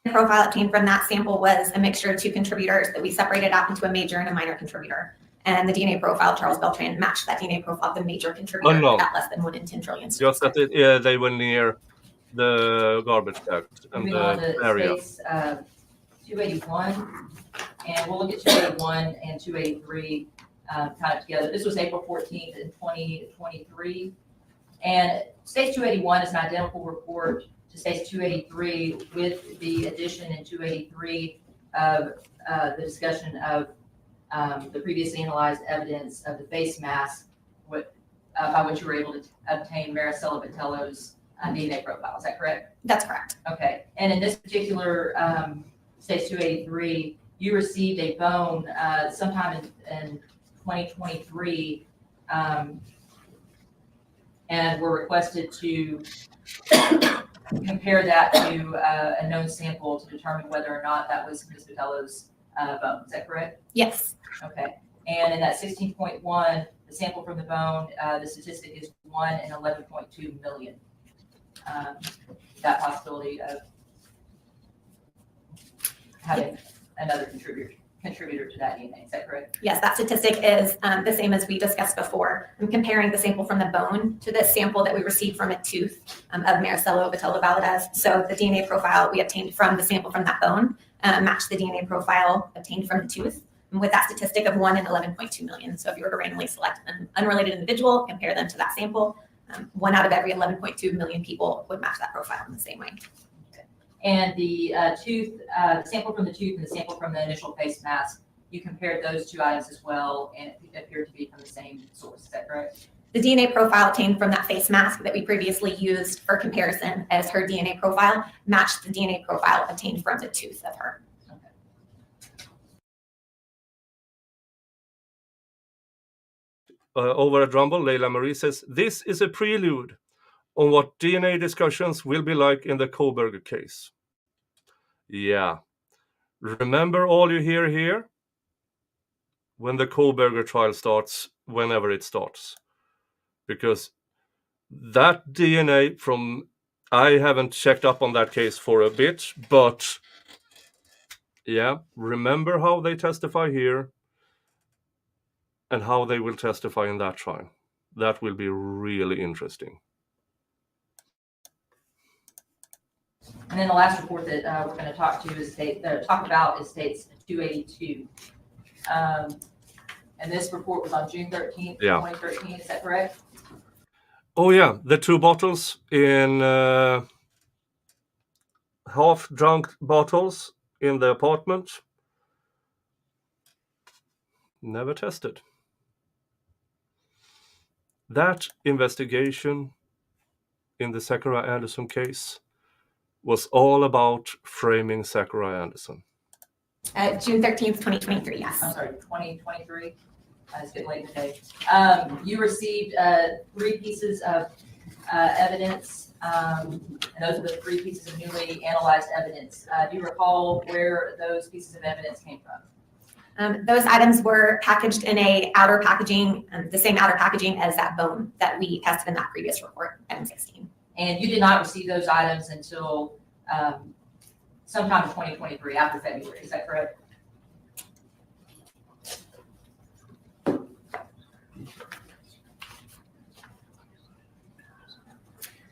S11: The profile obtained from that sample was a mixture of 2 contributors that we separated out into a major and a minor contributor. And the DNA profile of Charles Beltran matched that DNA profile of the major contributor at less than 1 in 10 trillion.
S1: Just that they were near the garbage bag and the area.
S8: Space 281, and we'll look at 281 and 283 kind of together. This was April 14th in 2023. And Stage 281 is an identical report to Stage 283 with the addition in 283 of the discussion of the previously analyzed evidence of the face mask by which you were able to obtain Marisela Botello's DNA profile. Is that correct?
S11: That's correct.
S8: Okay. And in this particular Stage 283, you received a bone sometime in 2023 and were requested to compare that to a known sample to determine whether or not that was Ms. Botello's bone. Is that correct?
S11: Yes.
S8: Okay. And in that 16.1, the sample from the bone, the statistic is 1 in 11.2 million. That possibility of having another contributor to that DNA. Is that correct?
S11: Yes, that statistic is the same as we discussed before. I'm comparing the sample from the bone to the sample that we received from a tooth of Marisela Botello Valdez. So the DNA profile we obtained from the sample from that bone matched the DNA profile obtained from the tooth with that statistic of 1 in 11.2 million. So if you were to randomly select an unrelated individual, compare them to that sample, 1 out of every 11.2 million people would match that profile in the same way.
S8: And the the sample from the tooth and the sample from the initial face mask, you compared those 2 items as well, and it appeared to be from the same source. Is that correct?
S11: The DNA profile obtained from that face mask that we previously used for comparison as her DNA profile matched the DNA profile obtained from the tooth of her.
S1: Over at Rumble, Leila Marie says, this is a prelude on what DNA discussions will be like in the Koberger case. Yeah. Remember all you hear here? When the Koberger trial starts, whenever it starts. Because that DNA from, I haven't checked up on that case for a bit, but yeah, remember how they testify here and how they will testify in that trial. That will be really interesting.
S8: And then the last report that we're going to talk about is states 282. And this report was on June 13th, 2013. Is that correct?
S1: Oh yeah, the 2 bottles in half-drunk bottles in the apartment. Never tested. That investigation in the Zachariah Anderson case was all about framing Zachariah Anderson.
S11: June 13th, 2023, yes.
S8: I'm sorry, 2023. It's getting late today. You received 3 pieces of evidence, and those are the 3 pieces of newly analyzed evidence. Do you recall where those pieces of evidence came from?
S11: Those items were packaged in a outer packaging, the same outer packaging as that bone that we tested in that previous report, item 16.
S8: And you did not receive those items until sometime in 2023, after February. Is that correct?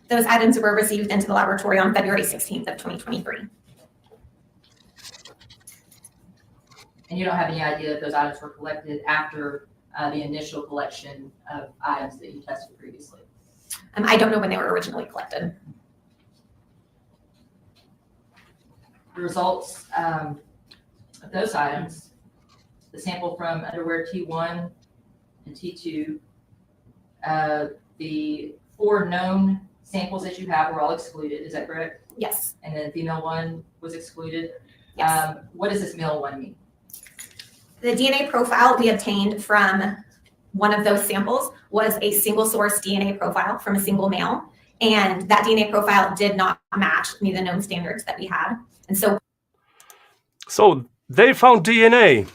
S11: Those items were received into the laboratory on February 16th of 2023.
S8: And you don't have any idea if those items were collected after the initial collection of items that you tested previously?
S11: I don't know when they were originally collected.
S8: The results of those items, the sample from underwear T1 and T2, the 4 known samples that you have were all excluded. Is that correct?
S11: Yes.
S8: And then female 1 was excluded.
S11: Yes.
S8: What does this male 1 mean?
S11: The DNA profile we obtained from one of those samples was a single source DNA profile from a single male. And that DNA profile did not match any of the known standards that we had. And so
S1: they found DNA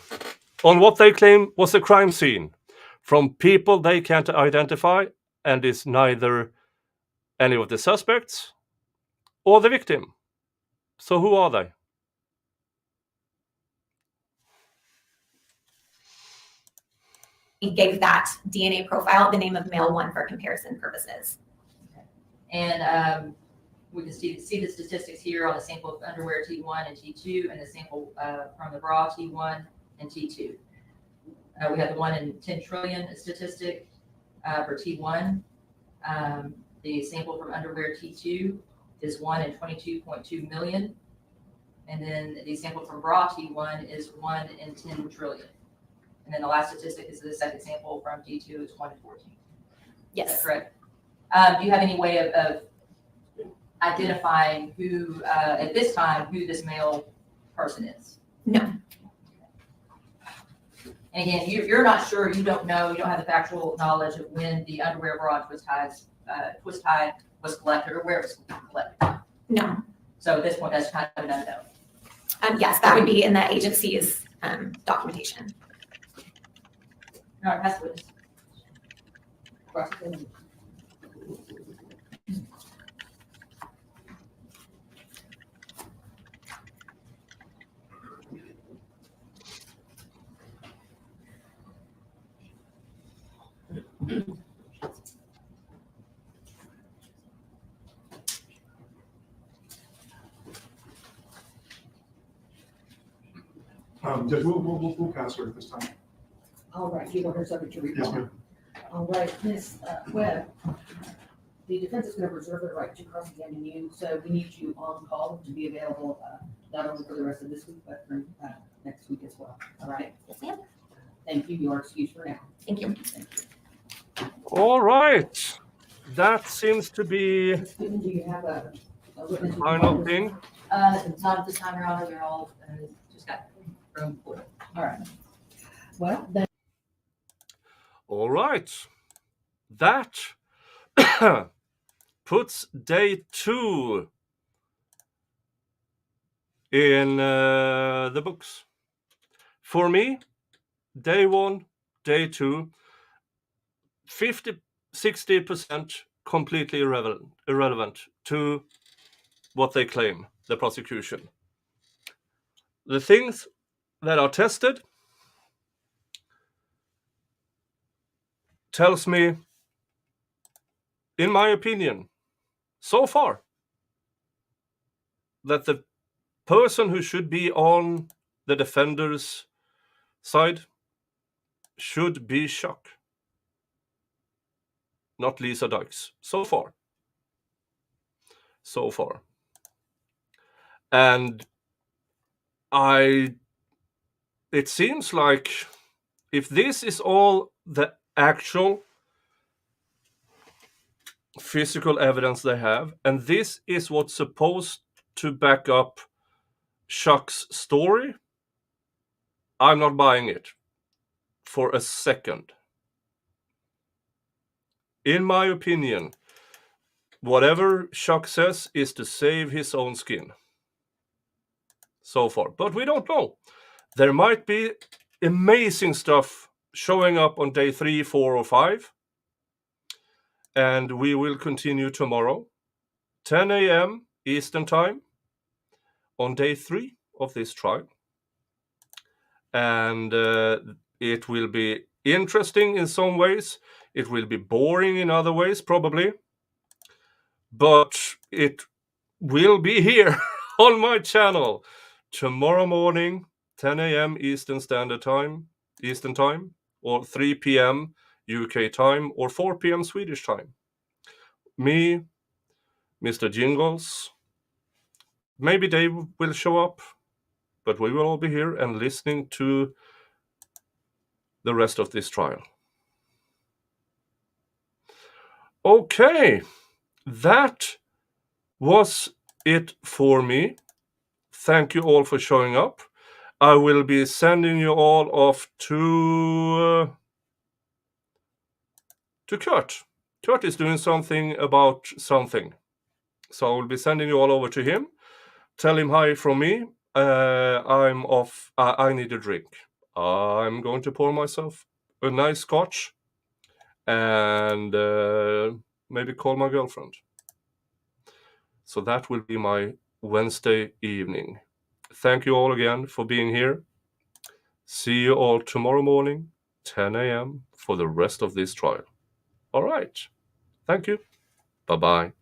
S1: on what they claim was a crime scene from people they can't identify and is neither any of the suspects or the victim. So who are they?
S11: we gave that DNA profile the name of male 1 for comparison purposes.
S8: And we can see the statistics here on the sample of underwear T1 and T2 and the sample from the bra T1 and T2. We have the 1 in 10 trillion statistic for T1. The sample from underwear T2 is 1 in 22.2 million. And then the sample from bra T1 is 1 in 10 trillion. And then the last statistic is the second sample from T2 is 1 in 14.
S11: Yes.
S8: Is that correct? Do you have any way of identifying who, at this time, who this male person is?
S11: No.
S8: And again, you're not sure, you don't know, you don't have the factual knowledge of when the underwear bra twist tie was collected or where it was collected.
S11: No.
S8: So at this point, that's kind of an unknown.
S11: Yes, that would be in the agency's documentation.
S8: All right, pass the witness.
S7: Judge, we'll pass her at this time.
S2: All right, you want her subject to
S7: Yes,
S2: recall?
S7: ma'am.
S2: All right, Ms. Webb, the defense is going to reserve the right to cross-examine you, so we need you on call to be available not only for the rest of this week, but for next week as well. All right?
S11: Yes, ma'am.
S2: Thank you. You are excused for now.
S11: Thank you.
S2: Thank you.
S1: All right. That seems to be
S2: Ms. Newton, do you have a witness?
S1: final thing.
S8: Not at this time, Your Honor, they're all just got room for it.
S2: All right. Well, then.
S1: All right. That puts day 2 in the books. For me, day 1, day 2, 60% completely irrelevant to what they claim, the prosecution. The things that are tested tells me in my opinion, so far, that the person who should be on the defender's side should be Chuck, not Lisa Dykes. So far. And it seems like if this is all the actual physical evidence they have, and this is what's supposed to back up Chuck's story, I'm not buying it for a second. In my opinion, whatever Chuck says is to save his own skin. So far. But we don't know. There might be amazing stuff showing up on day 3, 4, or 5. And we will continue tomorrow, 10 a.m. Eastern Time, on day 3 of this trial. And it will be interesting in some ways. It will be boring in other ways, probably. But it will be here on my channel tomorrow morning, 10 a.m. Eastern Time, or 3 p.m. UK time, or 4 p.m. Swedish time. Me, Mr. Jingles, maybe Dave will show up, but we will all be here and listening to the rest of this trial. Okay, that was it for me. Thank you all for showing up. I will be sending you all off to Kurt. Kurt is doing something about something. So I will be sending you all over to him. Tell him hi from me. I'm off. I need a drink. I'm going to pour myself a nice scotch and maybe call my girlfriend. So that will be my Wednesday evening. Thank you all again for being here. See you all tomorrow morning, 10 a.m. for the rest of this trial. All right. Thank you. Bye-bye.